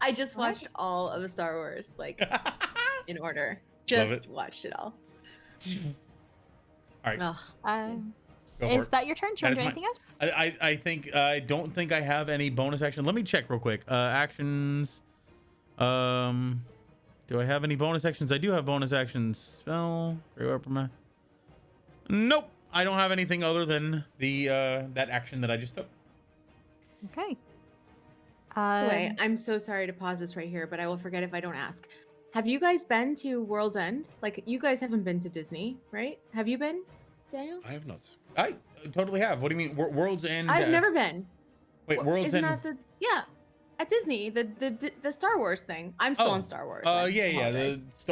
I just watched all of Star Wars, like in order. Love Just it. watched it all. All right, Ugh. go for Is it. that your turn? Do you want That to do is anything else? I don't think I have any bonus action. Let me check real quick. Actions. Do I have any bonus actions? I do have bonus actions. Spell. Great weapon. Nope. I don't have anything other than the that action that I just took. Okay. Anyway, I'm so sorry to pause this right here, but I will forget if I don't ask. Have you guys been to World's End? Like, you guys haven't been to Disney, right? Have you been, Daniel? I have not. I totally have. What do you mean? World's End? I've never been. Wait, World's Isn't End. that the at Disney the Star Wars thing? I'm still Oh, on Star Wars. Yeah. apologize.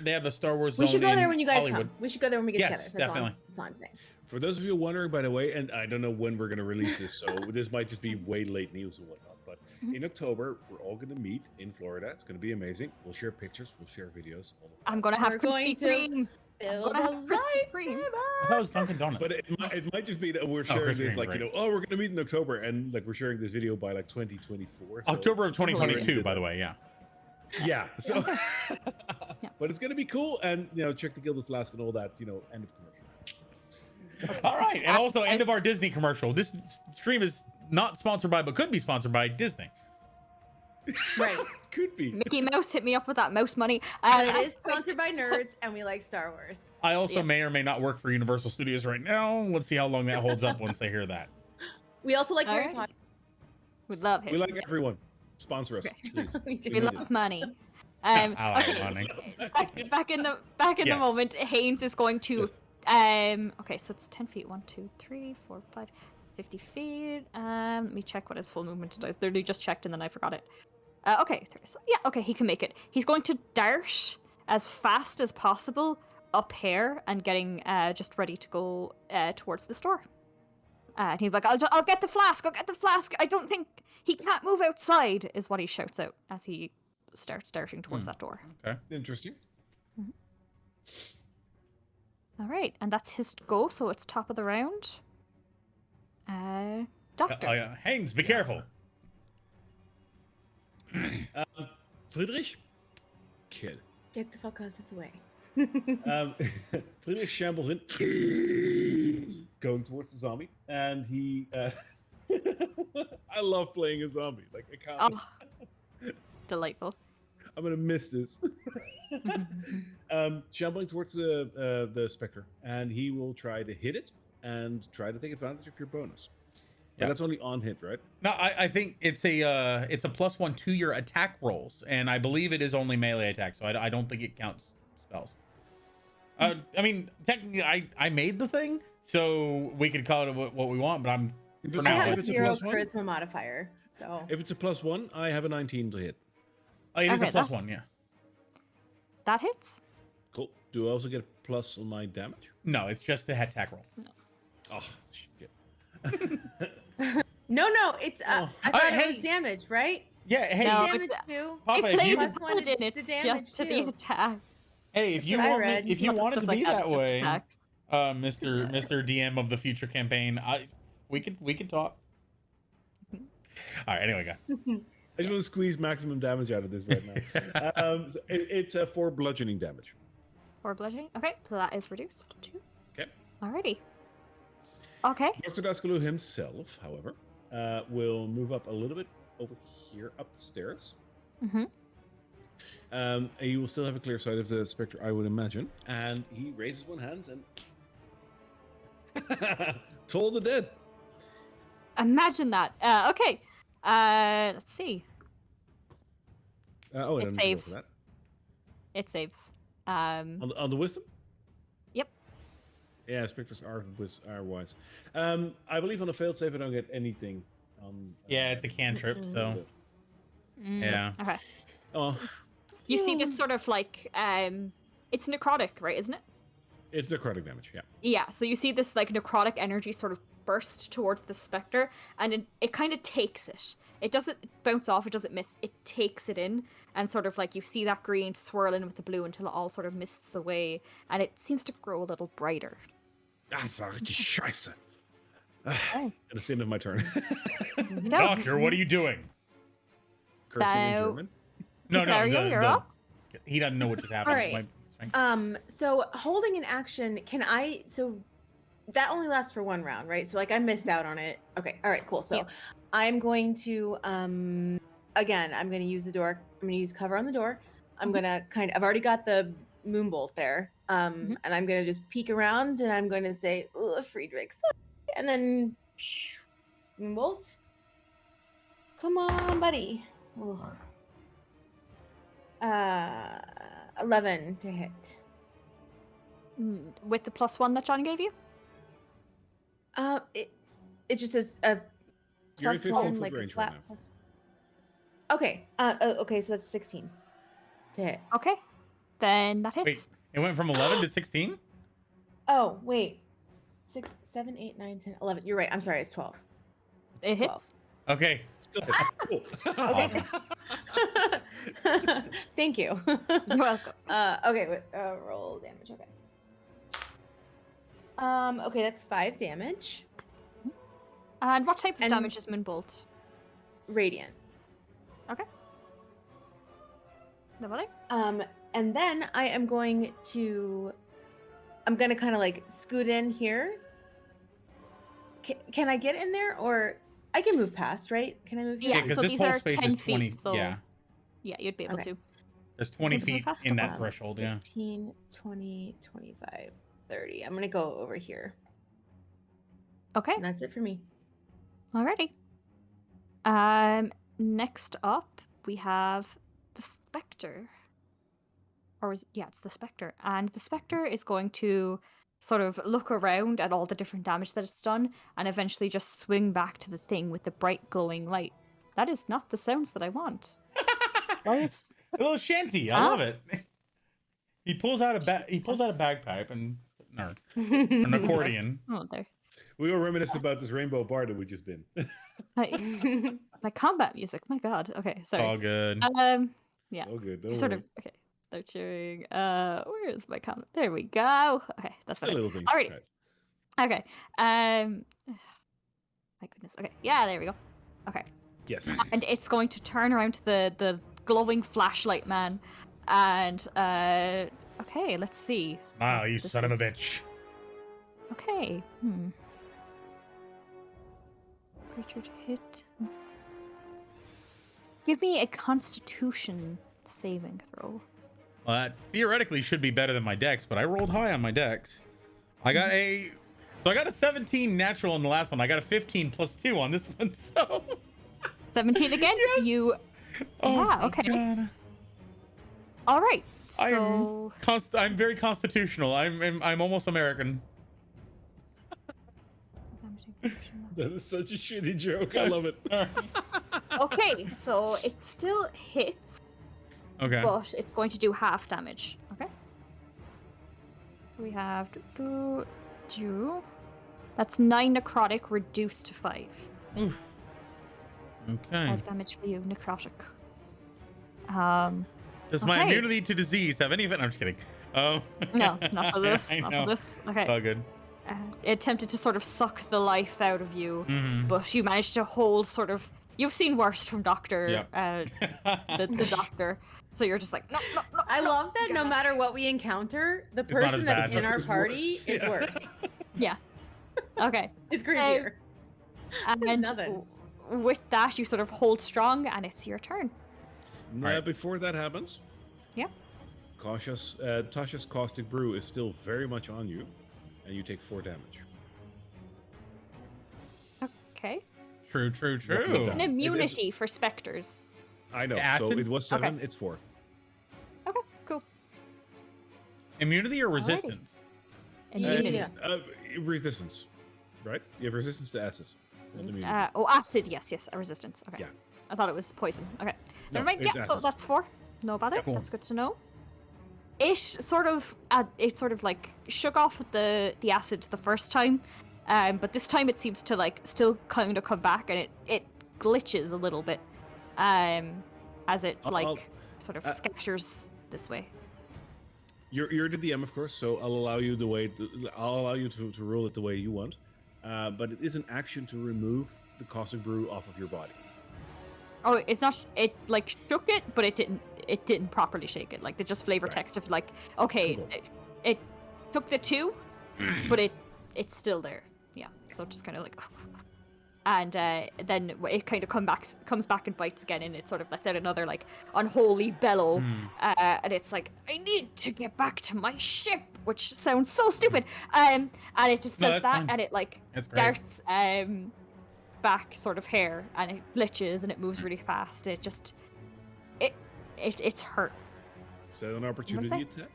They have the Star Wars. We zone should go there in when you guys Hollywood. come. We should go there when we get Yes, together. That's definitely. That's all I'm saying. For those of you wondering, by the way, and I don't know when we're going to release this, so this might just be way late news and whatnot, but in October, we're all going to meet in Florida. It's going to be amazing. We'll share pictures, we'll share videos. All of that. I'm gonna have We're Krispy going to Kreme. Build gonna a have Krispy Kreme. I thought it was Dunkin' Donuts. But it might just be that we're sharing Krispy this, Kreme, like, right. you know, oh, we're going to meet in October, and like we're sharing this video by like 2024. So, October of 2022, Hilarious. by the way. Yeah. Yeah. So, Yeah. but it's going to be cool, and you know, check the Gilded Flask and all that. You know, end of commercial. All right, and also end of our Disney commercial. This stream is not sponsored by, but could be sponsored by Disney. Right. Could be. Mickey Mouse hit me up with that mouse money. And it is sponsored by nerds, and we like Star Wars. I also Yes. may or may not work for Universal Studios right now. Let's see how long that holds up once they hear that. We also like Harry Alright. Potter. Would love him. We like everyone. Sponsor us, please. We do. We need love money. I like okay. money. back in the Yes. moment, Haynes is going to Yes. okay, so it's 10 feet. 1, 2, 3, 4, 5, 50 feet. Let me check what his full movement is. Literally just checked and then I forgot it. Okay, so, yeah, okay, he can make it. He's going to dart as fast as possible up here and getting just ready to go towards the store. And he's like, I'll get the flask. I'll get the flask. I don't think he can't move outside, is what he shouts out as he starts darting towards that door. Okay. Interesting. All right, and that's his go, so it's top of the round. Doctor. Haynes, be careful. Friedrich, kill. Get the fuck out of the way. Friedrich shambles in, going towards the zombie, and he. I love playing a zombie. Like I can't. Oh, delightful. I'm gonna miss this. Shambling towards the specter, and he will try to hit it and try to take advantage of your bonus. But Yeah. that's only on hit, right? No, I think it's a +1 to your attack rolls, and I believe it is only melee attack, so I don't think it counts spells. I mean, technically, I made the thing, so we could call it what we want, but I'm If for it's, I now. if have it's a zero +1, charisma modifier, so if it's a +1, I have a 19 to hit. It is Okay, a +1, yeah. That hits. Cool. Do I also get a plus on my damage? No, it's just a head attack roll. Oh, shit. No, it's Oh. I thought Hey. it was damage, right? Yeah, hey, No, Damage it's- too. Papa, I if played you, Plus the one paladin, the it's damage just to the too. attack. hey, if That's you what I want read. me, if you Lots of want it to stuff like be that, that it's just way, attacks. Mr. DM of the future campaign, we could talk. All right, anyway, go. I just want to squeeze maximum damage out of this right now. So it's 4 bludgeoning damage. 4 bludgeoning. Okay, so that is reduced to 2. Okay. Alrighty. Okay. Dr. Daskaloo himself, however, will move up a little bit over here up the stairs. Mm-hmm. He will still have a clear sight of the spectre, I would imagine. And he raises one hand and toll the dead. Imagine that. Okay. Let's see. I It don't need to roll for saves. that. It saves. On the wisdom? Yep. Yeah, spectres are wise. I believe on a failed save I don't get anything. Yeah, it's a cantrip, so yeah. Okay. Oh, You see this sort of like it's necrotic, right? Isn't it? it's necrotic damage, yeah. Yeah. So you see this like necrotic energy sort of burst towards the specter, and it kind of takes it. It doesn't bounce off. It doesn't miss. It takes it in, and sort of like you see that green swirl in with the blue until it all sort of mists away, and it seems to grow a little brighter. That's a scheiße. At the end of my turn. Doctor, what are you doing? Cursing in So- German. No, Cesario, you're up? He doesn't know what just happened. All right. So holding an action, so that only lasts for 1 round, right? So like I missed out on it. Okay. All right, cool. So Yep. I'm going to again, I'm going to use the door. I'm going to use cover on the door. I'm going to I've already got the moonbolt there. And I'm going to just peek around and I'm going to say, "Ugh, Friedrich." Sorry. And then moonbolt. Come on, buddy. Ugh. 11 to hit. With the +1 that John gave you. It just says a You're in plus 15 one, foot like a range flat right now. plus. Okay. Okay, so that's 16 to hit. Okay. Then that hits. Wait, it went from 11 to 16? Oh wait, 6, 7, 8, 9, 10, 11. You're right. I'm sorry. It's 12. It hits. Okay. Still hits. Cool. Okay. Awesome. Thank you. You're welcome. Okay. Wait, roll damage. Okay. Okay, that's 5 damage. And what type of And- damage is Moonbolt? Radiant. Okay. No bother. And then I'm gonna kind of like scoot in here. Can I get in there, or I can move past, right? Can I move? Yeah, because so this these whole are space 10 is 20. feet, so Yeah, yeah, you'd be able Okay. to. there's 20 Can you feet move past in the that bottom? threshold. Yeah. 15, 20, 25, 30. I'm gonna go over here. Okay. And that's it for me. Alrighty. Next up we have the Spectre. It's the Spectre. And the Spectre is going to sort of look around at all the different damage that it's done and eventually just swing back to the thing with the bright glowing light. That is not the sounds that I want. Why is A little shanty. I Huh? love it. He pulls out a bagpipe and or an accordion. oh there. We were reminiscing about this rainbow bar that we just been. Like combat music, my god. Okay, sorry. All good. Yeah. Oh, good. Don't Sort worry. of okay. They're cheering. Where is my comment? There we go. Okay, that's It's the fine. little things. Alrighty. right. Okay. My goodness. Okay. Yeah, there we go. Okay. Yes. And it's going to turn around to the glowing flashlight man, and okay, let's see. Wow, you This son of a is- bitch. Okay. Creature to hit. Give me a Constitution saving throw. Well, that theoretically should be better than my dex, but I rolled high on my dex. I got a 17 natural on the last one. I got a 15 plus 2 on this one. So 17 again. Yes! You. Oh Yeah, my okay. God. All right. So. I'm very constitutional. I'm almost American. That is such a shitty joke. I love it. Okay, so it still hits, Okay. but it's going to do half damage. Okay. So we have that's 9 necrotic reduced to 5. Oof. Okay. 5 damage for you, necrotic. Does my okay. immunity to disease have any effect? I'm just kidding. Oh. No, not for this. I Not know. for this. Okay. Oh, good. It attempted to sort of suck the life out of you, Mhm. but you managed to hold sort of. You've seen worse from Doctor, the Doctor. So you're just like, no. I love that no matter what we encounter, the It's not as person bad, that's in but our it's party worse. is Yeah. worse. Yeah. Okay. It's creepier. And nothing. with that, you sort of hold strong, and it's your turn. Alright. Before that happens, Yeah. Tasha's caustic brew is still very much on you, and you take 4 damage. Okay. True. It's an It is- immunity for specters. I know. So Acid? it was 7. Okay. It's 4. Okay. Cool. Immunity or resistance? Immunity. Yeah. Resistance, right? You have resistance to acid. not immunity. Acid. Yes. A resistance. Okay. Yeah. I thought it was poison. Okay. No, Never mind. it's Yeah. So acid. that's 4. No bother. Cool. That's good to know. It sort of like shook off with the acid the first time, but this time it seems to like still kind of come back, and it glitches a little bit, as it I'll- sort of scatters this way. You're the DM, of course, so I'll allow you to roll it the way you want. But it is an action to remove the caustic brew off of your body. Oh, it's not. It like shook it, but it didn't. It didn't properly shake it. Like the just flavor Right. text of like, okay, Cool. it took the 2, but it's still there. Yeah. So just kind of like, and then it kind of comes back and bites again, and it sort of lets out another like unholy bellow, and it's like, I need to get back to my ship, which sounds so stupid. And it just No, says that's that, fine. and it like That's great. darts back sort of hair, and it glitches and it moves really fast. It just it's hurt. Is that an opportunity say? attack?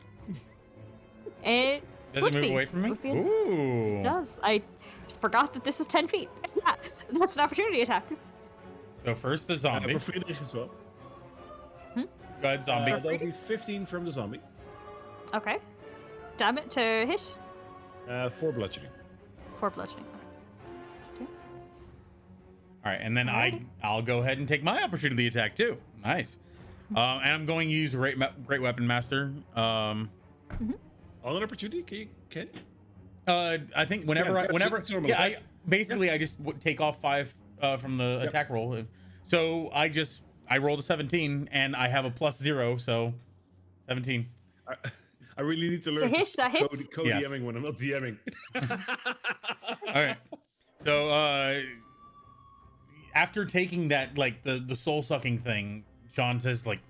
It Does would it move be. away from me? Would be. Ooh. It does. I forgot that this is 10 feet. Yeah, that's an opportunity attack. So first the zombie. For free damage as well. Go ahead, zombie. That'll be 15 from the zombie. Okay. Damn it to hit. 4 bludgeoning. 4 bludgeoning. Okay. All right, and then Alrighty. I'll go ahead and take my opportunity attack too. Nice. And I'm going to use Great Weapon Master. On an opportunity? Can you? I think whenever Yeah, it's normal I attack. basically I just take off 5 from the Yep. attack roll. So I rolled a 17 and I have a +0, so 17. I really need to learn To hit, that hits? code Yes. DMing when I'm not DMing. All right. So after taking that, like the soul sucking thing, John says like,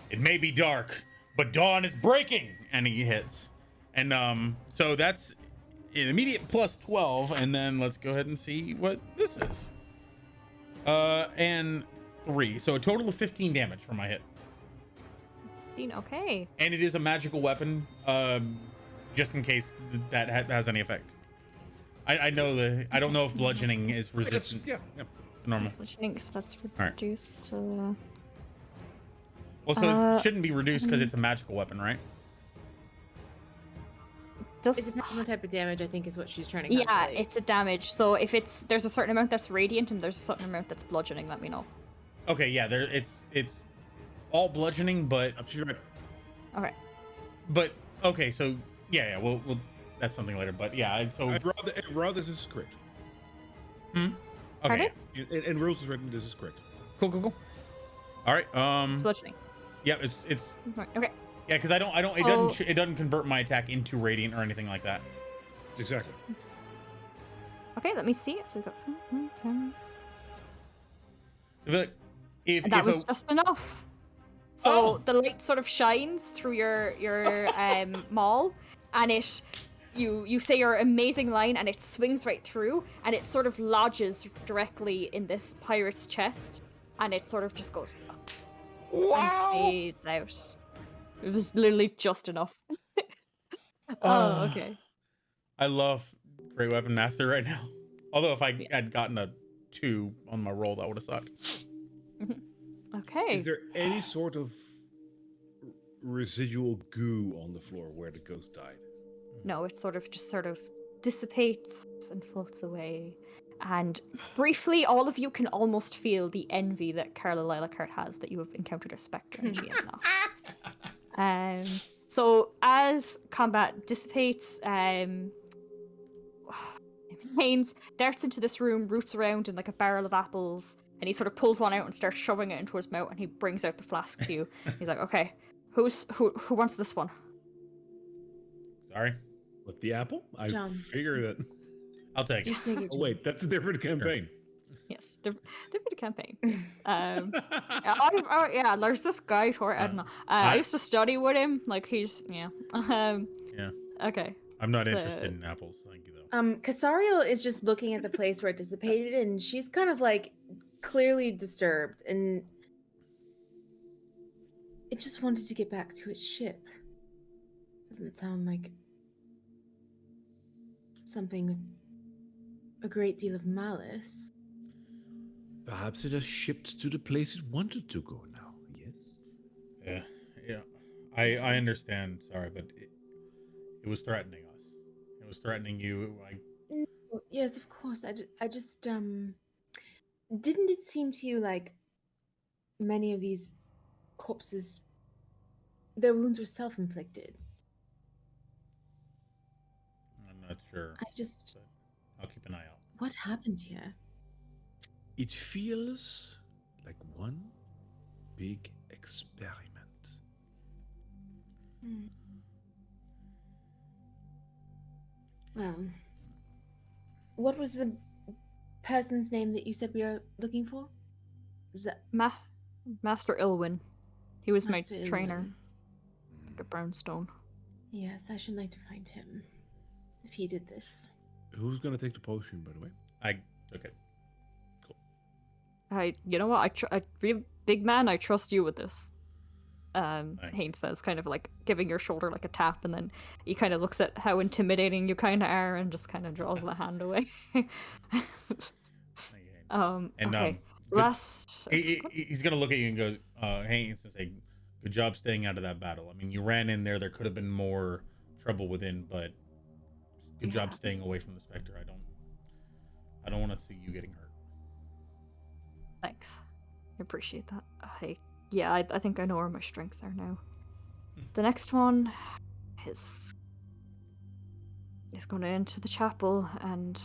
"It may be dark, but dawn is breaking," and he hits. And so that's an immediate +12, and then let's go ahead and see what this is. And 3, so a total of 15 damage from my hit. Okay. And it is a magical weapon, just in case that has any effect. I know I don't know if bludgeoning is resistant yeah. to normal. Bludgeoning, so that's right. reduced to. Well, so it shouldn't be so reduced because it's a magical weapon, right? It Does, depends on the type of damage, I think, is what she's trying to yeah, calculate. it's a damage. So if there's a certain amount that's radiant and there's a certain amount that's bludgeoning, let me know. Okay, yeah, it's all bludgeoning, but Up to your right. Okay. okay, so yeah, we'll that's something later. But yeah, so I'd rather this is correct. okay, Pardon? In rules is written this is correct. cool. All right, It's bludgeoning. yeah, it's Right, okay. yeah, because I don't So- it doesn't convert my attack into radiant or anything like that. Exactly. Okay, let me see it. So we got. If And that if was a- just enough. So Oh. the light sort of shines through your maul, and you say your amazing line, and it swings right through, and it sort of lodges directly in this pirate's chest, and it sort of just goes and fades out. It was literally just enough. Oh, okay. I love Great Weapon Master right now. Although if I had gotten a 2 on my roll, that would have sucked. Okay. Is there any sort of residual goo on the floor where the ghost died? No, it sort of dissipates and floats away. And briefly, all of you can almost feel the envy that Carla Lilacart has that you have encountered a spectre and she has not. So as combat dissipates, Haynes darts into this room, roots around in like a barrel of apples, and he sort of pulls one out and starts shoving it into his mouth, and he brings out the flask to you. He's like, okay, who wants this one? Sorry. With the apple? I John. figured it. I'll take it. Just take it. Oh, wait, that's a different campaign. Yes, different campaign. Yes. Yeah, there's this guy, I don't know. I used to study with him. Like, he's, yeah. Yeah. Okay. I'm not interested in apples. Thank you, though. Casariel is just looking at the place where it dissipated, and she's kind of like clearly disturbed, and it just wanted to get back to its ship. Doesn't sound like something with a great deal of malice. Perhaps it has shipped to the place it wanted to go now, yes? Yeah. I understand. Sorry, but it was threatening us. It was threatening you. Yes, of course. I just didn't it seem to you like many of these corpses, their wounds were self-inflicted? I'm not sure. but I'll keep an eye out. what happened here? It feels like one big experiment. Well, what was the person's name that you said we are looking for? Is that Master Ilwyn. He was Master my Ilwyn? trainer at Brownstone. Yes, I should like to find him. If he did this. Who's going to take the potion, by the way? I took it. You know what? Real big man, I trust you with this. Thanks. Haynes says, kind of like giving your shoulder like a tap, and then he kind of looks at how intimidating you kind of are, and just kind of draws the hand away. Okay. Last. He's gonna look at you and goes, Haynes, and say, "Good job staying out of that battle. I mean, you ran in there. There could have been more trouble within, but good job staying away from the specter. I don't want to see you getting hurt." Thanks. I appreciate that. I think I know where my strengths are now. The next one is going to enter the chapel, and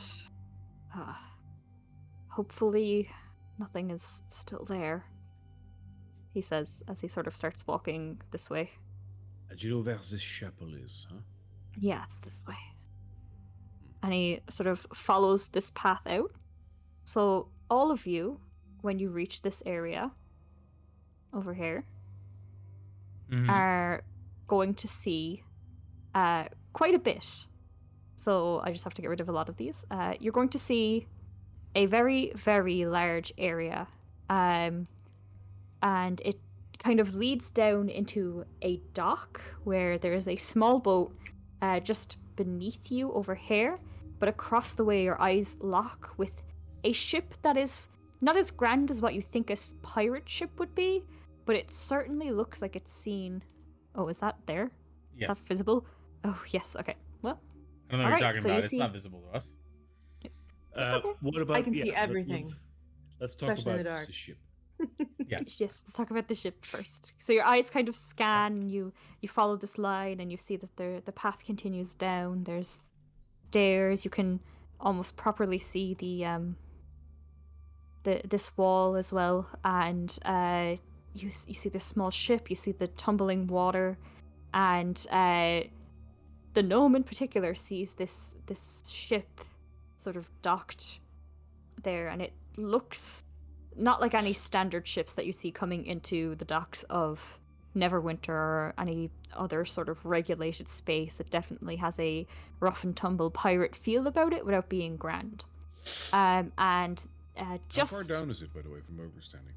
hopefully nothing is still there, he says as he sort of starts walking this way. Do you know where this chapel is, huh? Yeah, it's this way. And he sort of follows this path out. So all of you, when you reach this area over here, are going to see quite a bit. So I just have to get rid of a lot of these. You're going to see a very, very large area. And it kind of leads down into a dock where there is a small boat just beneath you over here. But across the way, your eyes lock with a ship that is not as grand as what you think a pirate ship would be, but it certainly looks like it's seen. Oh, is that there? Yes. Is that visible? Oh, yes. Okay. Well, I don't know what you're talking about. It's not visible to us. okay. What about? I can see everything. Let's talk Especially in about the dark. the ship. Yes. Yes, let's talk about the ship first. So your eyes kind of scan, and you follow this line, and you see that the path continues down. There's stairs. You can almost properly see this wall as well, and you see this small ship. You see the tumbling water, and the gnome in particular sees this ship sort of docked there, and it looks not like any standard ships that you see coming into the docks of Neverwinter or any other sort of regulated space. It definitely has a rough and tumble pirate feel about it without being grand. And just... How far down is it, by the way, from where we're standing?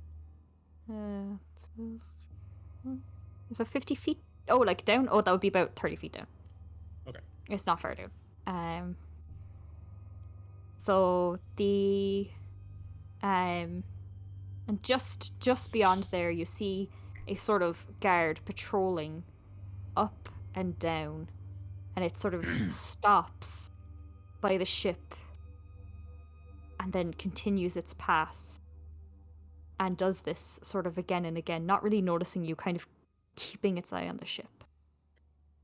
Is it 50 feet? Oh, like down? Oh, that would be about 30 feet down. Okay. It's not far down. So the... and just beyond there, you see a sort of guard patrolling up and down and it sort of stops by the ship and then continues its path and does this sort of again and again, not really noticing you, kind of keeping its eye on the ship.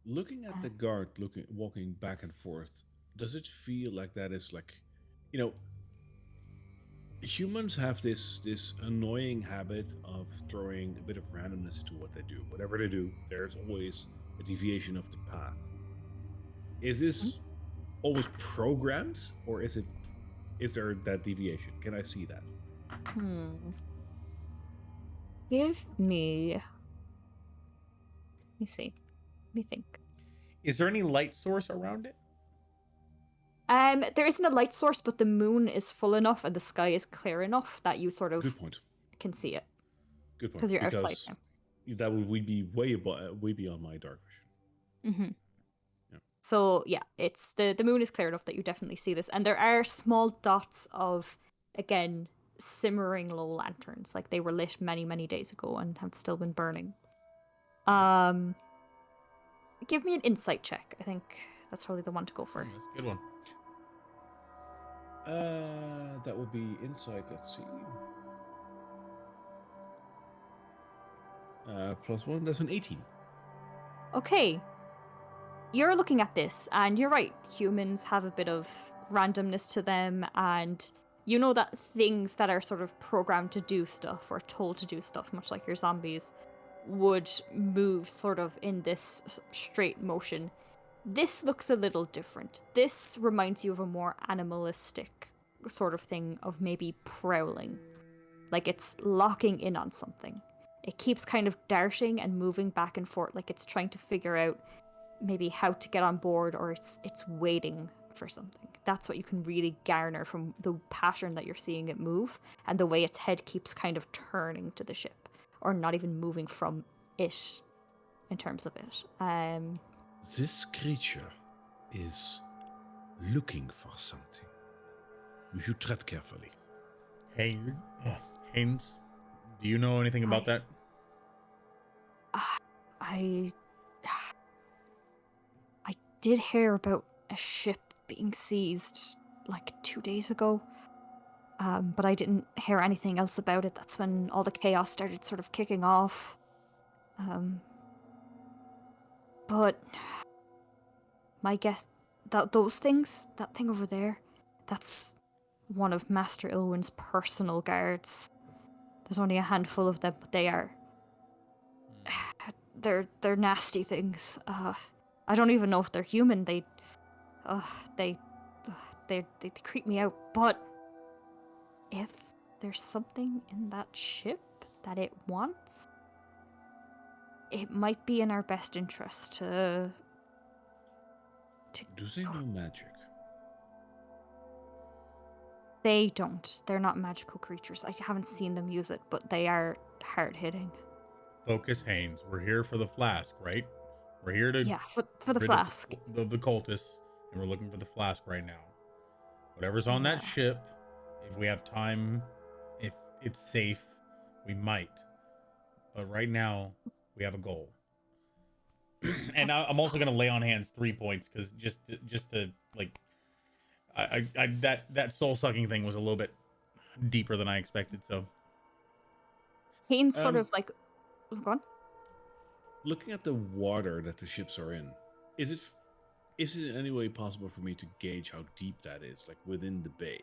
Looking at the guard, walking back and forth, does it feel like that is like, you know, humans have this annoying habit of throwing a bit of randomness into what they do. Whatever they do, there's always a deviation of the path. Is this always programmed, or is there that deviation? Can I see that? Give me. Let me see. Let me think. Is there any light source around it? There isn't a light source, but the moon is full enough and the sky is clear enough that you sort of Good point. can see it. Good point. Because you're outside now. That would be way beyond my dark vision. Mm-hmm. Yeah. So yeah, it's the moon is clear enough that you definitely see this, and there are small dots of, again, simmering low lanterns, like they were lit many days ago and have still been burning. Give me an insight check. I think that's probably the one to go for. That's a good one. That would be insight. Let's see. +1. That's an 18. Okay. You're looking at this, and you're right. Humans have a bit of randomness to them, and you know that things that are sort of programmed to do stuff or told to do stuff, much like your zombies, would move sort of in this straight motion. This looks a little different. This reminds you of a more animalistic sort of thing of maybe prowling. Like it's locking in on something. It keeps kind of darting and moving back and forth, like it's trying to figure out maybe how to get on board, or it's waiting for something. That's what you can really garner from the pattern that you're seeing it move, and the way its head keeps kind of turning to the ship, or not even moving from it in terms of it. This creature is looking for something. You should tread carefully. Haynes, do you know anything about that? I did hear about a ship being seized like 2 days ago, but I didn't hear anything else about it. That's when all the chaos started sort of kicking off. But my guess that those things, that thing over there, that's one of Master Ilwin's personal guards. There's only a handful of them, but they are they're nasty things. I don't even know if they're human. They creep me out. But if there's something in that ship that it wants, it might be in our best interest to. Do they know magic? They don't. They're not magical creatures. I haven't seen them use it, but they are hard-hitting. Focus, Haynes. We're here for the flask, right? We're here to... Yeah, for the flask. The cultists, and we're looking for the flask right now. Whatever's on that ship, if we have time, if it's safe, we might. But right now, we have a goal. And I'm also going to lay on hands 3 points, because just to, like... I that soul-sucking thing was a little bit deeper than I expected, so... Haynes sort of like... Go on. Looking at the water that the ships are in, is it in any way possible for me to gauge how deep that is, like within the bay?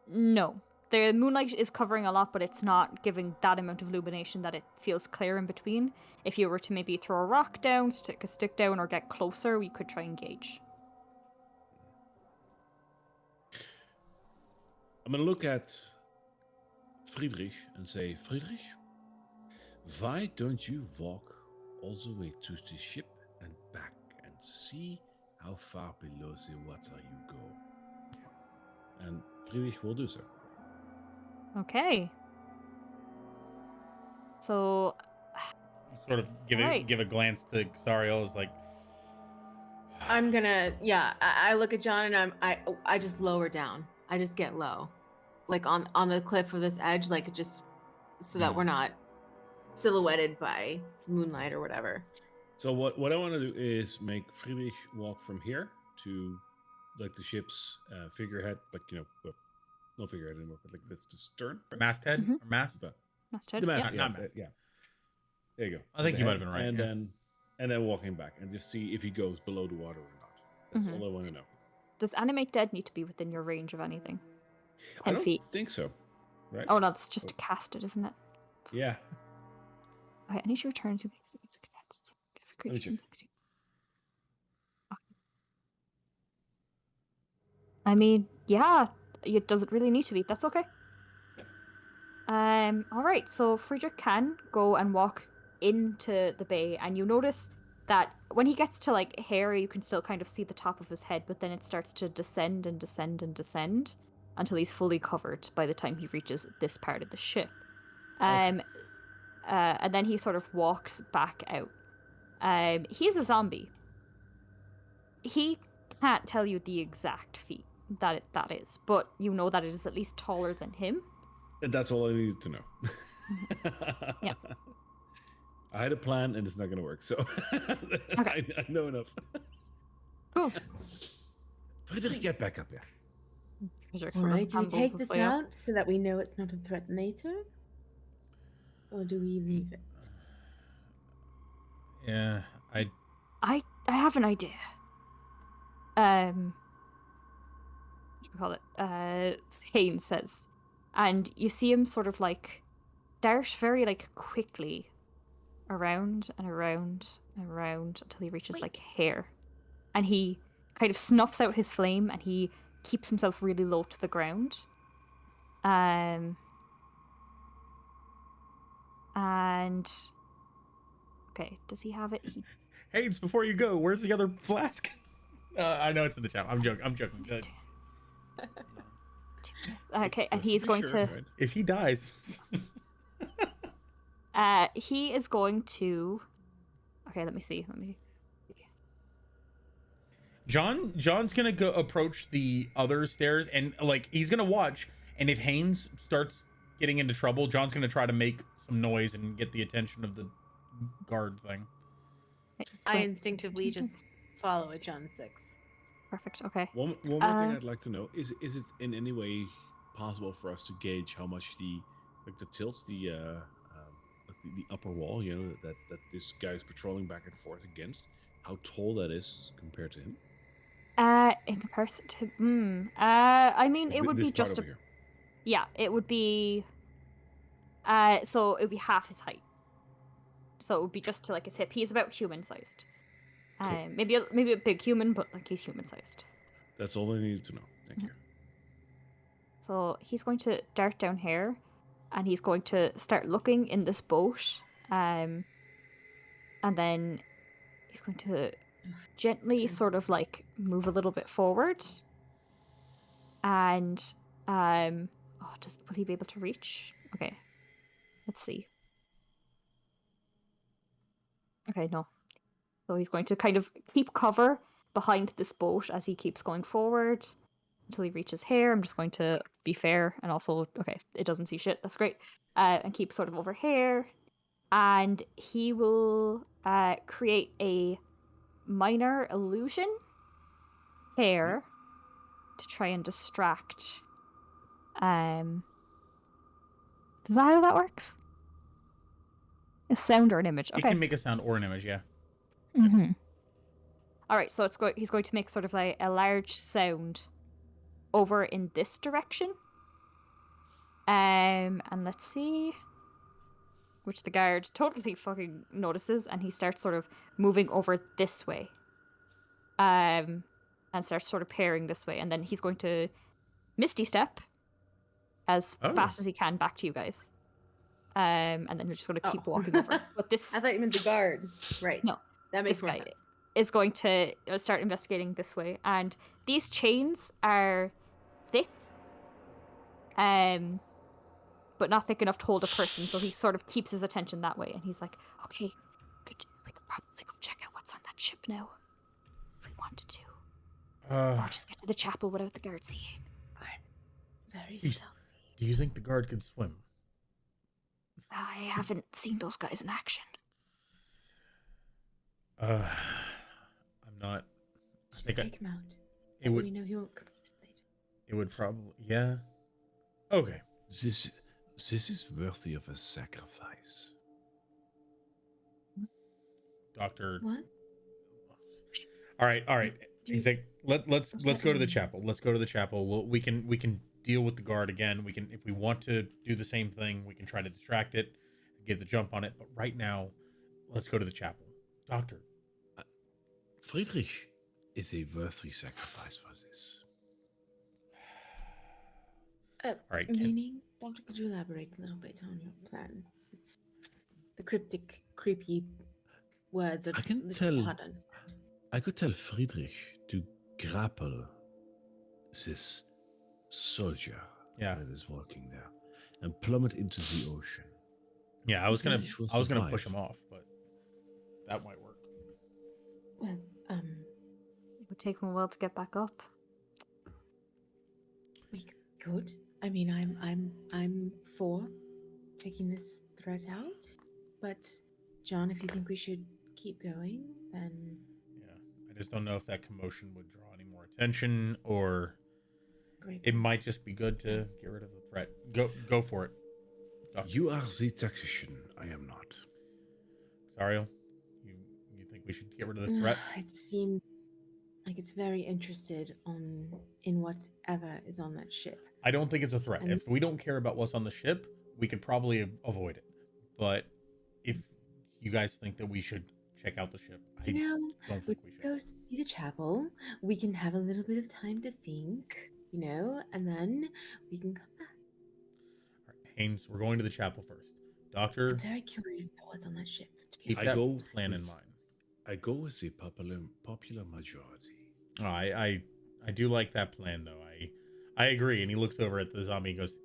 No. The moonlight is covering a lot, but it's not giving that amount of illumination that it feels clear in between. If you were to maybe throw a rock down, stick a stick down, or get closer, we could try and gauge. I'm going to look at Friedrich and say, Friedrich, why don't you walk all the way to the ship and back and see how far below the water you go? And Friedrich will do so. Okay. So... Sort of give a glance to Xariel, like... I'm gonna, I look at John and I just lower down. I just get low. Like on the cliff of this edge, like just so that we're not silhouetted by moonlight or whatever. So what I want to do is make Friedrich walk from here to like the ship's figurehead, like well, no figurehead anymore, but like that's the stern, right? Masthead Mhm. or mast? But Masthead. the mast, Yep. Not mast. yeah. There you go. I think The you might head, have been right. And yeah. then walking back and just see if he goes below the water or not. That's all I want to know. Does Animate Dead need to be within your range of anything? I 10 don't feet. think so. Right? Oh no, that's just to cast it, isn't it? Yeah. Okay, any returns. Let me check. I mean, yeah, it doesn't really need to be. That's okay. All right. So Friedrich can go and walk into the bay, and you notice that when he gets to like hair, you can still kind of see the top of his head, but then it starts to descend and descend and descend until he's fully covered by the time he reaches this part of the ship. And then he sort of walks back out. He's a zombie. He can't tell you the exact feat that is, but you know that it is at least taller than him. And that's all I needed to know. Yeah. I had a plan and it's not going to work, so I know enough. Cool. Friedrich, get back up here. All right, do we take this out so that we know it's not a threat later? Or do we leave it? Yeah, I have an idea. What do we call it? Haynes says. And you see him sort of like dart very like quickly around and around and around until he reaches like hair. And he kind of snuffs out his flame and he keeps himself really low to the ground. And okay, does he have it? Haynes, before you go, where's the other flask? I know it's in the chat. I'm joking. Good. Okay, and he's going to. Right? If he dies, he is going to. Okay, let me see. John's gonna go approach the other stairs and like he's gonna watch. And if Haynes starts getting into trouble, John's gonna try to make some noise and get the attention of the guard thing. I instinctively just follow at John 6. Perfect. Okay. One more thing I'd like to know is it in any way possible for us to gauge how much the tilts, the upper wall, that this guy is patrolling back and forth against, how tall that is compared to him? In comparison to, I mean, it would be just here. Yeah, it would be. So it would be half his height. So it would be just to like his hip. He's about human sized. Cool. Maybe a big human, but like he's human sized. That's all I needed to know. Thank you. So he's going to dart down here, and he's going to start looking in this boat, and then he's going to gently sort of like move a little bit forward, and will he be able to reach? Okay, let's see. Okay, no. So he's going to kind of keep cover behind this boat as he keeps going forward until he reaches here. I'm just going to be fair and also, okay, it doesn't see shit. That's great. And keep sort of over here. And he will create a minor illusion here to try and distract. Is that how that works? A sound or an image? Okay. It can make a sound or an image, yeah. Mm-hmm. All right, so he's going to make sort of like a large sound over in this direction. And let's see, which the guard totally fucking notices, and he starts sort of moving over this way. And starts sort of pairing this way, and then he's going to Misty Step as fast as he can back to you guys. And then we're just going to keep walking over. But this, I thought you meant the guard. Right. No. That makes This more guy sense. is going to start investigating this way, and these chains are thick, but not thick enough to hold a person. So he sort of keeps his attention that way, and he's like, "Okay, we could probably go check out what's on that ship now, if we wanted to, or just get to the chapel without the guard seeing." Very Jeez. stealthy. Do you think the guard could swim? I haven't seen those guys in action. I'm not. I Just think take him out. it would. We know he won't capitulate. It would probably. Yeah. Okay. This this is worthy of a sacrifice. Doctor. What? All right. All right. Do you- Let's What's go that to the mean? chapel. Let's go to the chapel. We can deal with the guard again. We can, if we want to do the same thing, we can try to distract it, get the jump on it. But right now, let's go to the chapel. Doctor. Friedrich is a worthy sacrifice for this. All right. Meaning, Doctor, could you elaborate a little bit on your plan? It's the cryptic, creepy words are I can a little tell- bit hard to understand. I could tell Friedrich to grapple this soldier Yeah. that is walking there and plummet into the ocean. Yeah, I was gonna Friedrich will push survive. him off, but that might work. Well, It would take him a while to get back up. we could. I mean, I'm for taking this threat out, but John, if you think we should keep going, then Yeah, I just don't know if that commotion would draw any more attention, or great. it might just be good to get rid of the threat. Go for it. Doctor. You are the tactician. I am not. Xariel, you think we should get rid of the threat? It seems like it's very interested in whatever is on that ship. I don't think it's a threat. And- If we don't care about what's on the ship, we could probably avoid it. But if you guys think that we should check out the ship, I You know, don't we think we should. go see the chapel. We can have a little bit of time to think, and then we can come back. All right, Haynes, we're going to the chapel first. Doctor, I'm very curious about what's on that ship. To be keep I that go plan in with- mind. I go with the popular majority. Oh, I do like that plan though. I agree. And he looks over at the zombie and goes,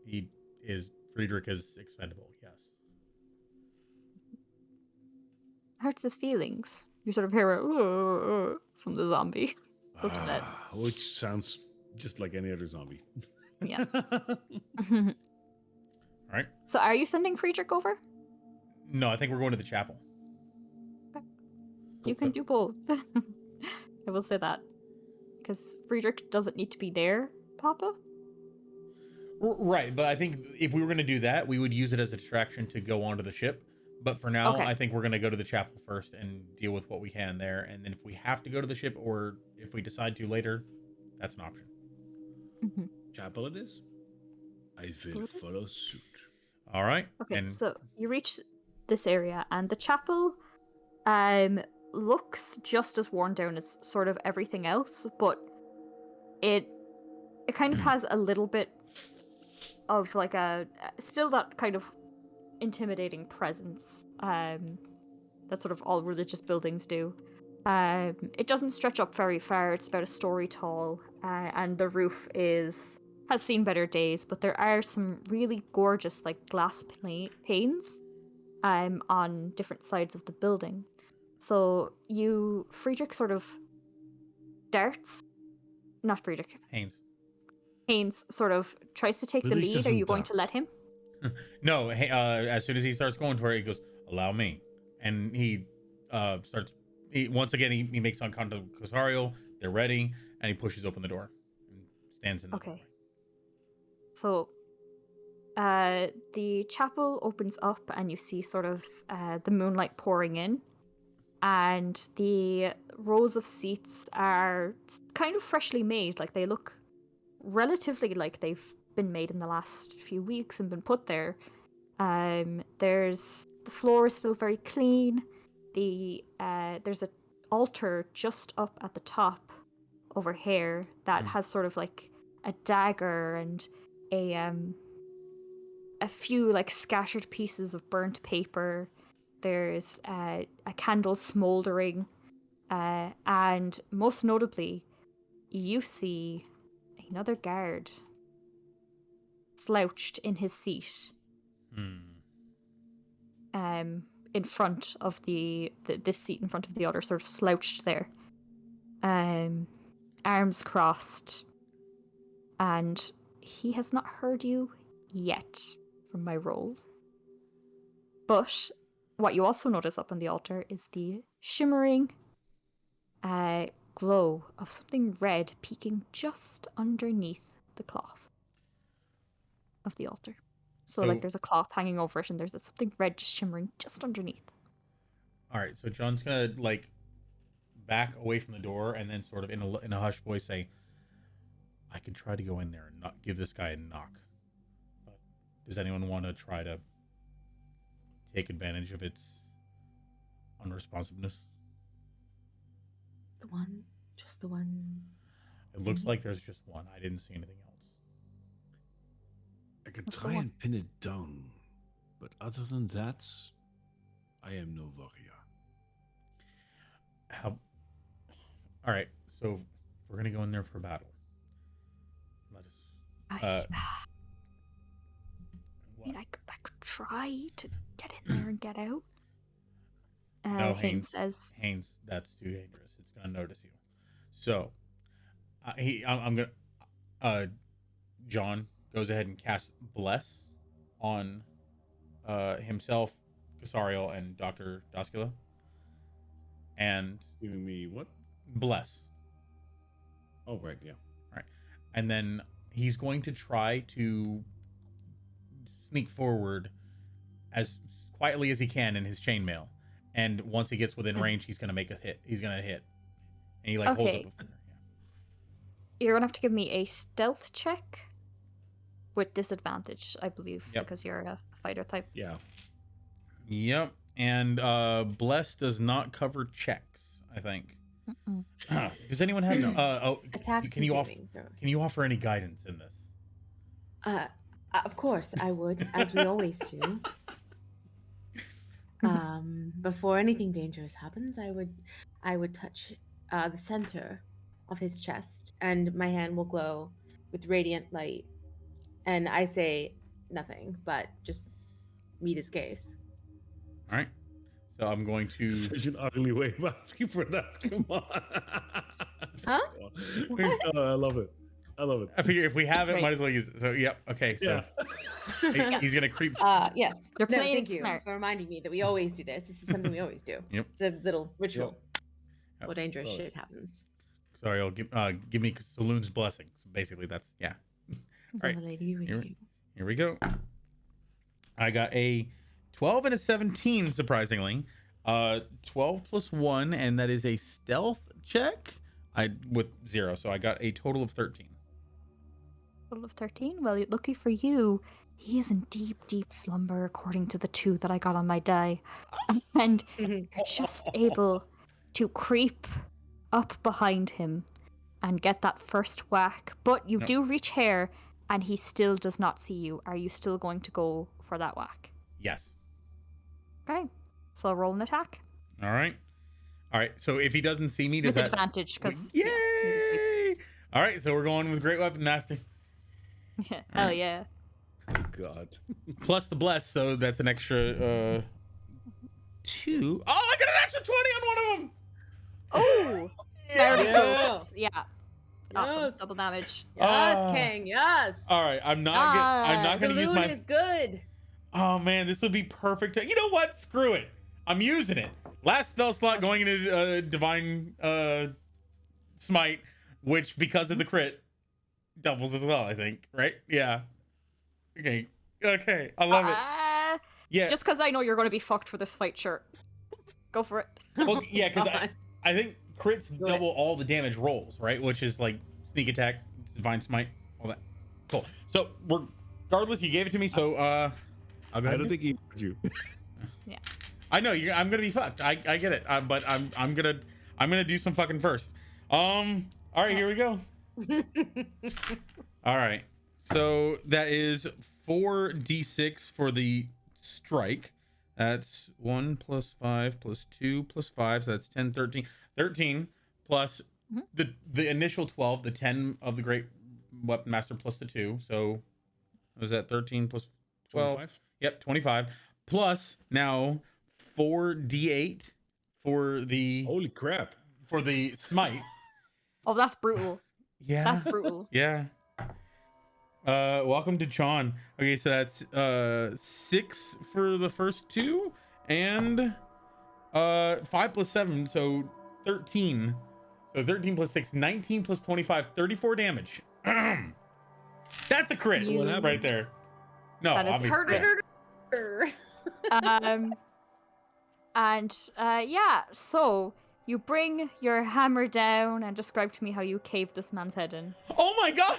Friedrich is expendable. Yes. Hurts his feelings. You sort of hear a from the zombie. Upset. Which sounds just like any other zombie. Yeah. All right. So are you sending Friedrich over? No, I think we're going to the chapel. You can do both. I will say that. Because Friedrich doesn't need to be there, Papa. Right, but I think if we were going to do that, we would use it as a distraction to go onto the ship. But for now, Okay. I think we're going to go to the chapel first and deal with what we can there. And then if we have to go to the ship, or if we decide to later, that's an option. Mm-hmm. Chapel it is. I will Well, it is. follow suit. All right. Okay, And so you reach this area, and the chapel looks just as worn down as sort of everything else, but it kind of has a little bit of like a still that kind of intimidating presence that sort of all religious buildings do. It doesn't stretch up very far. It's about a story tall, and the roof has seen better days, but there are some really gorgeous like glass panes on different sides of the building. So Friedrich sort of Haynes sort of tries to take the Friedrich lead. Are doesn't you going to let dart. him? no, as soon as he starts going for it, he goes, "Allow me," and he starts. Once again, he makes eye contact with Xariel. They're ready, and he pushes open the door and stands in the Okay. doorway. So the chapel opens up, and you see sort of the moonlight pouring in, and the rows of seats are kind of freshly made. Like they look relatively like they've been made in the last few weeks and been put there. The floor is still very clean. There's an altar just up at the top over here that has sort of like a dagger and a few like scattered pieces of burnt paper. There's a candle smoldering, and most notably, you see another guard slouched in his seat, in front of this seat in front of the other, sort of slouched there, arms crossed, and he has not heard you yet from my roll. But what you also notice up on the altar is the shimmering glow of something red peeking just underneath the cloth of the altar. So, like, there's a cloth hanging over it, and there's something red just shimmering just underneath. All right, so John's gonna like back away from the door and then sort of in a hushed voice say, I can try to go in there and not give this guy a knock. But does anyone want to try to take advantage of its unresponsiveness? Just the one. It looks like there's just one. I didn't see anything else. I can try and pin it down, but other than that, I am no warrior. How? All right, so we're gonna go in there for a battle. Let us. I mean, I could try to get in there and get out. No, Haynes says. Haynes, that's too dangerous. It's gonna notice you. So, I'm gonna. John goes ahead and casts Bless on himself, Casariel, and Dr. Dascula. And Giving me what? Bless. Oh, right, yeah. Right. And then he's going to try to sneak forward as quietly as he can in his chainmail. And once he gets within range, he's going to make a hit. He's going to hit. And he holds up a finger. Yeah. You're going to have to give me a stealth check with disadvantage, I believe, because you're a fighter type. Yeah. Yep. And Bless does not cover checks, I think. Does anyone have Attacks can you offer any guidance in this? Of course I would, as we always do. Before anything dangerous happens, I would touch the center of his chest, and my hand will glow with radiant light. And I say nothing, but just meet his gaze. All right. So I'm going to. Such an ugly way of asking for that. Come on. Huh? What? I love it. I love it. I figure if we have it, might as well use it. So, yep. Okay. So he's going to creep. Yes. You're playing thank you smart. for reminding me that we always do this. This is something we always do. Yep. It's a little ritual. Yep. What dangerous shit happens. Sorry, I'll give me Saloon's blessing. So basically, that's, yeah. All right. Here we go. I got a 12 and a 17, surprisingly. 12 plus 1, and that is a stealth check. With 0, so I got a total of 13. Total of 13? Well, lucky for you, he is in deep, deep slumber, according to the 2 that I got on my die. And you're just able to creep up behind him and get that first whack. But you do reach hair, and he still does not see you. Are you still going to go for that whack? Yes. Okay. So roll an attack. All right. So if he doesn't see me, does that... Disadvantage, because... Yay! Yeah, all right, so we're going with Great Weapon Master. Hell yeah. Oh, God. Plus the Bless, so that's an extra 2. Oh, I got an extra 20 on one of them! Oh! Yes. Yeah. Awesome. Yes. Double damage. Yes, King. Yes. All right, I'm not going to use my... is good. Oh, man, this would be perfect. You know what? Screw it. I'm using it. Last spell slot going into Divine Smite, which, because of the crit, doubles as well, I think. Right? Yeah. Okay. I love it. Yeah. Just because I know you're going to be fucked for this fight, sure. Go for it. Well, yeah, because I think crits double all the damage rolls, right? Which is like sneak attack, Divine Smite, all that. Cool. So, regardless, you gave it to me, so I'll go ahead. I don't think he heard you. Yeah. I know I'm gonna be fucked. I get it. But I'm gonna do some fucking first. All right, here we go. All right. So that is 4d6 for the strike. That's 1 plus 5 plus 2 plus 5. So that's 10, 13. 13 plus the initial 12, the 10 of the Great Weapon Master plus the 2. So was that 13 plus 12? 25? Yep, 25. Plus now 4d8 for the Holy crap. for the smite. Oh, that's brutal. Yeah. That's brutal. Yeah. Welcome to Chon. Okay, so that's 6 for the first 2 And 5 plus 7, so 13. So 13 plus 6, 19 plus 25, 34 damage. That's a crit right there. No, That is obviously. Yeah, so you bring your hammer down and describe to me how you caved this man's head in. Oh my god!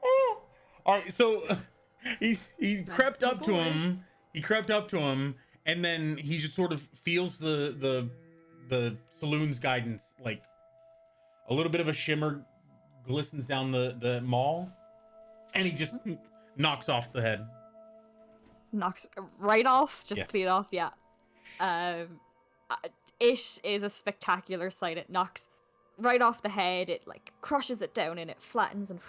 Oh. All right, so he crept up to him. He crept up to him, and then he just sort of feels the saloon's guidance, like a little bit of a shimmer glistens down the mall, and he just knocks off the head. Knocks right off, just Yes. clean off, yeah. It is a spectacular sight. It knocks right off the head, it like crushes it down and it flattens and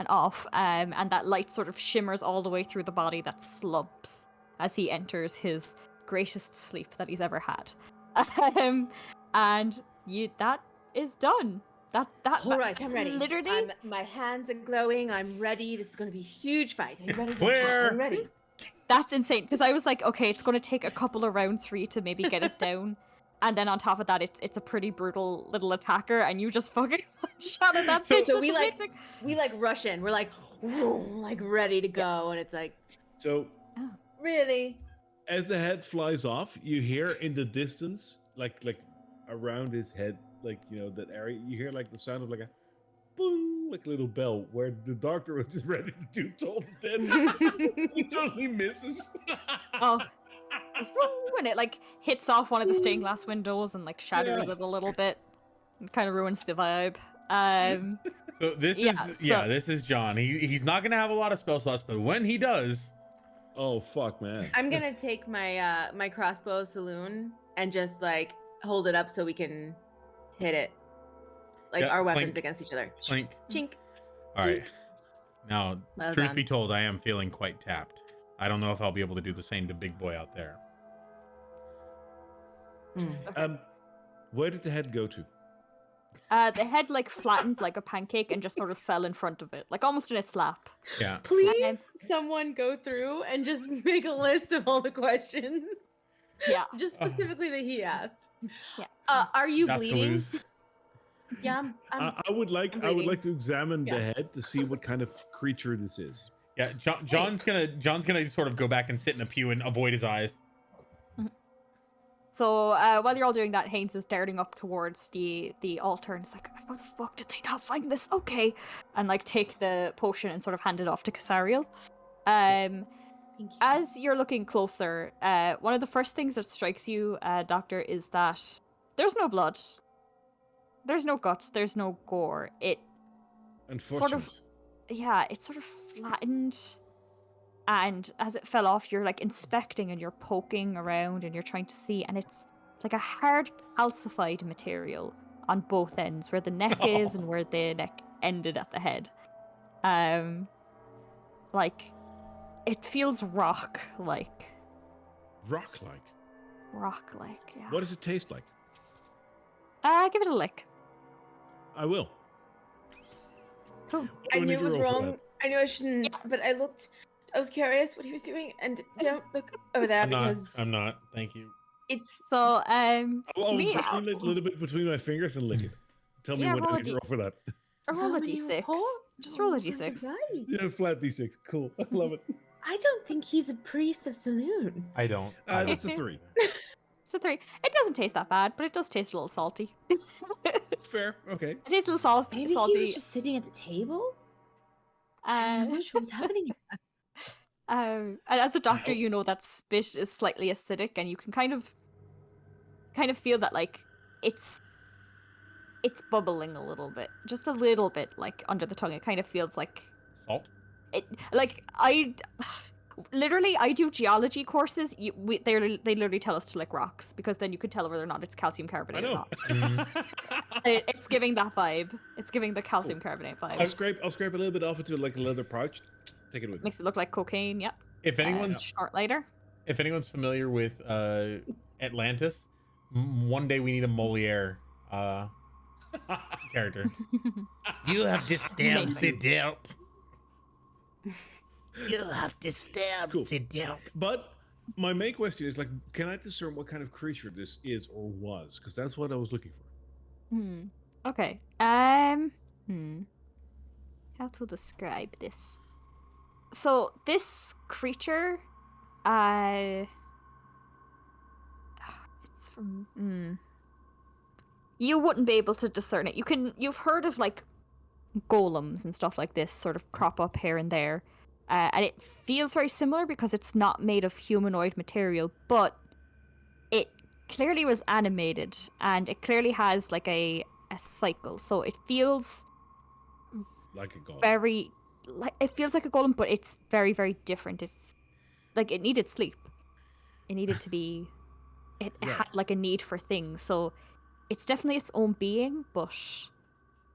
off. And that light sort of shimmers all the way through the body that slumps as he enters his greatest sleep that he's ever had. And that is done. That All right, I'm ready. Literally, my hands are glowing. I'm ready. This is going to be a huge fight. Are you ready? Clear. I'm ready. that's insane. Because I was like, okay, it's going to take a couple of rounds for you to maybe get it down. And then on top of that, it's a pretty brutal little attacker, and you just fucking shot at that bitch. So That's we like rush in. We're like, whoom, like ready to go, and it's like, So really? as the head flies off, you hear in the distance, like around his head, like that area, you hear like the sound of like a boom, like a little bell, where the doctor was just ready to do toll the dead. He totally misses. Oh. When it like hits off one of the stained glass windows and like shatters it a little bit, it kind of ruins the vibe. So this this is John. He's not gonna have a lot of spell slots, but when he does, Oh fuck, man! I'm gonna take my my crossbow saloon and just like hold it up so we can hit it, like Yeah, our weapons clink. against each other. Clink. Chink. All right. Now, Well truth done. be told, I am feeling quite tapped. I don't know if I'll be able to do the same to Big Boy out there. Where did the head go to? The head like flattened like a pancake and just sort of fell in front of it, like almost in its lap. Yeah. Please, someone go through and just make a list of all the questions, Yeah. just specifically that he asked. Yeah. Are you bleeding? Daskaloo's. Yeah, I'm I would like bleeding. to examine Yeah. the head to see what kind of creature this is. Yeah, John's gonna sort of go back and sit in a pew and avoid his eyes. So while you're all doing that, Haynes is darting up towards the altar and it's like, how the fuck did they not find this? Okay, and like take the potion and sort of hand it off to Casariel. Thank you. As you're looking closer, one of the first things that strikes you, Doctor, is that there's no blood, there's no guts, there's no gore. It Unfortunate. it's sort of flattened, and as it fell off, you're like inspecting and you're poking around and you're trying to see, and it's like a hard calcified material on both ends, where the neck is and where the neck ended at the head. Like it feels rock-like. Rock-like. Rock-like, yeah. What does it taste like? Give it a lick. I will. Cool. I we knew need it to was roll for wrong. I knew I shouldn't, but I looked. I was curious what he was doing, and don't look over there because I'm not. Thank you. it's So, I'll me- just feel it a little bit between my fingers and lick it. Tell me Yeah, what roll a I need to D- roll for that. roll a so many d6. reports. Just roll a Oh, d6. right. Yeah, flat d6. Cool. I love it. I don't think he's a priest of Saloon. I don't. I don't. That's a 3. It's a 3. It doesn't taste that bad, but it does taste a little salty. It's fair. Okay. It tastes a little salty. Maybe he was just sitting at the table. I'm Um, not sure what's happening. and as a doctor, you know that spit is slightly acidic, and you can kind of feel that like it's bubbling a little bit, just a little bit, like under the tongue. It kind of feels like Salt. it. Like I do geology courses. They literally tell us to lick rocks because then you could tell whether or not it's calcium I carbonate or know. not. It's giving that vibe. It's giving the calcium carbonate vibe. I'll scrape a little bit off into like a leather pouch. Take it with me. Makes it look like cocaine. Yep. If anyone's Short later. if anyone's familiar with Atlantis, one day we need a Moliere character. You have to stab the dealt. You have to stab Cool. the dealt. But My main question is like, can I discern what kind of creature this is or was? Because that's what I was looking for. Okay. How to describe this? So this creature, it's from. You wouldn't be able to discern it. You've heard of like golems and stuff like this sort of crop up here and there, and it feels very similar because it's not made of humanoid material, but it clearly was animated and it clearly has like a cycle. So it feels Like a golem. very like it feels like a golem, but it's very very different. Like it needed sleep, it needed to be, it Right. had like a need for things. So it's definitely its own being, but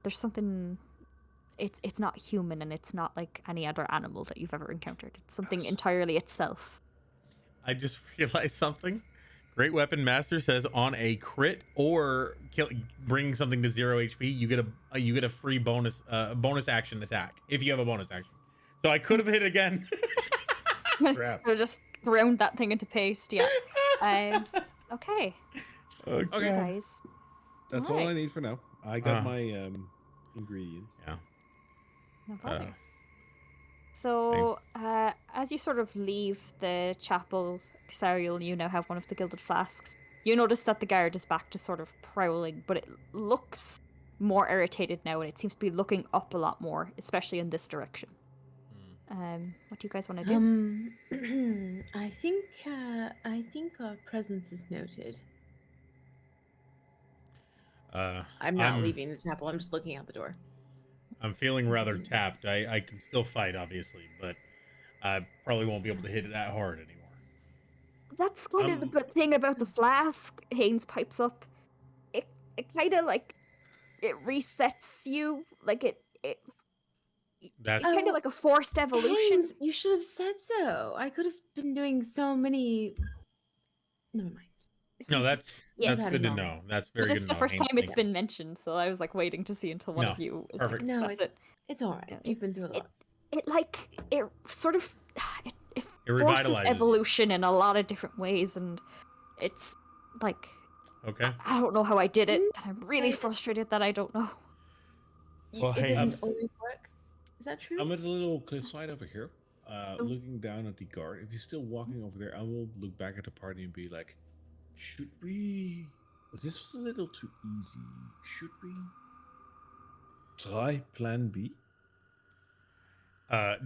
there's something. It's not human and it's not like any other animal that you've ever encountered. It's something entirely itself. I just realized something. Great Weapon Master says on a crit or bring something to 0 HP, you get a free bonus action attack if you have a bonus action. So I could have hit again. Crap. We'll just ground that thing into paste. Yeah. Okay. Okay. Guys. That's all I need for now. I got my ingredients. Yeah. No bother. So, as you sort of leave the chapel, Xariel, you now have one of the gilded flasks. You notice that the guard is back to sort of prowling, but it looks more irritated now, and it seems to be looking up a lot more, especially in this direction. What do you guys want to do? I think our presence is noted. I'm not leaving the chapel. I'm just looking out the door. I'm feeling rather tapped. I can still fight, obviously, but I probably won't be able to hit it that hard anymore. That's kind of the good thing about the flask. Haynes pipes up. It kind of like it resets you. Like That's it's kind of like a forced evolution. Haynes, you should have said so. I could have been doing so many. Never mind. no, that's Yeah. good to know. That's very But this good is to the know. first Haynes, time it's thank been mentioned, so I was like waiting to see until one No, of you is perfect. like, No, that's it's all right. Yeah, You've been through a lot. It sort of it forces revitalizes you. evolution in a lot of different ways, and it's like Okay. I don't know how I did it, and I'm really frustrated that I don't know. Well, It hey, doesn't always work. Is that true? I'm at the little cliffside over here, looking down at the guard. If he's still walking over there, I will look back at the party and be like, should we... This was a little too easy. Should we try plan B?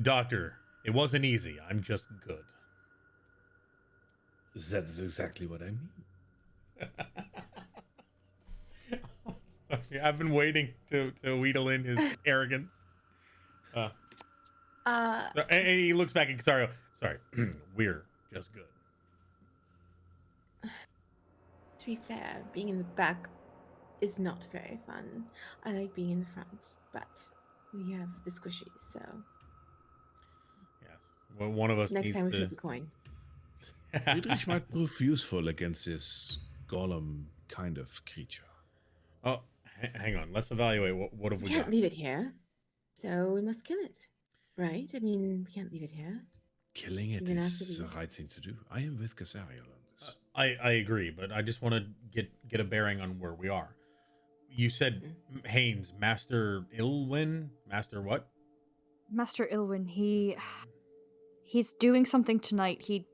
Doctor, it wasn't easy. I'm just good. That is exactly what I mean. Sorry, I've been waiting to wheedle in his arrogance. And he looks back at Casario. Sorry, we're just good. To be fair, being in the back is not very fun. I like being in the front, but we have the squishies, so Yes. Well, one of us next needs time we to. flip a coin. Friedrich might prove useful against this golem kind of creature. Oh, hang on. Let's evaluate. What have We we can't got? leave it here, so we must kill it, right? I mean, we can't leave it here. Killing it You're gonna have to is the leave. right thing to do. I am with Casariel on this. I agree, but I just want to get a bearing on where we are. You said Haynes, Master Ilwyn, Master what? Master Ilwyn, he's doing something tonight. He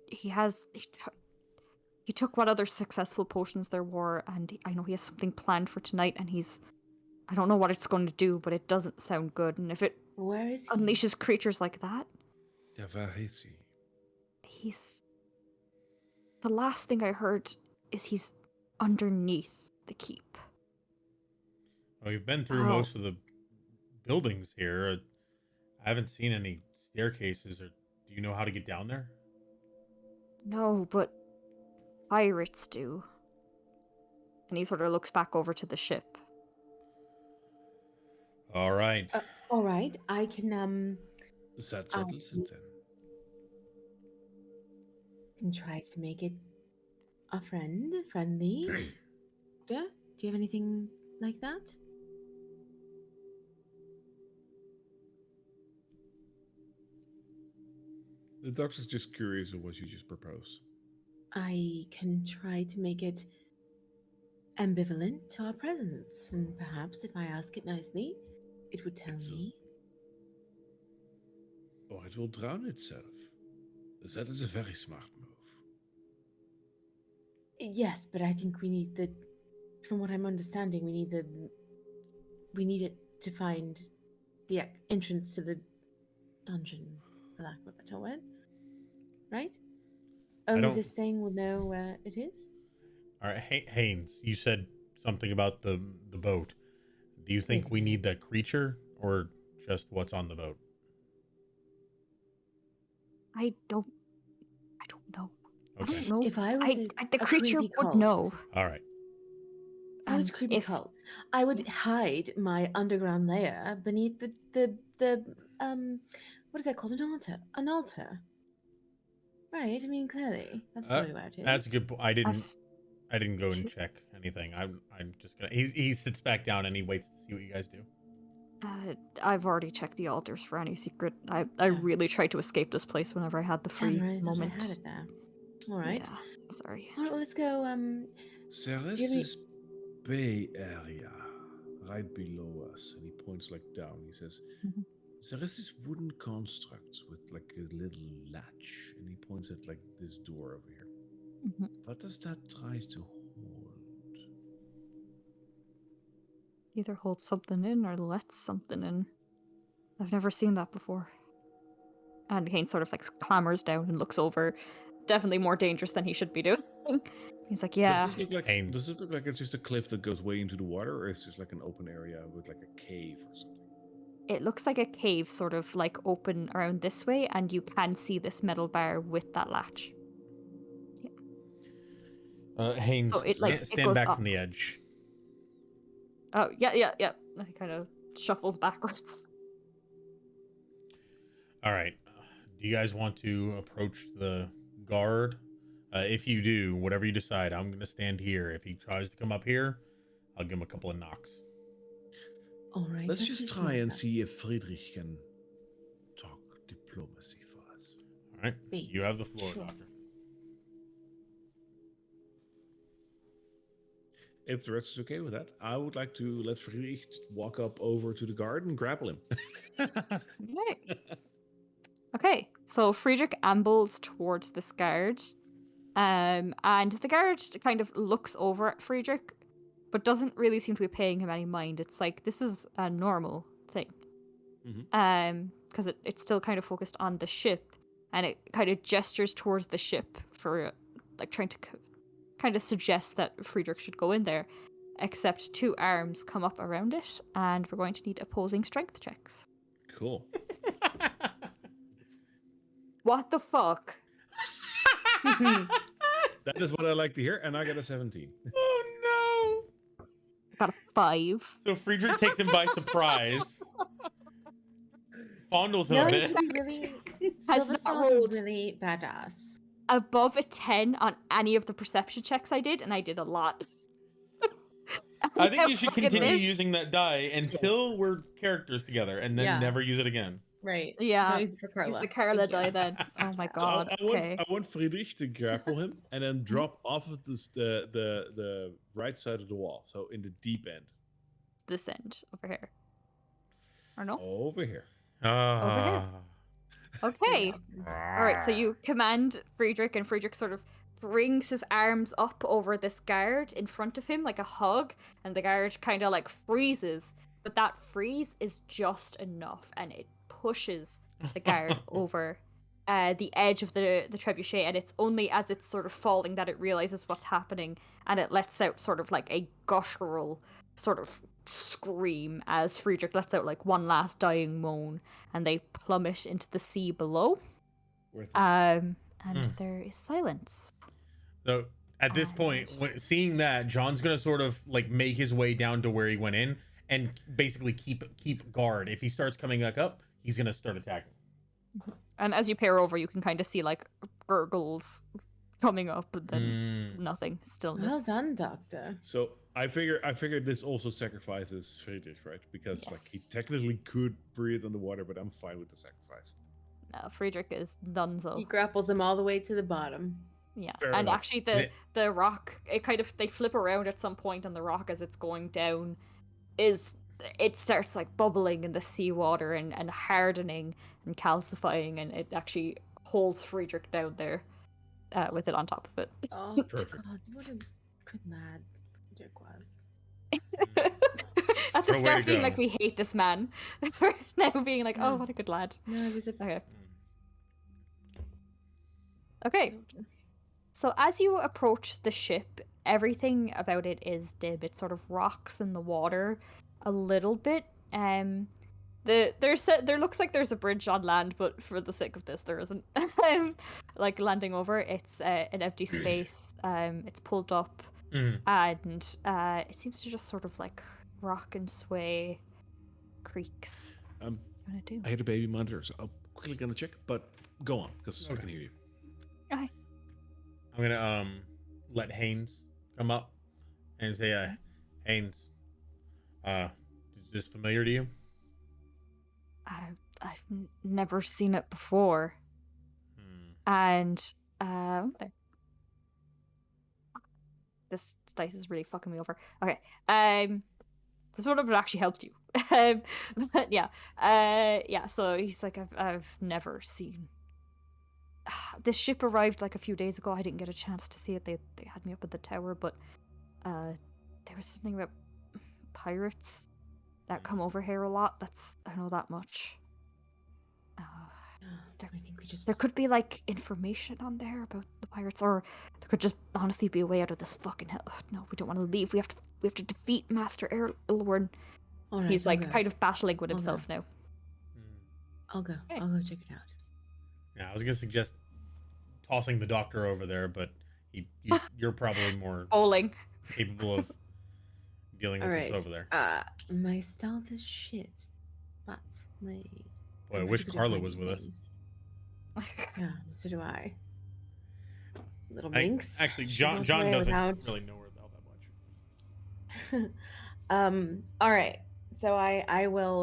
took what other successful potions there were, and I know he has something planned for tonight, and I don't know what it's going to do, but it doesn't sound good. And if it Where is he? unleashes creatures like that, Yeah, where is he? he's... The last thing I heard is he's underneath the keep. Well, you've been through Oh. most of the buildings here. I haven't seen any staircases, or do you know how to get down there? No, but pirates do. And he sort of looks back over to the ship. All right. All right, I can That settles it then. can try to make it a friendly. Do you have anything like that? The doctor's just curious of what you just proposed. I can try to make it ambivalent to our presence, and perhaps if I ask it nicely, it would tell me. Or it will drown itself. That is a very smart move. Yes, but I think we need the. From what I'm understanding, we need the. We need it to find the entrance to the dungeon, for lack of a better word. Right? Only don't- this thing will know where it is. All right, Haynes, you said something about the boat. Do you think we need that creature or just what's on the boat? I don't know. Okay. I don't know. If I was the a creature creepy would cult, know. All right. I was a And creepy if- cult, I would hide my underground lair beneath the what is that called? An altar. Right. I mean, clearly that's probably where it is. That's a good point. I didn't go and Two- check anything. I'm just gonna. He sits back down and he waits to see what you guys do. I've already checked the altars for any secret. I really tried to escape this place whenever I had the free Damn right, I thought moment. I had it there. All right. Yeah, sorry. All right. Well, let's go. There is Give me- this bay area right below us, and he points like down. He says, Mhm. "There is this wooden construct with like a little latch," and he points at like this door over here. Mhm. What does that try to hold? Either hold something in or let something in. I've never seen that before. And Kane sort of like clambers down and looks over. Definitely more dangerous than he should be doing. He's like, yeah. Does this look like? Haynes. Does this look like it's just a cliff that goes way into the water, or it's just like an open area with like a cave or something? It looks like a cave sort of like open around this way, and you can see this metal bar with that latch. Haynes, So it, like, it stand goes back up. from the edge. Oh, yeah. He kind of shuffles backwards. All right. Do you guys want to approach the guard? If you do, whatever you decide, I'm going to stand here. If he tries to come up here, I'll give him a couple of knocks. All right. Let's just do try and that. see if Friedrich can talk diplomacy for us. All right. Bait. You have the floor, Sure. Doctor. If the rest is okay with that, I would like to let Friedrich walk up over to the guard and grapple him. Right. Okay, so Friedrich ambles towards this guard, and the guard kind of looks over at Friedrich, but doesn't really seem to be paying him any mind. It's like, this is a normal thing. Because it's still kind of focused on the ship, and it kind of gestures towards the ship for, like, trying to kind of suggest that Friedrich should go in there, except two arms come up around it, and we're going to need opposing strength checks. Cool. What the fuck? That is what I like to hear, and I got a 17. Oh, Got a 5. no. So Friedrich takes him by surprise. Fondles him No, a he's bit. really. Has not Silverstar's rolled. really badass. Above a 10 on any of the perception checks I did, and I did a lot. I think you should Fucking continue this. using that die until we're characters together, and then Yeah. never use it again. Right. Yeah, No, use it for Carla. Use the Carla Thank you. die then. Oh my So god. Okay. I want Friedrich to grapple him and then drop off of the right side of the wall, so in the deep end. This end over here. Or no? Over here. Ah. Okay. Awesome. All right. So you command Friedrich, and Friedrich sort of brings his arms up over this guard in front of him like a hug, and the guard kind of like freezes. But that freeze is just enough, and it pushes the guard over the edge of the trebuchet, and it's only as it's sort of falling that it realizes what's happening, and it lets out sort of like a guttural sort of scream as Friedrich lets out like one last dying moan, and they plummet into the sea below. Worth it. And Hmm. there is silence. So at this point, seeing that, John's gonna sort of like make his way down to where he went in, and basically keep guard. If he starts coming back up, he's gonna start attacking. And as you peer over, you can kind of see like gurgles coming up, and then nothing, stillness. Well done, Doctor. So I figured this also sacrifices Friedrich, right? Because like he Yes. technically could breathe underwater, but I'm fine with the sacrifice. No, Friedrich is donezo. He grapples him all the way to the bottom. Yeah, Fair and enough. actually Yeah. the rock, they flip around at some point, and the rock as it's going down it starts like bubbling in the seawater and hardening and calcifying, and it actually holds Friedrich down there with it on top of it. Oh Perfect. God, what a good lad Dick was. At the What a way start to being go. like, we hate this man, for now being like, oh, No. what a good lad. No, it was a Okay. Okay. soldier. So as you approach the ship, everything about it is dim. It sort of rocks in the water a little bit. There looks like there's a bridge on land, but for the sake of this, there isn't. Like landing over, it's an empty space. It's pulled up, Mhm. and it seems to just sort of like rock and sway, creaks. Um, What do you wanna I hit a baby monitor, so I'm quickly gonna check. But go on, because I Okay. can hear you. do? Okay. I'm gonna let Haynes come up and say, Haynes, is this familiar to you? I've never seen it before, and okay. This dice is really fucking me over. Okay, this would have actually helped you. But yeah, yeah. So he's like, I've never seen. This ship arrived like a few days ago. I didn't get a chance to see it. They had me up at the tower, but there was something about pirates that come over here a lot. I know that much. I think we just. There could be like information on there about the pirates, or there could just honestly be a way out of this fucking hell. No, we don't want to leave. We have to defeat Master Ilworn. All right, He's I'll like go. kind of battling with I'll himself go. now. I'll go. Okay. I'll go check it out. Yeah, I was gonna suggest tossing the doctor over there, but you're probably more Bowling. capable of dealing All with right. what's over there. My stealth is shit, but my. Boy, I I'm wish pretty good at Carla finding was with us. things. Yeah, so do I. Little I- minx. actually, She John walked John away doesn't without- really know her all that much. All right. So I will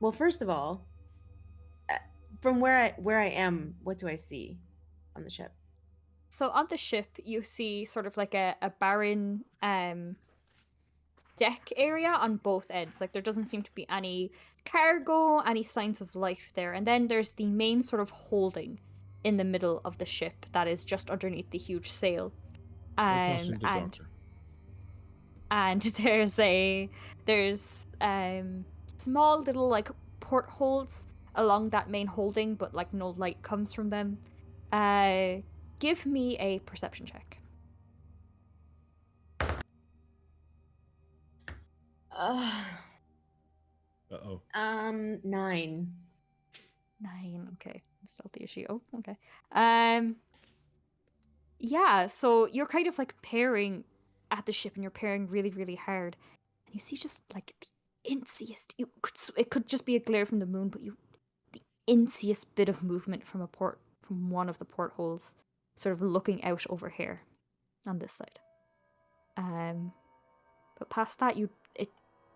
well, first of all, from where I am, what do I see on the ship? So on the ship, you see sort of like a barren deck area on both ends. Like there doesn't seem to be any cargo, any signs of life there. And then there's the main sort of holding in the middle of the ship that is just underneath the huge sail. I'll toss in the And doctor. and there's small little like portholes along that main holding, but like no light comes from them. Give me a perception check. Uh-oh. 9. 9. Okay, stealthy issue. Oh, okay. Yeah. So you're kind of like peering at the ship, and you're peering really, really hard, and you see just like the insiest. It could just be a glare from the moon, but the insiest bit of movement from one of the portholes, sort of looking out over here, on this side. But past that, it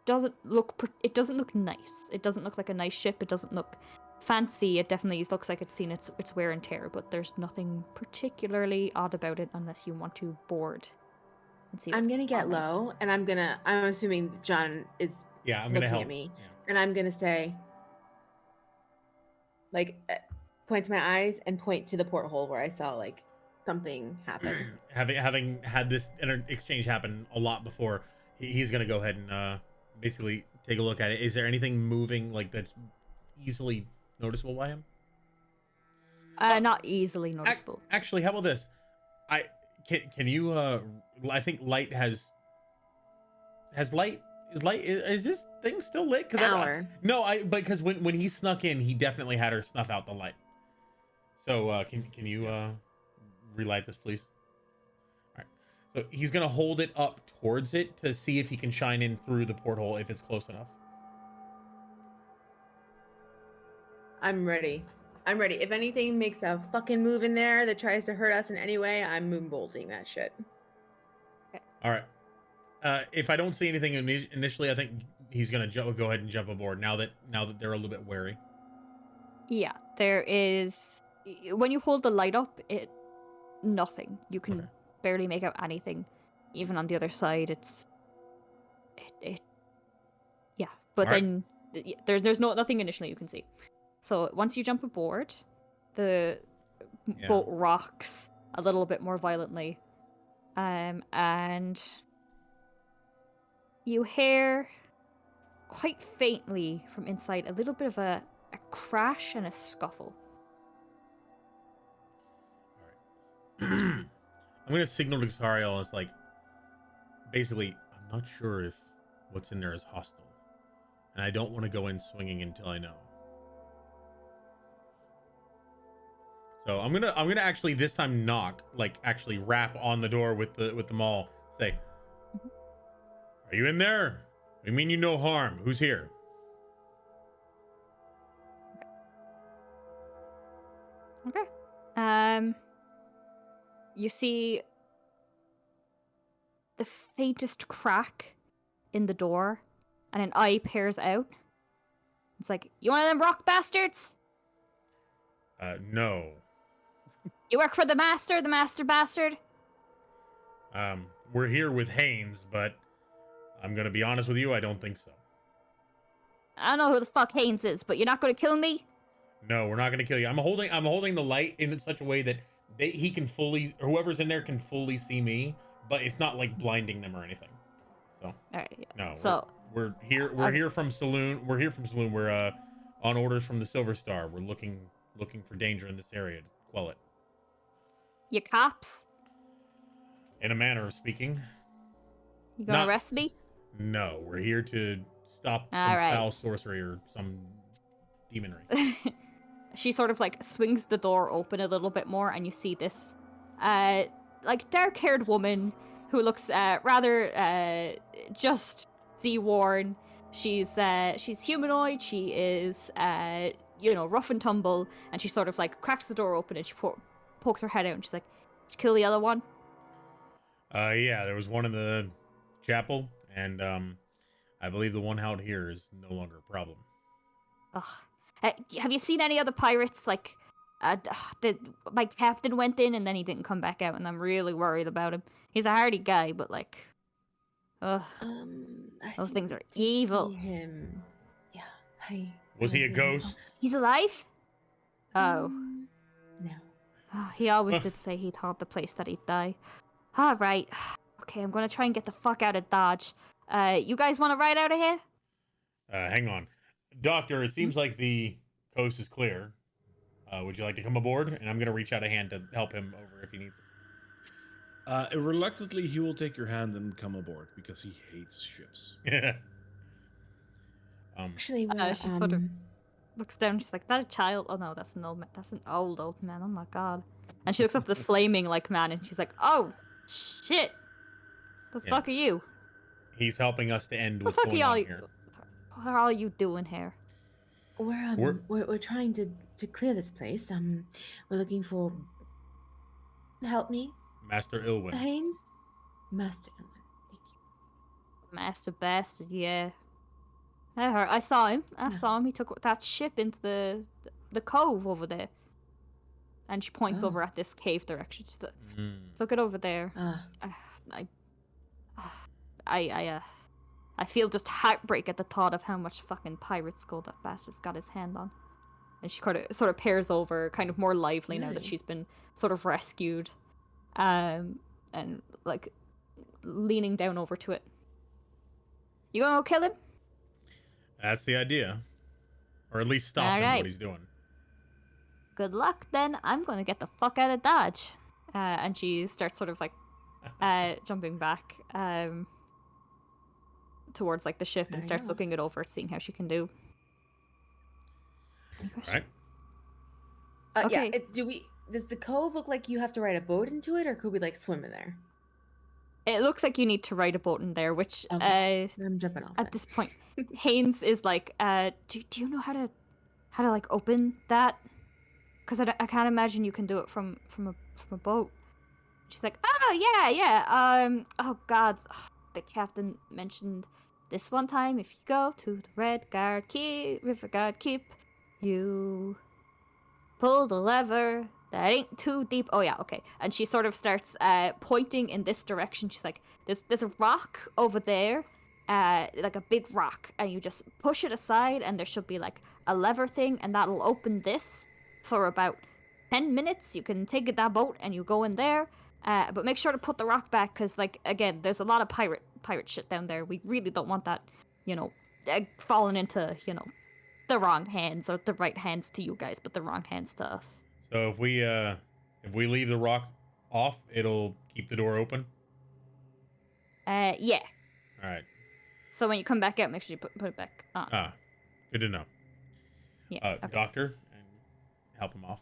doesn't look nice. It doesn't look like a nice ship. It doesn't look fancy. It definitely looks like it's seen its wear and tear, but there's nothing particularly odd about it unless you want to board and see. I'm what's gonna get on there. low, and I'm assuming that John is Yeah, I'm gonna looking help. at me, Yeah. and I'm gonna say, like, point to my eyes and point to the porthole where I saw like something happen. Having had this exchange happen a lot before, he's gonna go ahead and basically take a look at it. Is there anything moving like that's easily noticeable by him? Not easily noticeable. Actually, how about this? Can you I think light has light. Is this thing still lit? Hour. Because when he snuck in, he definitely had her snuff out the light. So can you relight this, please? All right. So he's gonna hold it up towards it to see if he can shine in through the porthole if it's close enough. I'm ready. If anything makes a fucking move in there that tries to hurt us in any way, I'm moonbolting that shit. All right. If I don't see anything initially, I think he's gonna go ahead and jump aboard. Now that they're a little bit wary. Yeah, there is. When you hold the light up, nothing. You can barely make out anything. Even on the other side, yeah. But All right. then there's nothing initially you can see. So once you jump aboard, the boat rocks a little bit more violently, and you hear quite faintly from inside a little bit of a crash and a scuffle. I'm gonna signal to Xariel as like, basically, I'm not sure if what's in there is hostile, and I don't want to go in swinging until I know. So I'm gonna actually this time knock, like actually rap on the door with the maul. Say, "Are you in there? We mean you no harm. Who's here?" Okay. You see the faintest crack in the door, and an eye peers out. It's like, you one of them rock bastards? No. You work for the master bastard? We're here with Haynes, but I'm gonna be honest with you, I don't think so. I don't know who the fuck Haynes is, but you're not gonna kill me? No, we're not gonna kill you. I'm holding the light in such a way that he can fully, whoever's in there can fully see me, but it's not like blinding them or anything. So All right. Yeah. no, So we're here. We're here from Saloon. We're here from Saloon. We're on orders from the Silverstar. We're looking for danger in this area to quell it. you cops? In a manner of speaking. You gonna arrest me? No, we're here to stop All some right. foul sorcery or some demonry. She sort of like swings the door open a little bit more, and you see this like dark-haired woman who looks rather just sea-worn. She's humanoid. She is rough and tumble, and she sort of like cracks the door open and she pokes her head out and she's like, "Did you kill the other one?" Yeah, there was one in the chapel, and I believe the one out here is no longer a problem. Ugh. Have you seen any other pirates? Like, my captain went in and then he didn't come back out, and I'm really worried about him. He's a hardy guy, but like, ugh, those things are evil. See him. Yeah. Was he a ghost? He's alive? Oh. No. He always did say he thought the place that he'd die. All right. Okay, I'm gonna try and get the fuck out of Dodge. You guys want to ride out of here? Hang on. Doctor, it seems like the coast is clear. Would you like to come aboard? And I'm going to reach out a hand to help him over if he needs it. Reluctantly, he will take your hand and come aboard because he hates ships. Actually, She sort of looks down. She's like, "That a child? Oh no, that's an old man. That's an old man. Oh my god!" And she looks up at the flaming like man, and she's like, "Oh shit! The fuck are you? He's helping us to end What what's the fuck going are on y'all? here. What are all you doing here?" we're trying to clear this place. We're looking for. Help me, Master Ilwin. Haynes, Master Ilwin. Thank you. Master bastard, yeah. I saw him. He took that ship into the cove over there. And she points over at this cave direction. She's like, look it over there. I feel just heartbreak at the thought of how much fucking pirate skull that bastard's got his hand on. And she sort of peers over, kind of more lively now that she's been sort of rescued. And like leaning down over to it. You gonna go kill him? That's the idea. Or at least stop him what he's doing. Good luck then. I'm gonna get the fuck out of Dodge. And she starts sort of like jumping back towards like the ship and starts looking it over, seeing how she can do. Any question? Right. Okay. Yeah. Does the cove look like you have to ride a boat into it, or could we like swim in there? It looks like you need to ride a boat in there, which I'm jumping off. at this point, Haynes is like, do you know how to like open that? Because I can't imagine you can do it from a boat. She's like, oh yeah. Oh god, the captain mentioned this one time. If you go to the Riverguard Keep, you pull the lever, That ain't too deep. Oh yeah, okay. And she sort of starts pointing in this direction. She's like, there's a rock over there, like a big rock, and you just push it aside, and there should be like a lever thing, and that'll open this for about 10 minutes. You can take that boat and you go in there, but make sure to put the rock back, because like again, there's a lot of pirate shit down there. We really don't want that, falling into the wrong hands, or the right hands to you guys, but the wrong hands to us. So if we leave the rock off, it'll keep the door open. Yeah. All right. So when you come back out, make sure you put it back on. Ah, good to know. Yeah. Okay. Doctor, and help him off.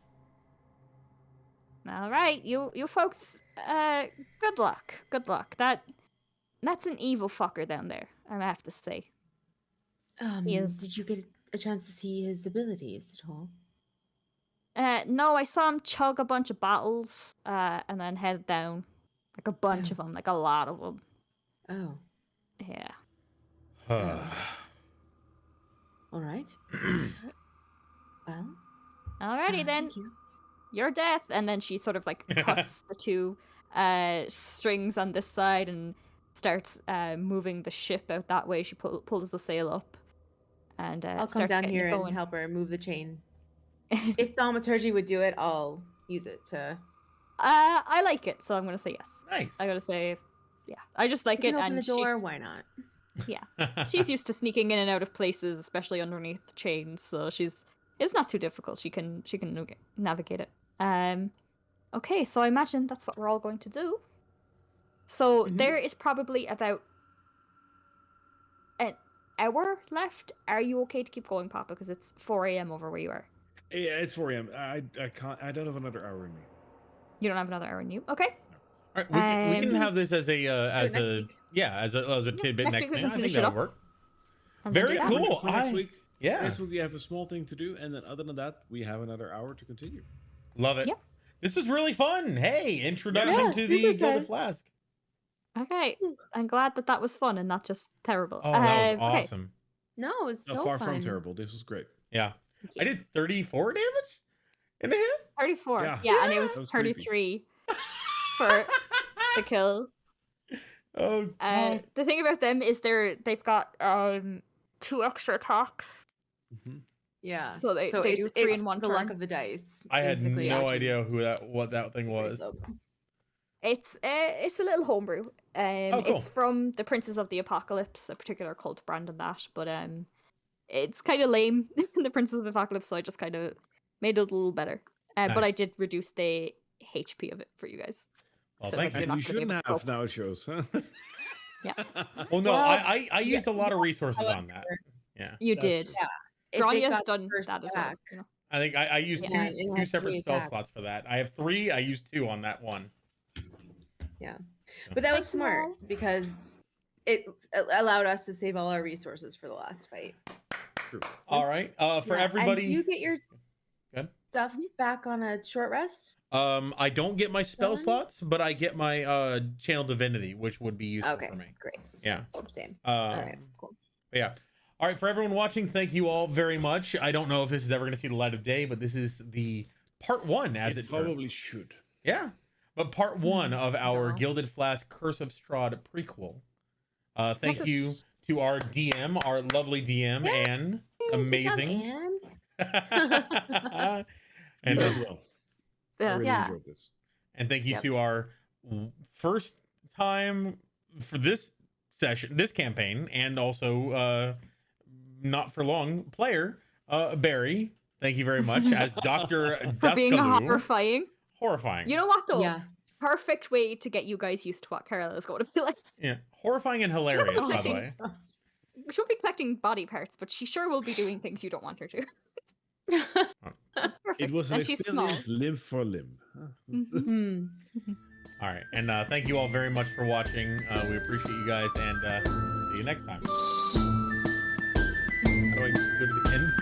All right, you folks. Good luck. Good luck. That's an evil fucker down there, I have to say. Yes. Did you get a chance to see his abilities at all? No, I saw him chug a bunch of bottles, and then head down, like a bunch of them, like a lot of them. Oh. Yeah. All right. Well. Alrighty then. Thank you. Your death. And then she sort of like cuts the two strings on this side and starts moving the ship out that way. She pulls the sail up, and I'll come starts down getting here it and going. help her move the chain. If thaumaturgy would do it, I'll use it to. I like it, so I'm gonna say yes. Nice. I gotta say, yeah. I just like You it, can open and the door. Why not? yeah, she's used to sneaking in and out of places, especially underneath chains. So it's not too difficult. She can navigate it. Okay, so I imagine that's what we're all going to do. So there is probably about an hour left. Are you okay to keep going, Papa? Because it's 4 a.m. over where you are. Yeah, it's 4 a.m. I can't. I don't have another hour in me. You don't have another hour in you. Okay. All right, we can have this as a next week. as a tidbit next next week we thing. can I think finish it that'll up. work. And then Very do that. cool. For next week. Yeah. Next week we have a small thing to do, and then other than that, we have another hour to continue. Love it. Yep. This is really fun. Hey, introduction Yeah, to the super Gilded fun. Flask. Okay. I'm glad that was fun and not just terrible. Oh, that was Okay. awesome. No, it's No, so far fun. from terrible. This was great. Yeah. Thank I you. did 34 damage in the hit. 34. Yeah. Yeah, and it was That was creepy. 33 for the kill. Oh, God. The thing about them is they've got 2 extra attacks. Mm-hmm. Yeah. So they do 3 in one the turn. luck of the dice. I had basically, no which idea is what that thing very was. slow. It's a little homebrew. Cool. It's from the Princes of the Apocalypse, a particular cult brand and that, but it's kind of lame, the Princes of the Apocalypse, so I just kind of made it a little better. But I Nice. did reduce the HP of it for you guys. Well, So thank that you. you're not You gonna be shouldn't able to have cope. now. It shows. Huh? Yeah. Well, no, Well, I used a lot of resources on that. Yeah. You That's did. true. Yeah. If it Granya's got done first that as well. attack, You know? I think I used Yeah, it two has separate 3 spell attacks. slots for that. I have 3. I used 2 on that one. But that was Thanks, smart Mom. because it allowed us to save all our resources for the last fight. True. All right. For Yeah, everybody. And do you get your Good. stuff back on a short rest? I don't get my spell Done? slots, but I get my channel divinity, which would be useful Okay, for me. great. Yeah. Same. Um, All right, cool. Yeah. All right, for everyone watching, thank you all very much. I don't know if this is ever going to see the light of day, but this is the part 1, as it turns. probably should. Yeah. But part 1 of our No. Gilded Flask Curse of Strahd prequel. Thank Yes. you to our DM, our lovely DM, Anne. Amazing. Good job, Anne. and Very well. I Yeah. really Yeah. enjoyed this. And thank you Yep. to our first time for this session, this campaign, and also not for long player, Barry. Thank you very much as Dr. For being Duskaloo. horrifying. Horrifying. You know what though? Yeah. Perfect way to get you guys used to what Carol is going to be like. Yeah, horrifying and hilarious, by the way. She'll be collecting body parts, but she sure will be doing things you don't want her to. That's perfect. It was an and she's small. experience limb for limb. Huh? Mhm. Hmm. All right, and thank you all very much for watching. We appreciate you guys, and see you next time. How do I go to the end?